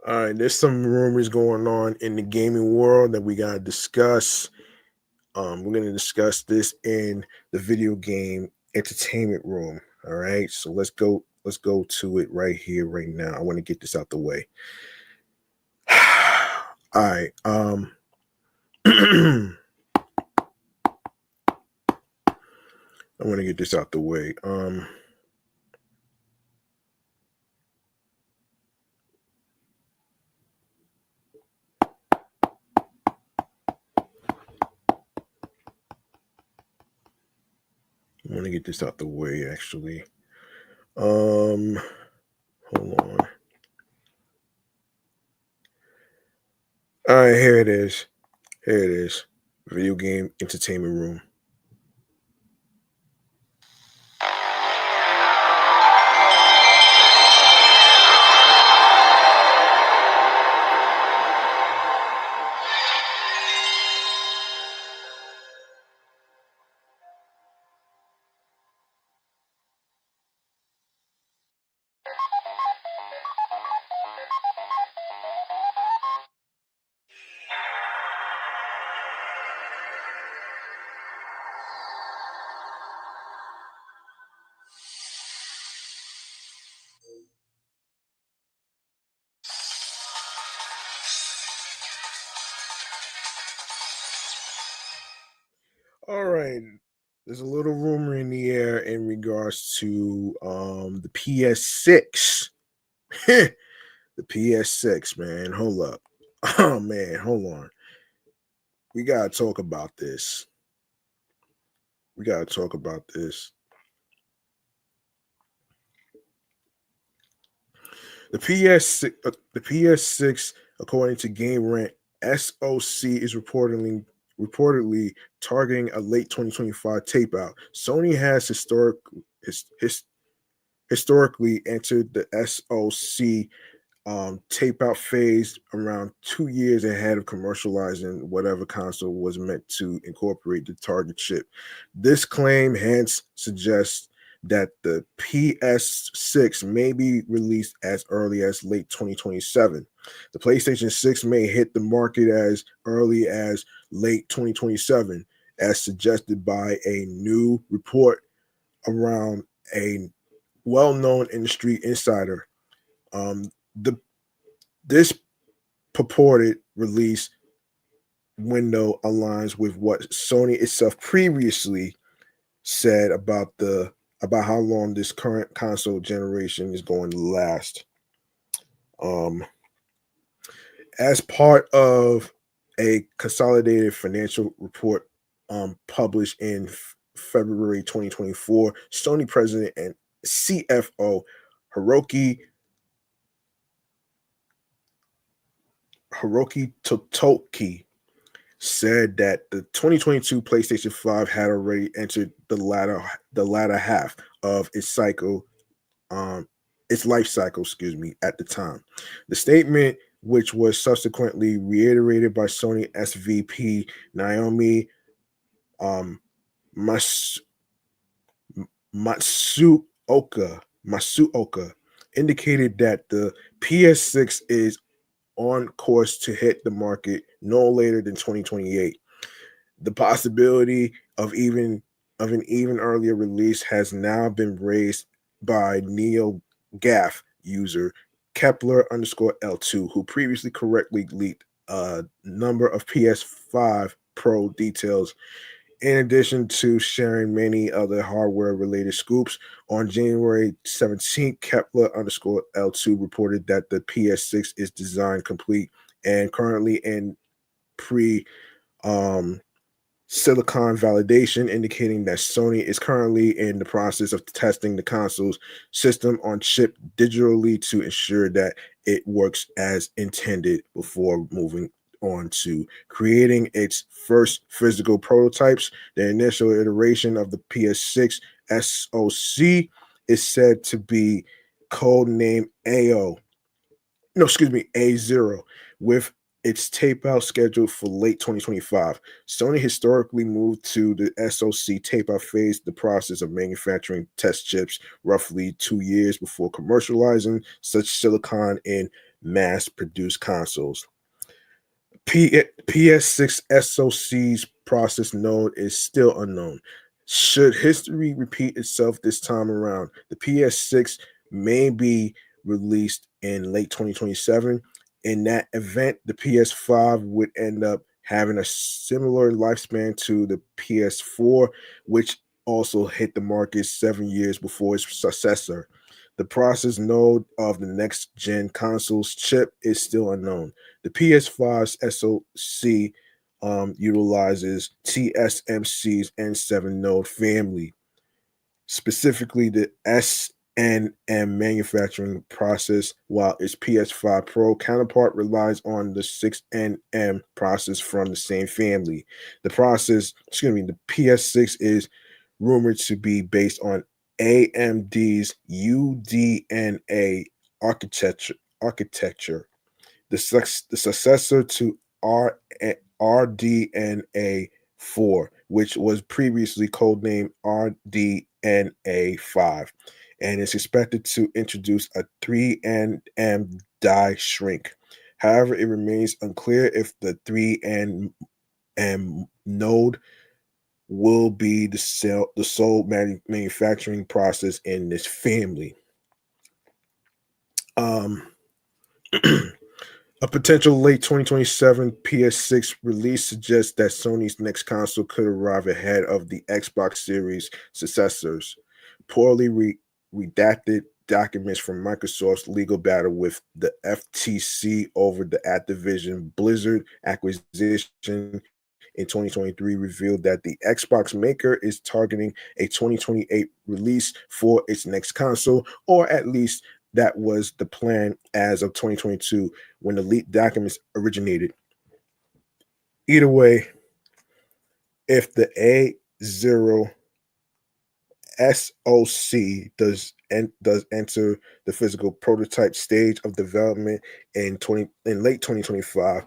all right, there's some rumors going on in the gaming world that we gotta discuss. We're gonna discuss this in the video game entertainment room. All right, so let's go to it right here, right now. I want to get this out the way. All right. I want to get this out the way. I want to get this out the way, actually. Hold on. All right, here it is. Here it is. Video game entertainment room. All right. There's a little rumor in the air in regards to the PS6. The PS6, man. Hold up. Oh man, hold on. We gotta talk about this. We gotta talk about this. The PS6, according to Game Rant, SOC is reportedly targeting a late 2025 tape out. Sony has historically entered the SOC tape out phase around 2 years ahead of commercializing whatever console was meant to incorporate the target chip. This claim hence suggests that the PS6 may be released as early as late 2027. The PlayStation 6 may hit the market as early as late 2027, as suggested by a new report around a well-known industry insider. The This purported release window aligns with what Sony itself previously said about how long this current console generation is going to last. Um, as part of A consolidated financial report published in February 2024, Sony president and CFO Hiroki Totoki said that the 2022 PlayStation 5 had already entered the latter half of its life cycle, at the time. The statement, which was subsequently reiterated by Sony SVP Naomi um, Mas- Matsuoka, indicated that the PS6 is on course to hit the market no later than 2028. The possibility of an even earlier release has now been raised by NeoGAF user Kepler underscore L2, who previously correctly leaked a number of PS5 Pro details. In addition to sharing many other hardware related scoops, on January 17th, Kepler underscore L2 reported that the PS6 is design complete and currently in pre um, silicon validation, indicating that Sony is currently in the process of testing the console's system on chip digitally to ensure that it works as intended before moving on to creating its first physical prototypes. The initial iteration of the PS6 SoC is said to be codenamed AO, no, excuse me, A0, with its tape out scheduled for late 2025. Sony historically moved to the SoC tape out phase, the process of manufacturing test chips roughly 2 years before commercializing such silicon in mass produced consoles. PS6 SoC's process node is still unknown. Should history repeat itself this time around, the PS6 may be released in late 2027. In that event, the PS5 would end up having a similar lifespan to the PS4, which also hit the market 7 years before its successor. The process node of the next gen console's chip is still unknown. The PS5's SoC utilizes TSMC's N7 node family, specifically the SNM manufacturing process, while its PS5 Pro counterpart relies on the 6NM process from the same family. The PS6 is rumored to be based on AMD's UDNA architecture, the successor to RDNA 4, which was previously codenamed RDNA 5, and is expected to introduce a 3nm die shrink. However, it remains unclear if the 3nm node will be the sole manufacturing process in this family. A potential late 2027 PS6 release suggests that Sony's next console could arrive ahead of the Xbox Series successors. Poorly redacted documents from Microsoft's legal battle with the FTC over the Activision Blizzard acquisition in 2023 revealed that the Xbox maker is targeting a 2028 release for its next console, or at least that was the plan as of 2022 when the leaked documents originated. Either way, if the A0 SoC does enter the physical prototype stage of development in late 2025,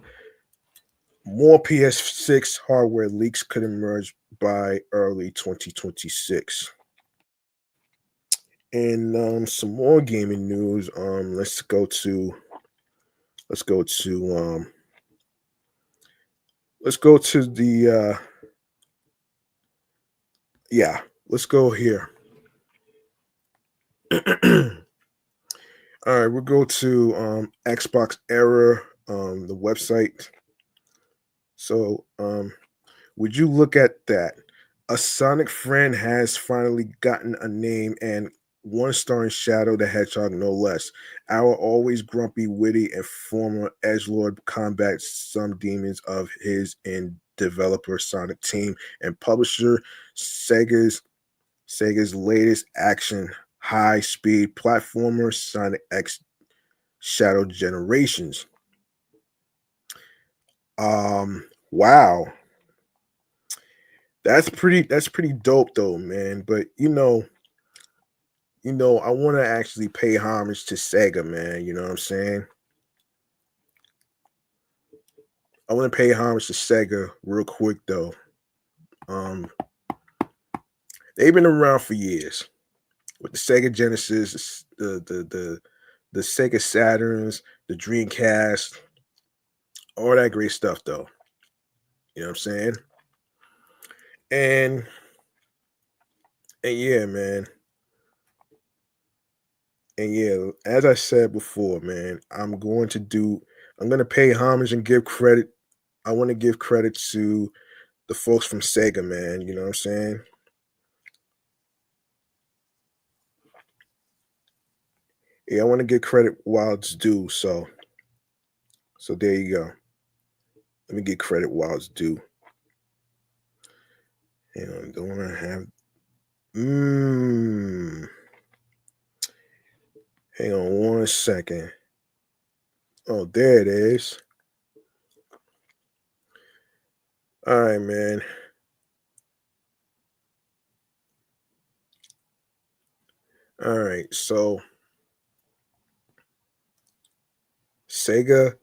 more PS6 hardware leaks could emerge by early 2026. And some more gaming news. Let's go to the let's go here. All right, we'll go to Xbox Era, the website. So, would you look at that? A Sonic friend has finally gotten a name and one starring Shadow the Hedgehog, no less. Our always grumpy, witty, and former edgelord combats some demons of his in developer Sonic team and publisher Sega's latest action high-speed platformer Sonic X Shadow Generations. Wow. That's pretty dope though, man. But I want to actually pay homage to Sega, man. You know what I'm saying? I want to pay homage to Sega real quick though. Um, they've been around for years with the Sega Genesis, the Sega Saturns, the Dreamcast, all that great stuff though. You know what I'm saying? And yeah, man. And yeah, as I said before, man, I'm going to pay homage and give credit. I want to give credit to the folks from Sega, man. You know what I'm saying? Yeah, I want to give credit while it's due. So there you go. Let me give credit while it's due. Don't want to have. Hang on 1 second. Oh, there it is. All right, man. All right, so Sega,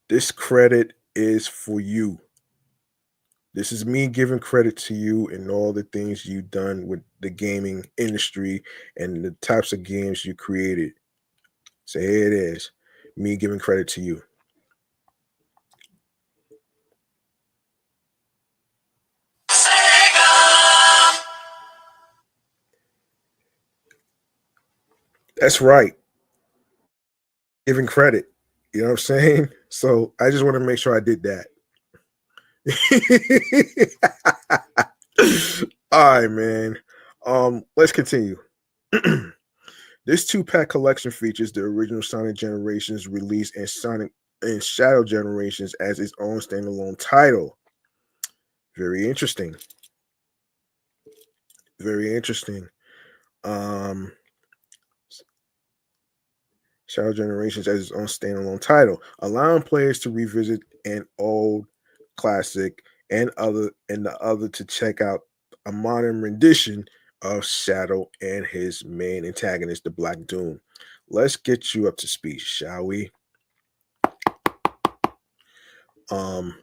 this credit is for you. This is me giving credit to you and all the things you've done with the gaming industry and the types of games you created. So here it is, me giving credit to you. That's right, giving credit. You know what I'm saying? So I just want to make sure I did that. All right, man. Let's continue. This 2-pack collection features the original Sonic Generations release and Sonic and Shadow Generations as its own standalone title. Very interesting. Very interesting. Shadow Generations as its own standalone title, allowing players to revisit an old classic and the other to check out a modern rendition of Shadow and his main antagonist, the Black Doom. Let's get you up to speed, shall we? Rolling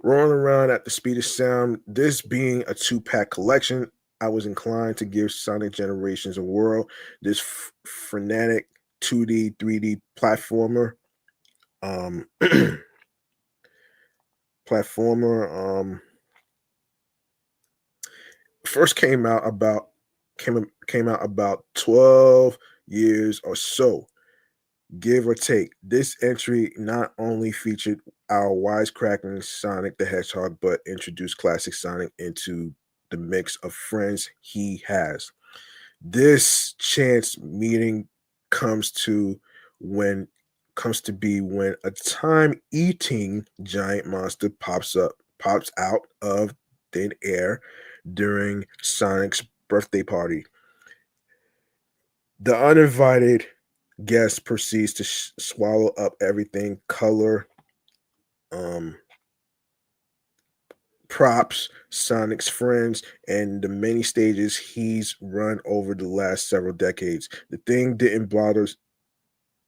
around at the speed of sound, this being a 2-pack collection, I was inclined to give Sonic Generations a whirl. This frenetic 2D, 3D platformer, first came out about 12 years or so, give or take. This entry not only featured our wisecracking Sonic the Hedgehog, but introduced classic Sonic into the mix of friends he has. This chance meeting comes to be when a time-eating giant monster pops out of thin air during Sonic's birthday party. The uninvited guest proceeds to swallow up everything: color, props, Sonic's friends, and the many stages he's run over the last several decades. The thing didn't bother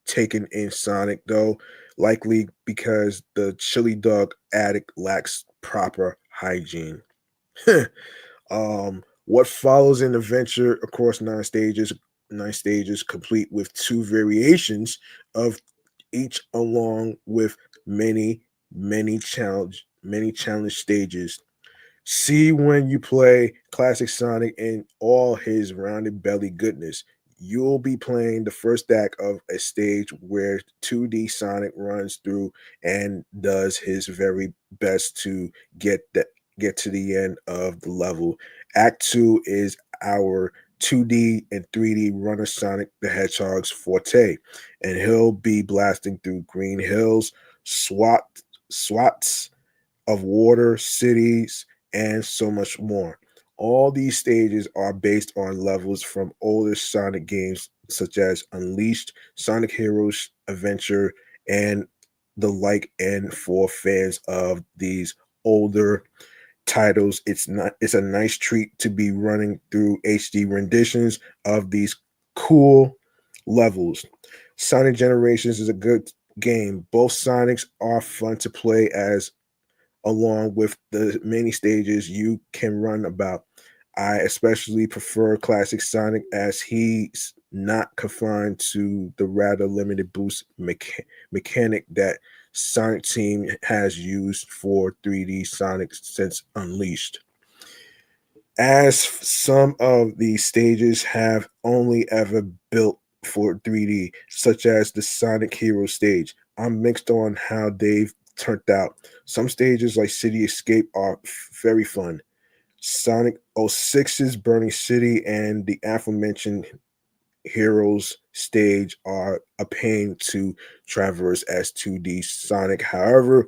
taking in Sonic, though, likely because the chili dog addict lacks proper hygiene. What follows an adventure across 9 stages, complete with 2 variations of each, along with many challenge stages. See when you play classic Sonic in all his rounded belly goodness. You'll be playing the first act of a stage where 2D Sonic runs through and does his very best to get to the end of the level. Act 2 is our 2D and 3D runner Sonic the Hedgehog's forte, and he'll be blasting through green hills, swats of water, cities, and so much more. All these stages are based on levels from older Sonic games such as Unleashed, Sonic Heroes Adventure, and the like. And for fans of these older titles, it's a nice treat to be running through HD renditions of these cool levels. Sonic Generations is a good game. Both Sonics are fun to play as along with the many stages you can run about. I especially prefer classic Sonic as he's not confined to the rather limited boost mechanic that Sonic Team has used for 3D Sonic since Unleashed. As some of these stages have only ever built for 3D, such as the Sonic Hero stage, I'm mixed on how they've turned out. Some stages like City Escape are very fun. Sonic 06's Burning City and the aforementioned Heroes stage are a pain to traverse as 2D Sonic. However,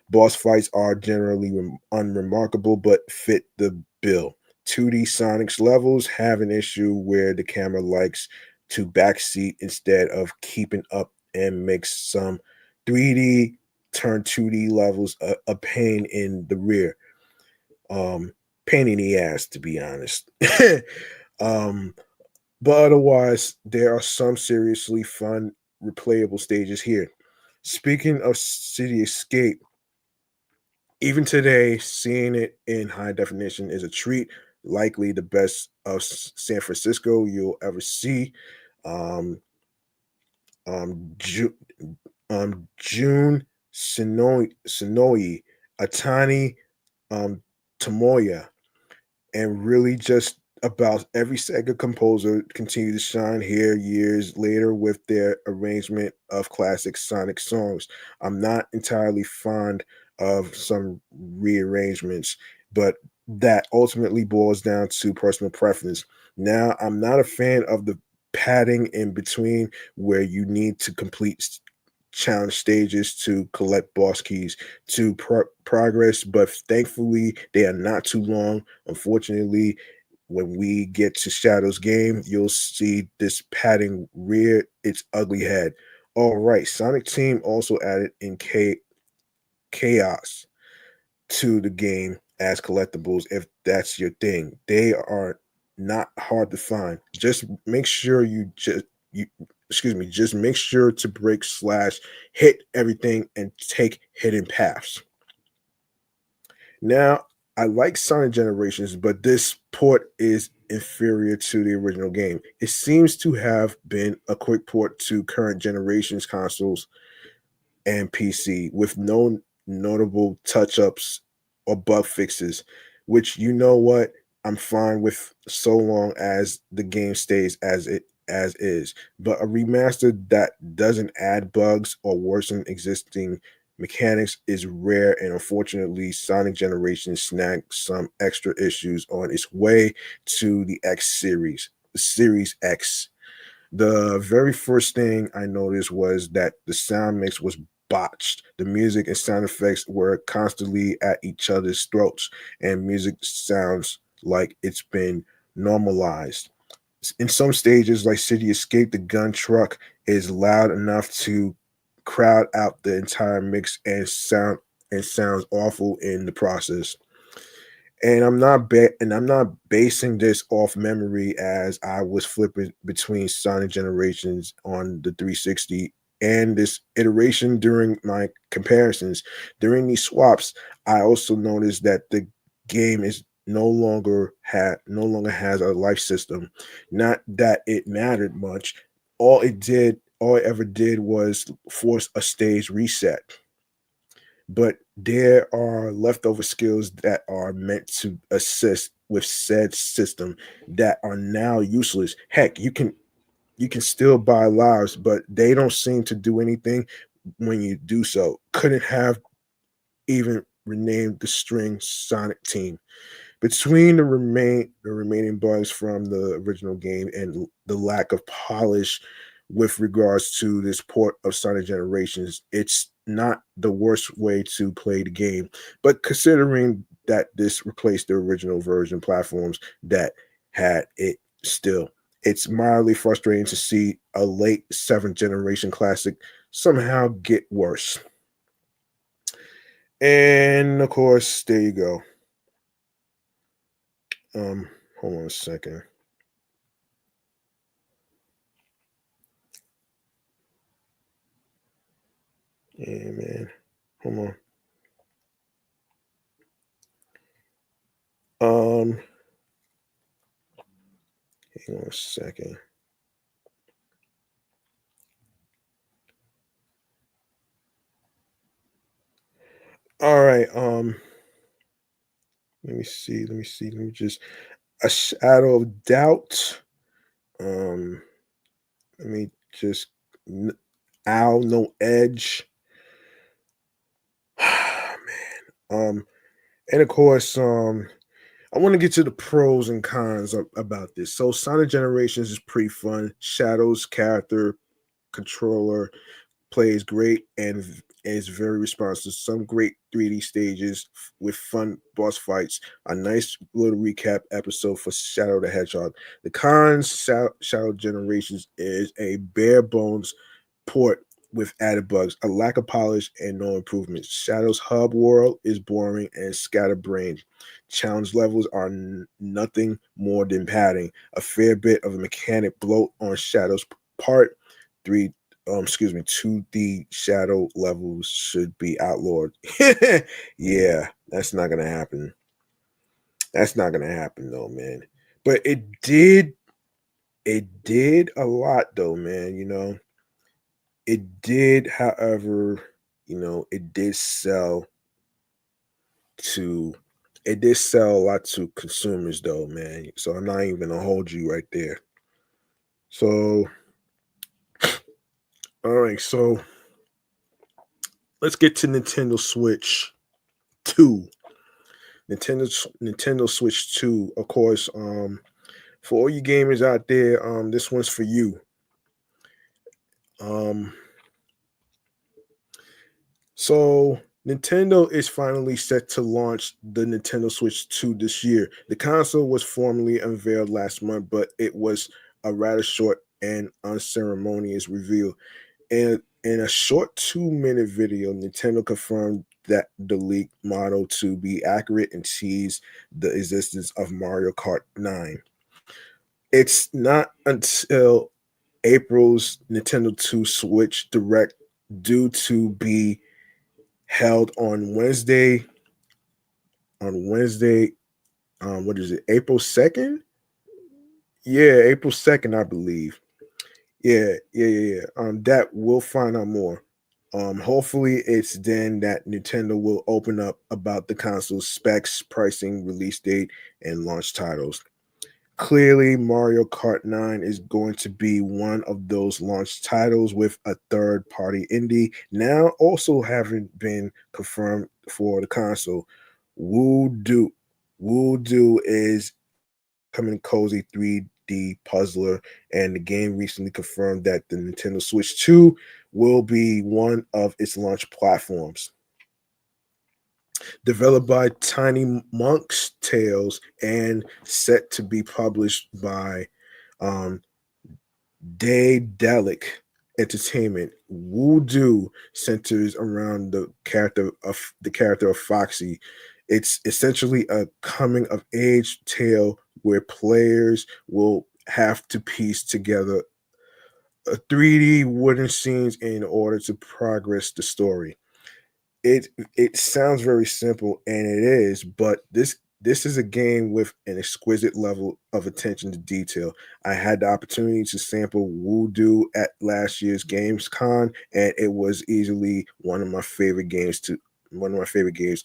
boss fights are generally unremarkable but fit the bill. 2D Sonic's levels have an issue where the camera likes to backseat instead of keeping up and makes some 3D turn 2D levels a pain in the rear. Um, Pain in the ass, to be honest. um, but otherwise, there are some seriously fun, replayable stages here. Speaking of City Escape, even today, seeing it in high definition is a treat. Likely the best of San Francisco you'll ever see. Um, Ju- June Sonoe, Atani Tomoya, and really just about every Sega composer continue to shine here years later with their arrangement of classic Sonic songs. I'm not entirely fond of some rearrangements, but that ultimately boils down to personal preference. Now, I'm not a fan of the padding in between where you need to complete challenge stages to collect boss keys to progress, but thankfully they are not too long. Unfortunately, when we get to Shadow's game, you'll see this padding rear its ugly head. All right, Sonic Team also added in chaos to the game as collectibles if that's your thing. They are not hard to find. Just make sure you just make sure to break slash hit everything and take hidden paths. Now, I like Sonic Generations, but this port is inferior to the original game. It seems to have been a quick port to current generations consoles and PC with no notable touch ups or bug fixes, which you know what? I'm fine with so long as the game stays as is. But a remaster that doesn't add bugs or worsen existing mechanics is rare, and unfortunately, Sonic Generation snagged some extra issues on its way to the Series X. The very first thing I noticed was that the sound mix was botched. The music and sound effects were constantly at each other's throats, and music sounds like it's been normalized. In some stages, like City Escape, the gun truck is loud enough to crowd out the entire mix and sounds awful in the process. And I'm not basing this off memory as I was flipping between Sonic Generations on the 360 and this iteration during my comparisons. During these swaps, I also noticed that the game is no longer has a life system. Not that it mattered much. All it ever did was force a stage reset, but there are leftover skills that are meant to assist with said system that are now useless. Heck, you can still buy lives, but they don't seem to do anything when you do so. Couldn't have even renamed the string Sonic Team. Between the remaining bugs from the original game and the lack of polish with regards to this port of Sonic Generations, it's not the worst way to play the game. But considering that this replaced the original version platforms that had it still, it's mildly frustrating to see a late seventh generation classic somehow get worse. And of course, there you go. Hold on a second. Yeah, man. Hold on. Hang on a second. All right. Let me see. Let me just a shadow of doubt. Um, let me just owl no edge. Man. And of course, I want to get to the pros and cons about this. So Sonic Generations is pretty fun. Shadow's character controller plays great and is very responsive. Some great 3D stages with fun boss fights. A nice little recap episode for Shadow the Hedgehog. The cons, Shadow Generations is a bare bones port with added bugs, a lack of polish, and no improvements. Shadow's hub world is boring and scatterbrained. Challenge levels are nothing more than padding. A fair bit of a mechanic bloat on Shadow's part. 2D shadow levels should be outlawed. Yeah, that's not gonna happen. That's not gonna happen though, man. But it did a lot though, man. It did, however, it did sell to a lot to consumers though, man. So I'm not even gonna hold you right there. So all right, so let's get to Nintendo Switch 2. Nintendo Switch 2, of course. For all you gamers out there, this one's for you. Um, so Nintendo is finally set to launch the Nintendo Switch 2 this year. The console was formally unveiled last month, but it was a rather short and unceremonious reveal. And in a short 2-minute video, Nintendo confirmed that the leaked model to be accurate and teased the existence of Mario Kart 9. It's not until April's Nintendo 2 Switch Direct, due to be held on Wednesday. What is it? April 2nd? Yeah, April 2nd, I believe. Yeah. That we'll find out more. Hopefully it's then that Nintendo will open up about the console's specs, pricing, release date, and launch titles. Clearly, Mario Kart 9 is going to be one of those launch titles, with a third-party indie now also having been confirmed for the console. Woo Doo is coming cozy 3D puzzler, and the game recently confirmed that the Nintendo Switch 2 will be one of its launch platforms. Developed by Tiny Monk's Tales and set to be published by um, Daedalic Entertainment, Voodoo centers around the character of Foxy. It's essentially a coming of age tale where players will have to piece together a 3D wooden scenes in order to progress the story. It sounds very simple, and it is, but this is a game with an exquisite level of attention to detail. I had the opportunity to sample Voodoo at last year's Gamescom, and it was easily one of my favorite games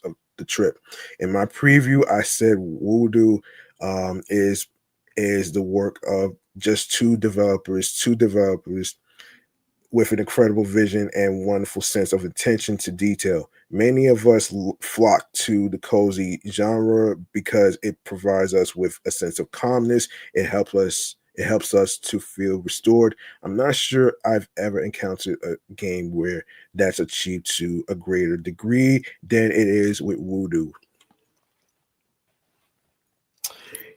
of the trip. In my preview, I said Voodoo is the work of just two developers with an incredible vision and wonderful sense of attention to detail. Many of us flock to the cozy genre because it provides us with a sense of calmness. It helps us to feel restored. I'm not sure I've ever encountered a game where that's achieved to a greater degree than it is with Voodoo.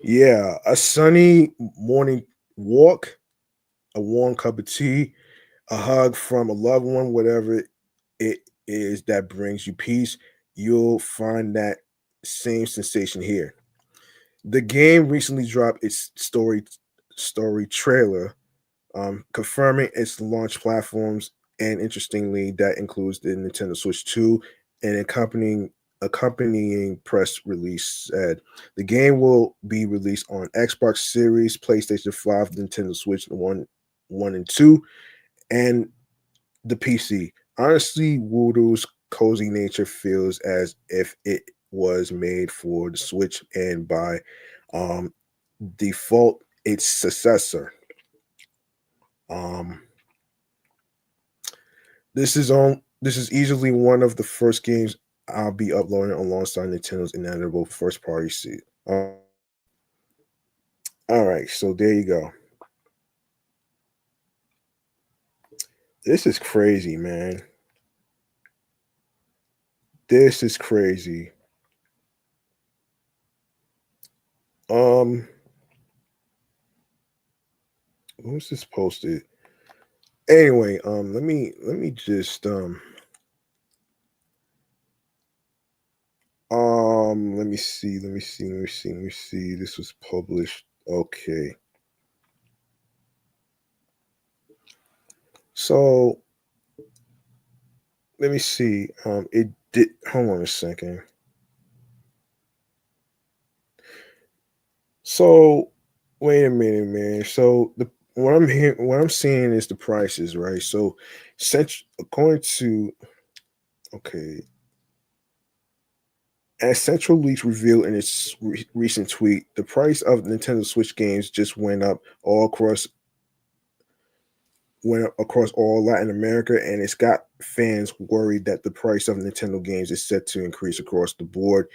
Yeah, a sunny morning walk, a warm cup of tea, a hug from a loved one, whatever it is that brings you peace, you'll find that same sensation here. The game recently dropped its story trailer, confirming its launch platforms, and interestingly, that includes the Nintendo Switch 2 and accompanying press release said the game will be released on Xbox Series, PlayStation 5, Nintendo Switch 1 and 2, and the PC. Honestly, Voodoo's cozy nature feels as if it was made for the Switch and by um, default its successor. Um, this is easily one of the first games I'll be uploading alongside Nintendo's inevitable first party seat. All right, so there you go. This is crazy, man. This is crazy. Um, who's this posted? Anyway, let me just let me see. This was published. Okay. So let me see. It did. Hold on a second. So wait a minute, man. So what I'm seeing is the prices, right? So, according to okay, as Central Leaks revealed in its recent tweet, the price of Nintendo Switch games just went up across all Latin America, and it's got fans worried that the price of Nintendo games is set to increase across the board.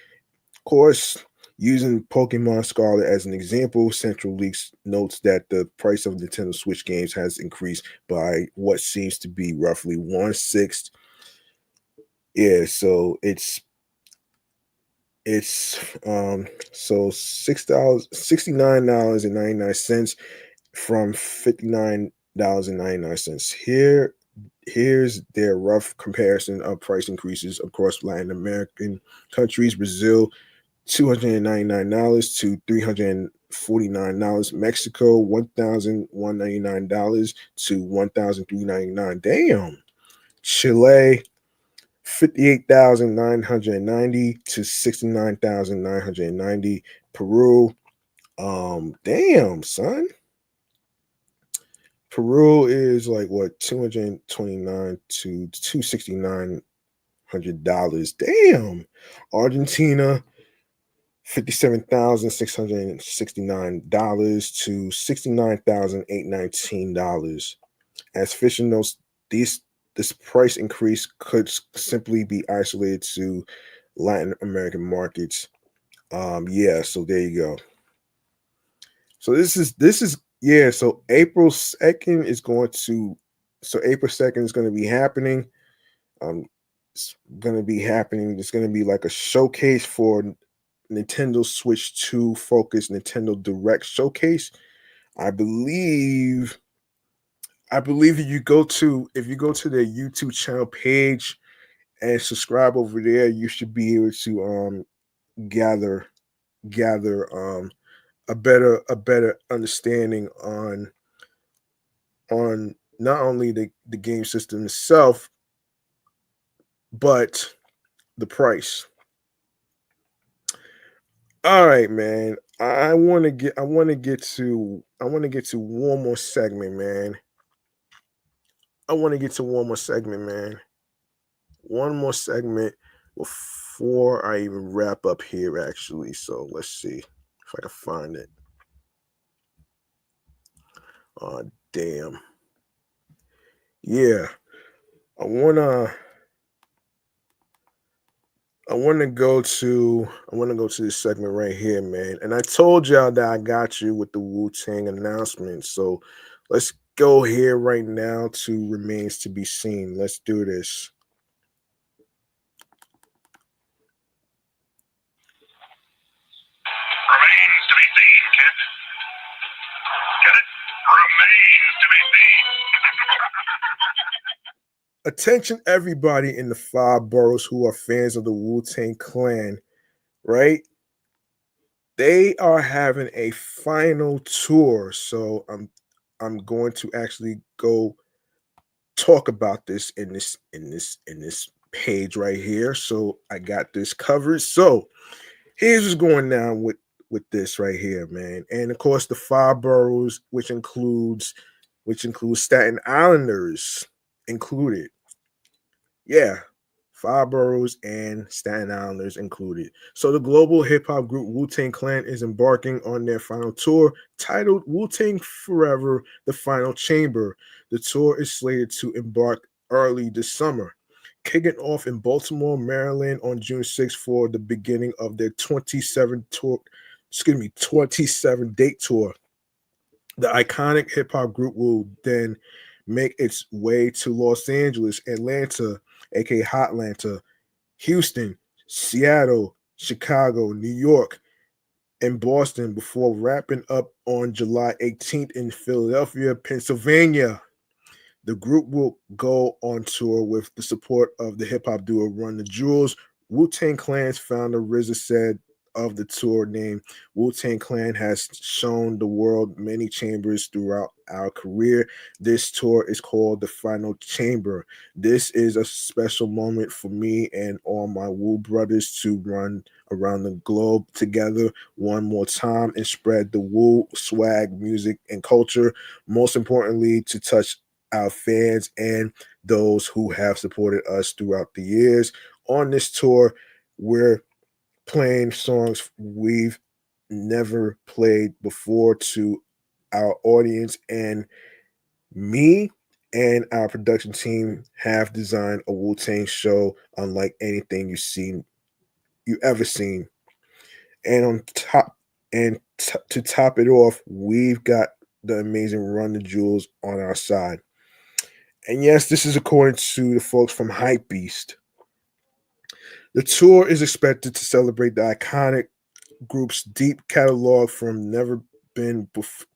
Of course, using Pokemon Scarlet as an example, Central Leaks notes that the price of Nintendo Switch games has increased by what seems to be roughly one sixth. Yeah, so it's so $69.99 from $59.99. Here's their rough comparison of price increases across Latin American countries. Brazil, $299 to $349. Mexico, $1,199 to $1,399. Damn. Chile, 58,990 to 69,990. Peru, damn, son. Peru is like what, 229 to $2,690. Damn. Argentina, $57,669 to $69,819. As Fisher notes, this price increase could simply be isolated to Latin American markets. Yeah, so there you go. So this is yeah. So April 2nd is going to be happening. It's going to be happening. It's going to be like a showcase for Nintendo Switch 2 focus Nintendo Direct showcase. I believe if you go to their YouTube channel page and subscribe over there, you should be able to gather a better understanding on not only the game system itself, but the price. All right, man. I want to get to one more segment, man. I want to get to one more segment, man. One more segment before I even wrap up here, actually. So let's see if I can find it. Oh, damn. Yeah, I wanna I wanna go to this segment right here, man. And I told y'all that I got you with the Wu-Tang announcement. So let's go here right now to remains to be seen. Let's do this. Remains to be seen, kid. Get it? Remains to be seen. Attention everybody in the five boroughs who are fans of the Wu-Tang Clan, right? They are having a final tour. So I'm going to actually go talk about this in this page right here. So I got this covered. So here's what's going down with this right here, man. And of course, the five boroughs, which includes Staten Islanders included. Yeah, five boroughs and Staten Islanders included. So the global hip hop group Wu-Tang Clan is embarking on their final tour titled Wu-Tang Forever: The Final Chamber. The tour is slated to embark early this summer, kicking off in Baltimore, Maryland on June 6th for the beginning of their 27 date tour. The iconic hip hop group will then make its way to Los Angeles, Atlanta, aka Hotlanta, Houston, Seattle, Chicago, New York, and Boston before wrapping up on July 18th in Philadelphia, Pennsylvania. The group will go on tour with the support of the hip hop duo Run the Jewels. Wu Tang Clan's founder RZA said of the tour name, Wu Tang Clan has shown the world many chambers throughout our career. This tour is called The Final Chamber. This is a special moment for me and all my Wu brothers to run around the globe together one more time and spread the Wu swag, music, and culture. Most importantly, to touch our fans and those who have supported us throughout the years. On this tour, we're playing songs we've never played before to our audience, and me and our production team have designed a Wu-Tang show unlike anything you ever seen. And on top to top it off, we've got the amazing Run the Jewels on our side. And yes, this is according to the folks from Hypebeast. The tour is expected to celebrate the iconic group's deep catalog from never been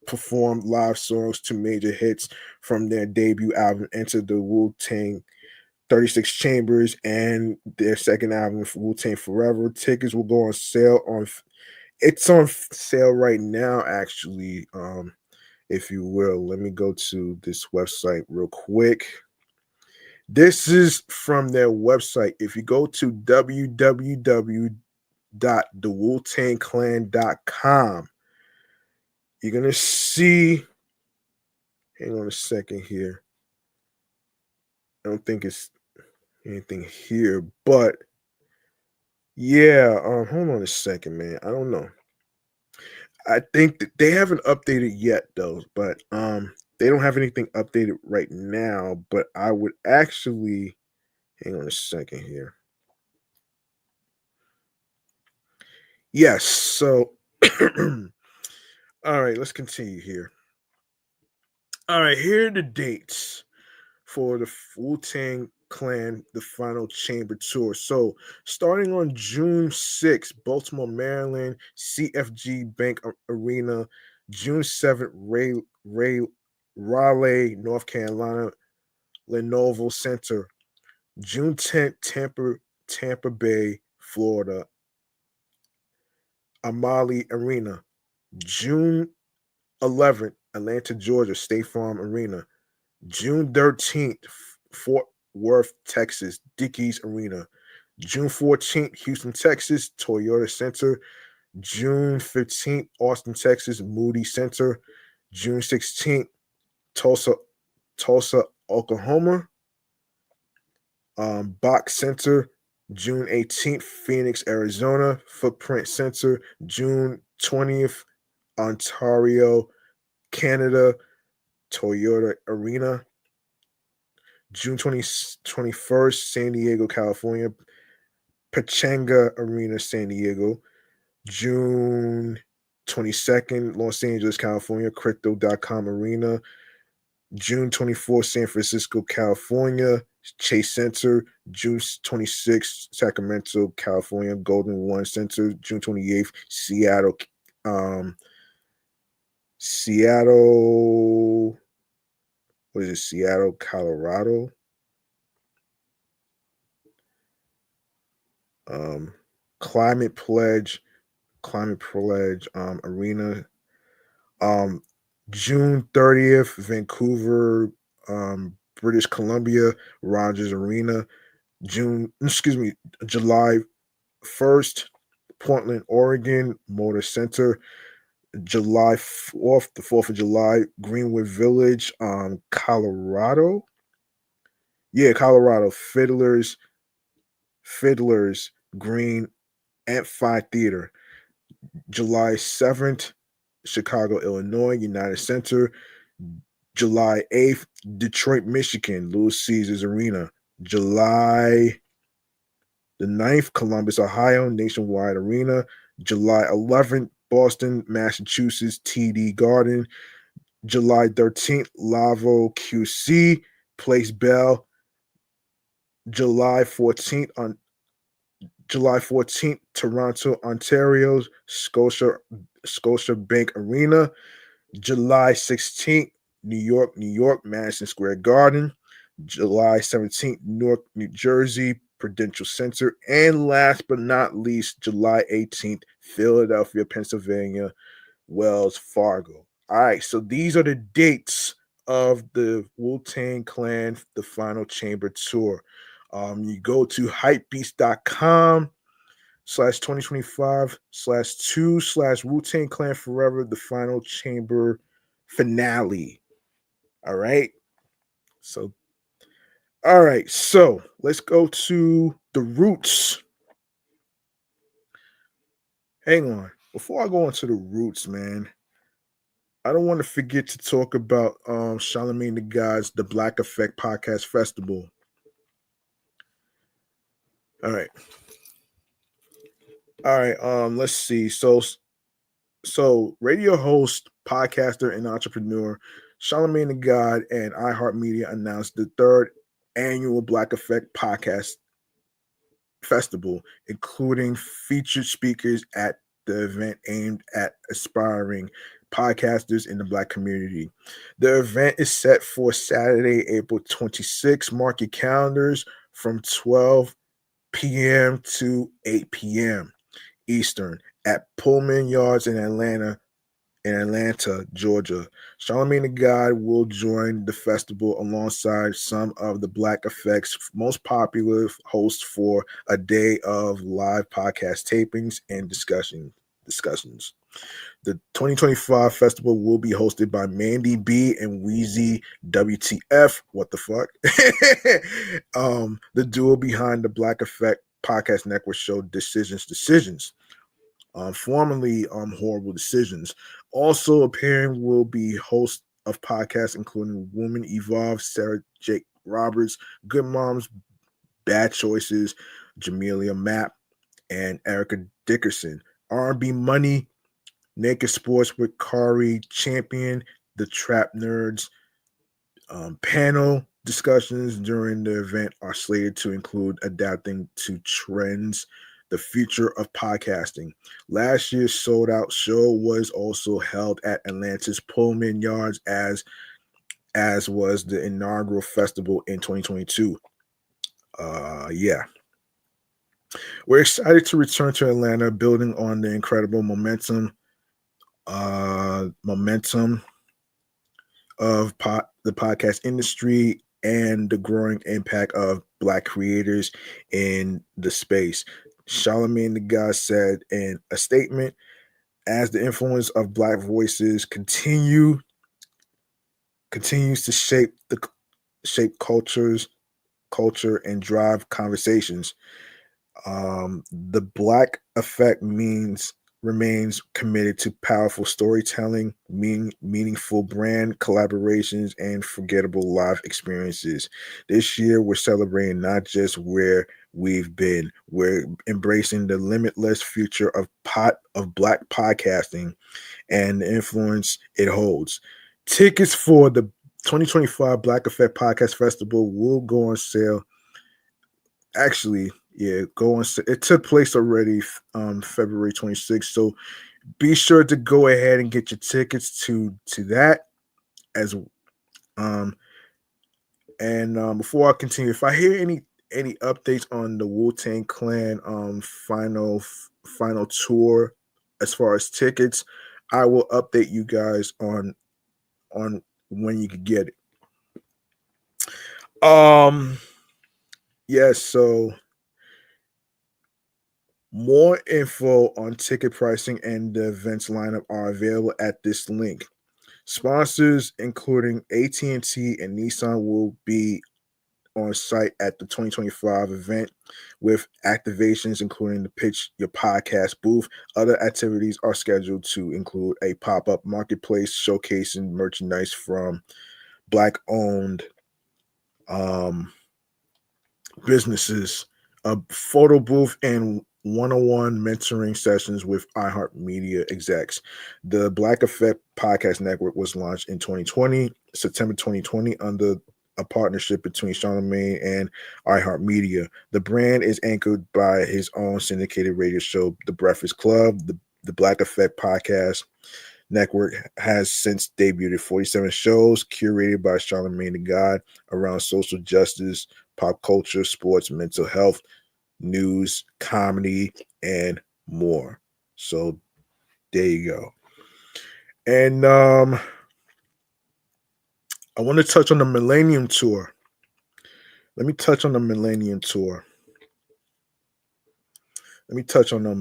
performed live songs to major hits from their debut album Enter the Wu Tang 36 Chambers and their second album Wu Tang Forever. Tickets will go on sale on it's on sale right now actually. If you will, let me go to this website real quick. This is from their website. If you go to www.thewutangclan.com, you're going to see, hang on a second here. I don't think it's anything here, but yeah, hold on a second, man. I don't know. I think that they haven't updated yet though, but they don't have anything updated right now, but I would actually hang on a second here. Yes, so all right, let's continue here. All right, here are the dates for the Wu Tang Clan, the final chamber tour. So, starting on June 6th, Baltimore, Maryland, CFG Bank Arena. June 7th, Raleigh, North Carolina, Lenovo Center. June 10th, Tampa Bay, Florida, Amalie Arena. June 11th, Atlanta, Georgia, State Farm Arena. June 13th, Fort Worth, Texas, Dickies Arena. June 14th, Houston, Texas, Toyota Center. June 15th, Austin, Texas, Moody Center. June 16th, Tulsa, Oklahoma, Bach Center. June 18th, Phoenix, Arizona, Footprint Center. June 20th, Ontario, Canada, Toyota Arena. June 21st, San Diego, California, Pachanga Arena, San Diego. June 22nd, Los Angeles, California, Crypto.com Arena. June 24th, San Francisco, California, Chase Center. June 26th, Sacramento, California, Golden One Center. June 28th, Seattle, what is it? Seattle, Colorado. Climate Pledge Arena. June 30th, Vancouver, British Columbia, Rogers Arena. July 1st, Portland, Oregon, Motor Center. July 4th, the 4th of July, Greenwood Village, Colorado. Yeah, Colorado. Fiddlers Green Amphitheater. July 7th, Chicago, Illinois, United Center. July 8th, Detroit, Michigan, Little Caesars Arena. July the 9th, Columbus, Ohio, Nationwide Arena. July 11th, Boston, Massachusetts, TD Garden. July 13th, Lavo QC, Place Bell. July 14th, Toronto, Ontario, Scotia Bank Arena. July 16th, New York, Madison Square Garden. July 17th, Newark, New Jersey, Prudential Center. And last but not least, July 18th, Philadelphia, Pennsylvania, Wells Fargo. All right, so these are the dates of the Wu-Tang Clan, the Final Chamber Tour. You go to hypebeast.com/2025/2/Wu-Tang Clan Forever, the Final Chamber finale. All right. So let's go to the roots. Hang on. Before I go into the roots, man, I don't want to forget to talk about Charlamagne the God's The Black Effect Podcast Festival. All right. Let's see. So radio host, podcaster, and entrepreneur Charlamagne the God and iHeartMedia announced the third annual Black Effect Podcast Festival, including featured speakers at the event aimed at aspiring podcasters in the Black community. The event is set for Saturday, April 26th. Mark your calendars from 12 p.m. to 8 p.m. Eastern at Pullman Yards in Atlanta, Georgia. Charlamagne the God will join the festival alongside some of the Black Effect's most popular hosts for a day of live podcast tapings and discussions. The 2025 festival will be hosted by Mandy B and Wheezy WTF. What the fuck? The duo behind the Black Effect Podcast Network show Decisions. Formerly Horrible Decisions. Also appearing will be hosts of podcasts including Woman Evolve, Sarah Jake Roberts, Good Moms, Bad Choices, Jamelia Mapp, and Erica Dickerson. R&B Money, Naked Sports with Kari Champion, the Trap Nerds. Panel discussions during the event are slated to include adapting to trends, the future of podcasting. Last year's sold out show was also held at Atlanta's Pullman Yards as was the inaugural festival in 2022. We're excited to return to Atlanta, building on the incredible momentum of the podcast industry and the growing impact of Black creators in the space. Charlamagne the God said in a statement, as the influence of Black voices continues to shape culture and drive conversations. The Black Effect means remains committed to powerful storytelling, meaningful brand collaborations, and forgettable live experiences. This year, we're celebrating not just where we've been, we're embracing the limitless future of Black podcasting and the influence it holds. Tickets for the 2025 Black Effect Podcast Festival will go on sale. Actually, yeah, go on. It took place already, February 26th. So be sure to go ahead and get your tickets to that as before I continue, if I hear any updates on the Wu-Tang Clan final tour as far as tickets, I will update you guys on when you can get it. Yes, so more info on ticket pricing and the events lineup are available at this link. Sponsors including AT&T and Nissan will be on site at the 2025 event with activations including the Pitch Your Podcast booth. Other activities are scheduled to include a pop-up marketplace showcasing merchandise from Black-owned businesses, a photo booth, and one-on-one mentoring sessions with iHeartMedia execs. The Black Effect Podcast Network was launched in September 2020, under a partnership between Charlamagne and iHeartMedia. The brand is anchored by his own syndicated radio show, The Breakfast Club. The Black Effect Podcast Network has since debuted 47 shows curated by Charlamagne the God around social justice, pop culture, sports, mental health, news, comedy, and more. So there you go. And I want to touch on the Millennium Tour. Let me touch on the Millennium Tour. Let me touch on the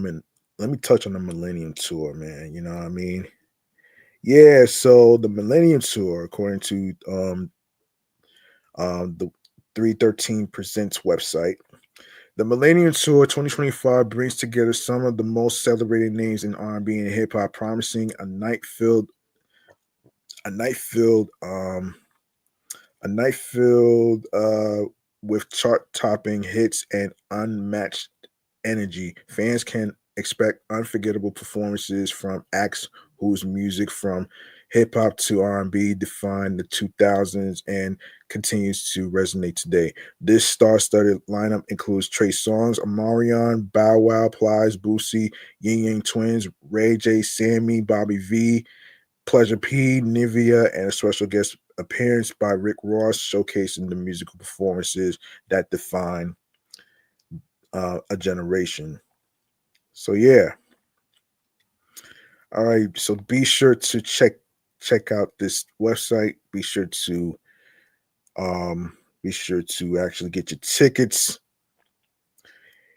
Millennium Tour, man. You know what I mean? Yeah, so the Millennium Tour, according to the 313 Presents website, the Millennium Tour 2025 brings together some of the most celebrated names in R&B and hip hop, promising a night filled with chart-topping hits and unmatched energy. Fans can expect unforgettable performances from acts whose music from hip hop to R&B defined the 2000s and continues to resonate today. This star-studded lineup includes Trey Songz, Omarion, Bow Wow, Plies, Boosie, Ying Yang Twins, Ray J, Sammy, Bobby V, Pleasure P, Nivea, and a special guest appearance by Rick Ross, showcasing the musical performances that define a generation. So yeah. All right. So be sure to check out this website. Be sure to actually get your tickets.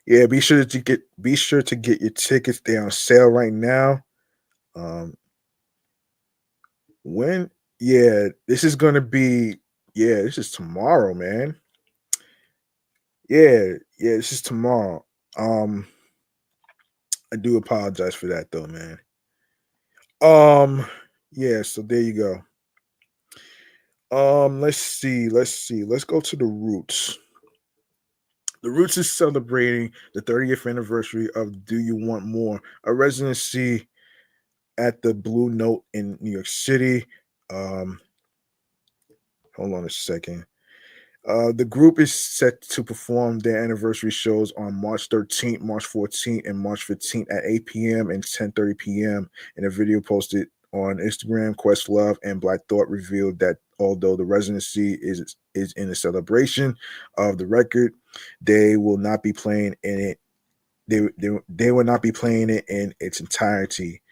Yeah, be sure to get your tickets. They're on sale right now. When this is gonna be this is tomorrow, man. Yeah, this is tomorrow. I do apologize for that though, man. So there you go. Let's see. Let's go to the Roots. The Roots is celebrating the 30th anniversary of Do You Want More, a residency at the Blue Note in New York City. Hold on a second. The group is set to perform their anniversary shows on March 13th, March 14th, and March 15th at 8 p.m. and 10:30 p.m. In a video posted on Instagram, Questlove and Black Thought revealed that although the residency is in a celebration of the record, they will not be playing in it. They will not be playing it in its entirety.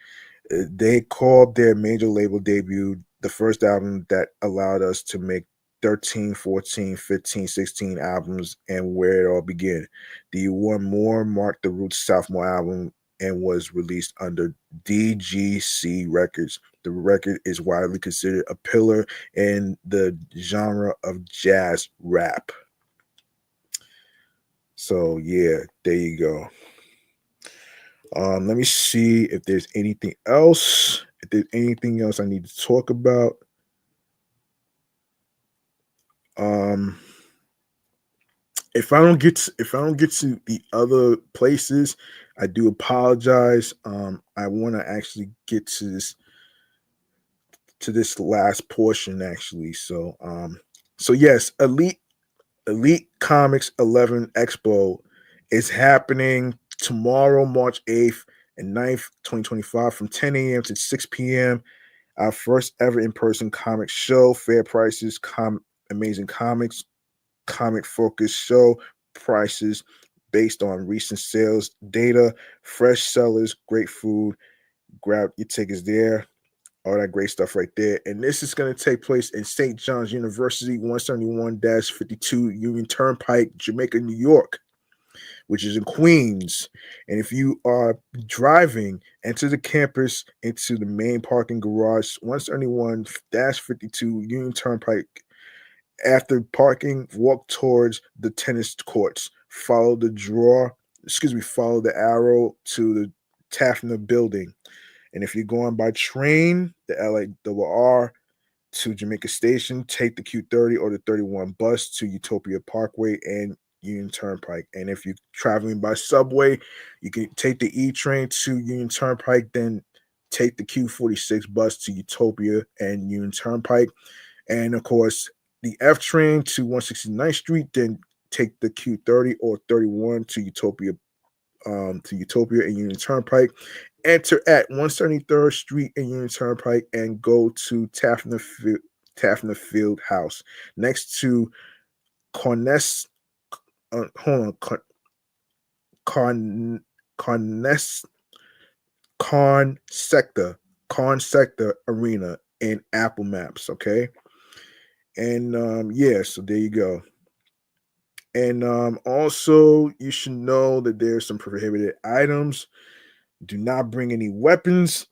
They called their major label debut the first album that allowed us to make 13, 14, 15, 16 albums and where it all began. Do You Want More marked the Roots' sophomore album and was released under DGC Records. The record is widely considered a pillar in the genre of jazz rap. So yeah, there you go. Let me see if there's anything else. If there's anything else I need to talk about. If I don't get to the other places, I do apologize. I want to actually get to this last portion actually. So yes, Elite Comics 11 Expo is happening tomorrow, March 8th and 9th, 2025, from 10 a.m. to 6 p.m. Our first ever in-person comic show, fair prices, amazing comics, comic focused show, prices based on recent sales data, fresh sellers, great food. Grab your tickets there. All that great stuff right there. And this is going to take place in St. John's University, 171-52 Union Turnpike, Jamaica, New York, which is in Queens. And if you are driving, enter the campus into the main parking garage, 171-52 Union Turnpike. After parking, walk towards the tennis courts. Follow the arrow to the Taffner building. And if you're going by train, the LARR to Jamaica Station, take the Q30 or the 31 bus to Utopia Parkway and Union Turnpike. And if you're traveling by subway, you can take the E train to Union Turnpike, then take the Q46 bus to Utopia and Union Turnpike. And of course, the F train to 169th Street, then take the Q30 or 31 to Utopia and Union Turnpike. Enter at 173rd Street and Union Turnpike and go to Taffner Field House next to Corness. Con Sector Arena in Apple Maps. Okay, and so there you go. And also, you should know that there's some prohibited items. Do not bring any weapons.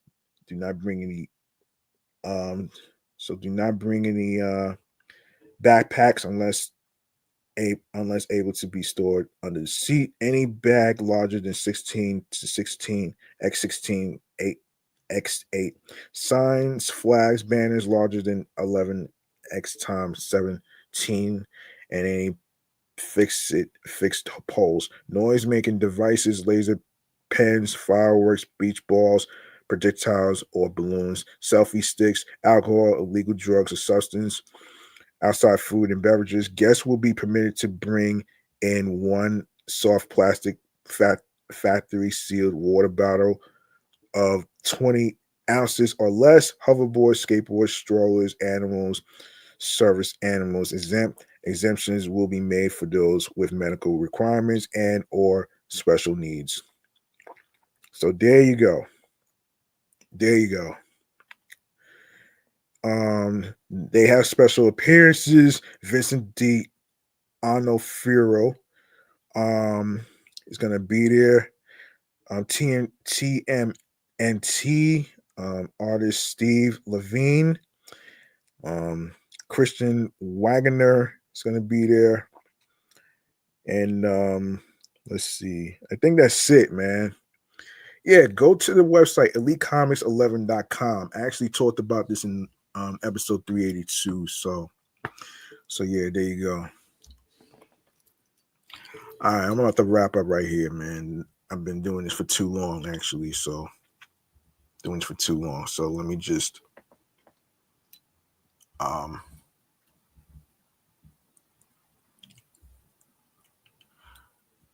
Do not bring any. Do not bring any backpacks unless able to be stored under the seat. Any bag larger than 16 to 16 x 8 signs, flags, banners larger than 11 x times 17, and any fixed poles, noise making devices, laser pens, fireworks, beach balls, projectiles or balloons, selfie sticks, alcohol, illegal drugs or substance, outside food and beverages. Guests will be permitted to bring in one soft plastic factory sealed water bottle of 20 ounces or less. Hoverboards, skateboards, strollers, animals, service animals exemptions will be made for those with medical requirements and or special needs. So there you go. They have special appearances. Vincent D. Onofrio is gonna be there. TMNT artist Steve Levine. Christian Wagner is gonna be there. And let's see. I think that's it, man. Yeah, go to the website elitecomics11.com. I actually talked about this in episode 382. So yeah, there you go. All right, I'm about to wrap up right here, man. I've been doing this for too long, actually. So let me just all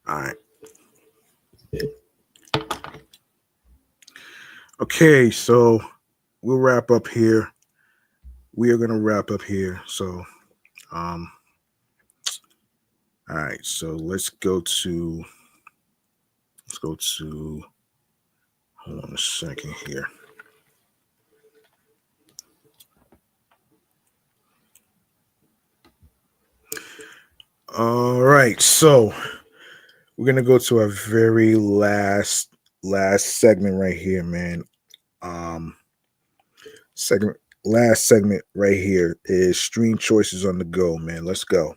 right. Okay, so we'll wrap up here. We are gonna wrap up here. So all right, so let's go to hold on a second here. All right, so we're gonna go to our very last segment right here, man. Last segment right here is stream choices on the go, man. Let's go.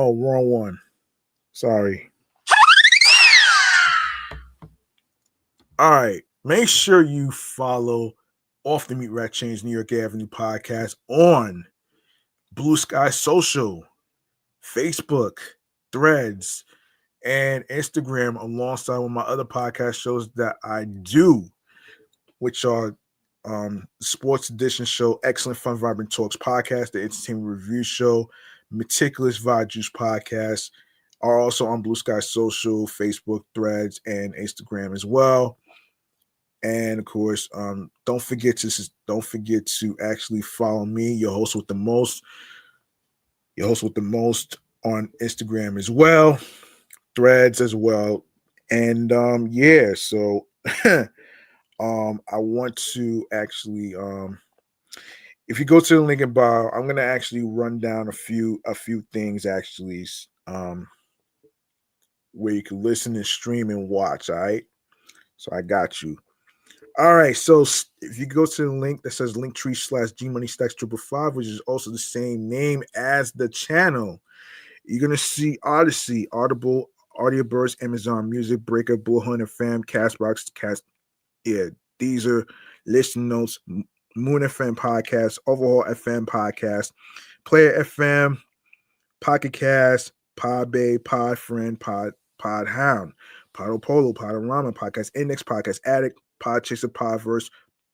Oh, wrong one. Sorry. All right. Make sure you follow Off the Meat Rat Chainz New York Avenue podcast on Blue Sky Social, Facebook, Threads, and Instagram, alongside with my other podcast shows that I do, which are Sports Edition Show, Excellent Fun Vibrant Talks podcast, the Entertainment Review Show, Meticulous Vibe Juice podcast, are also on Blue Sky Social, Facebook, Threads, and Instagram as well. And of course, don't forget to actually follow me, your host with the most on Instagram as well, Threads as well. And yeah, so I want to actually if you go to the link in bio, I'm gonna actually run down a few things actually where you can listen and stream and watch. All right, so I got you. All right, so if you go to the link that says linktree/gmoneystacks555, which is also the same name as the channel, you're gonna see Odyssey, Audible, Audioburst, Amazon Music, Breaker, Bullhorn FM, Castbox, yeah, these are listen notes, Moon FM podcast, Overhaul FM podcast, Player FM, Pocket Cast, Podbay, Podfriend, Podhound, Podopolo, Podorama podcast, Index podcast, Addict, Podchaser, Podverse,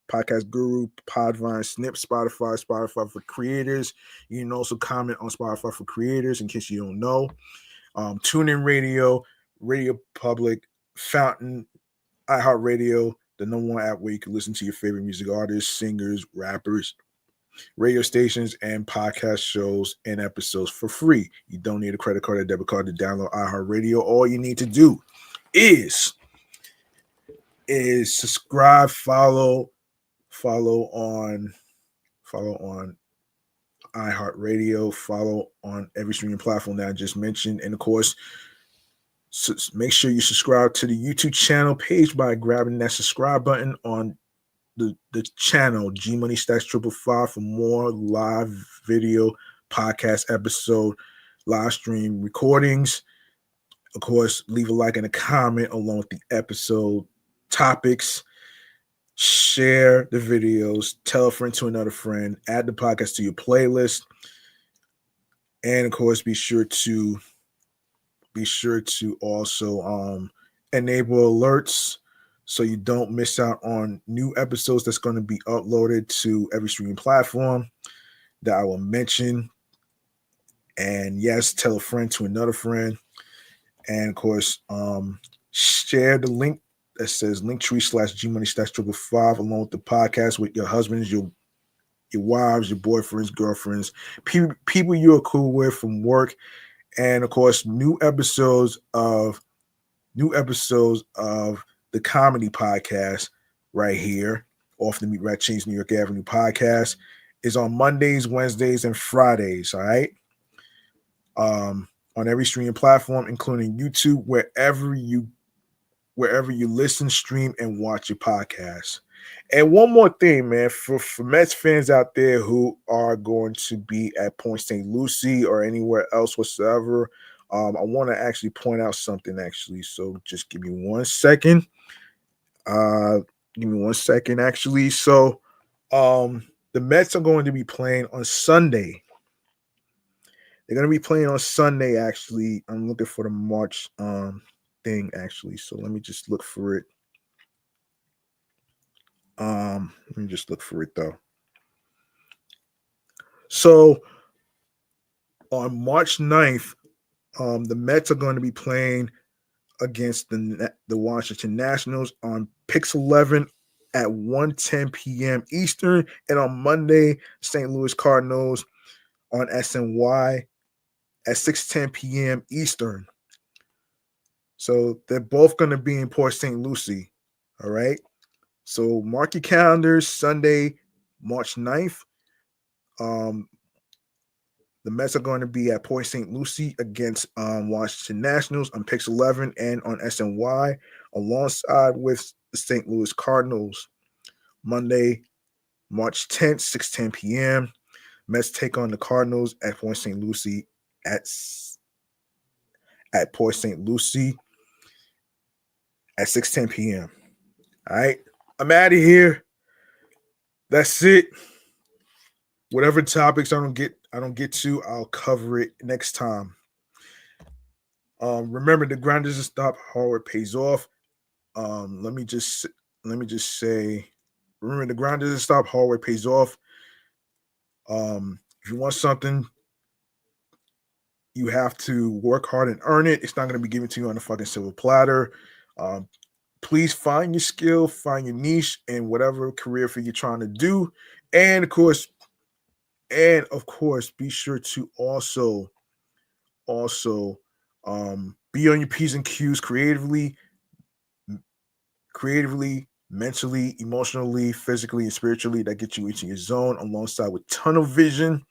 Podcast Guru, Podvine, Snip, Spotify for creators. You can also comment on Spotify for creators in case you don't know. TuneIn Radio, Radio Public, Fountain, iHeartRadio, the number one app where you can listen to your favorite music artists, singers, rappers, radio stations, and podcast shows and episodes for free. You don't need a credit card or debit card to download iHeartRadio. All you need to do is subscribe, follow on iHeartRadio, follow on every streaming platform that I just mentioned, and of course, make sure you subscribe to the YouTube channel page by grabbing that subscribe button on the channel G Money Stacks 555 for more live video podcast episode, live stream recordings. Of course, leave a like and a comment along with the episode topics. Share the videos, tell a friend to another friend, add the podcast to your playlist, and of course, be sure to also enable alerts so you don't miss out on new episodes that's going to be uploaded to every streaming platform that I will mention. And yes, tell a friend to another friend, and of course, share the link that says linktree/gmoneystacks555 along with the podcast with your husbands, your wives, your boyfriends, girlfriends, people you're cool with from work, and of course, new episodes of the comedy podcast right here, Off the Meat Rat Chainz New York Avenue podcast, is on Mondays, Wednesdays, and Fridays. All right, on every streaming platform, including YouTube, wherever you listen, stream, and watch your podcast. And one more thing, man, for Mets fans out there who are going to be at Point St. Lucie or anywhere else whatsoever, I want to actually point out something, actually. So just give me 1 second. Actually. So the Mets are going to be playing on Sunday. They're going to be playing on Sunday, actually. I'm looking for the March thing, actually. So let me just look for it. Let me just look for it, though. So on March 9th, the Mets are going to be playing against the Washington Nationals on Pix 11 at 1:10 p.m. Eastern, and on Monday, St. Louis Cardinals on SNY at 6:10 p.m. Eastern. So they're both going to be in Port St. Lucie. All right. So mark your calendars, Sunday, March 9th. The Mets are going to be at Port St. Lucie against Washington Nationals on Pix 11 and on SNY, alongside with the St. Louis Cardinals. Monday, March 10th, 6:10 p.m. Mets take on the Cardinals at Port St. Lucie at at Port St. Lucie at 6:10 p.m. All right. I'm out of here. That's it. Whatever topics I don't get to, I'll cover it next time. Remember, the grind doesn't stop, hard work pays off. Let me just say, remember, the grind doesn't stop, hard work pays off. If you want something, you have to work hard and earn it. It's not going to be given to you on a fucking silver platter. Please find your skill, find your niche, and whatever career field you're trying to do. And of course, be sure to also be on your P's and Q's creatively, mentally, emotionally, physically, and spiritually. That gets you into your zone, alongside with tunnel vision.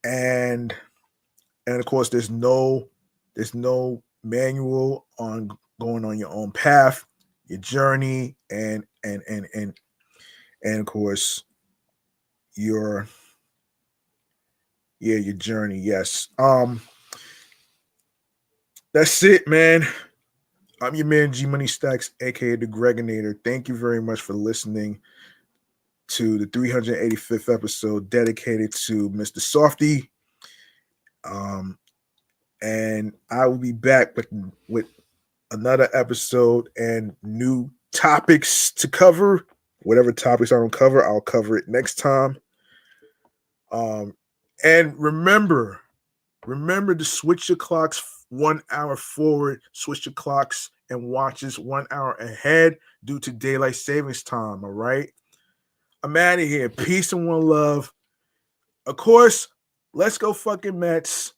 And of course, there's no manual on going on your own path, your journey, and of course your journey. Yes. That's it, man. I'm your man, G Money Stacks, aka the Gregonator. Thank you very much for listening to the 385th episode dedicated to Mr. Softtee. And I will be back with another episode and new topics to cover. Whatever topics I don't cover, I'll cover it next time. And remember to switch your clocks 1 hour forward, switch your clocks and watches 1 hour ahead due to daylight savings time. All right. I'm out of here. Peace and one love. Of course, let's go fucking Mets.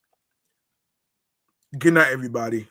Good night, everybody.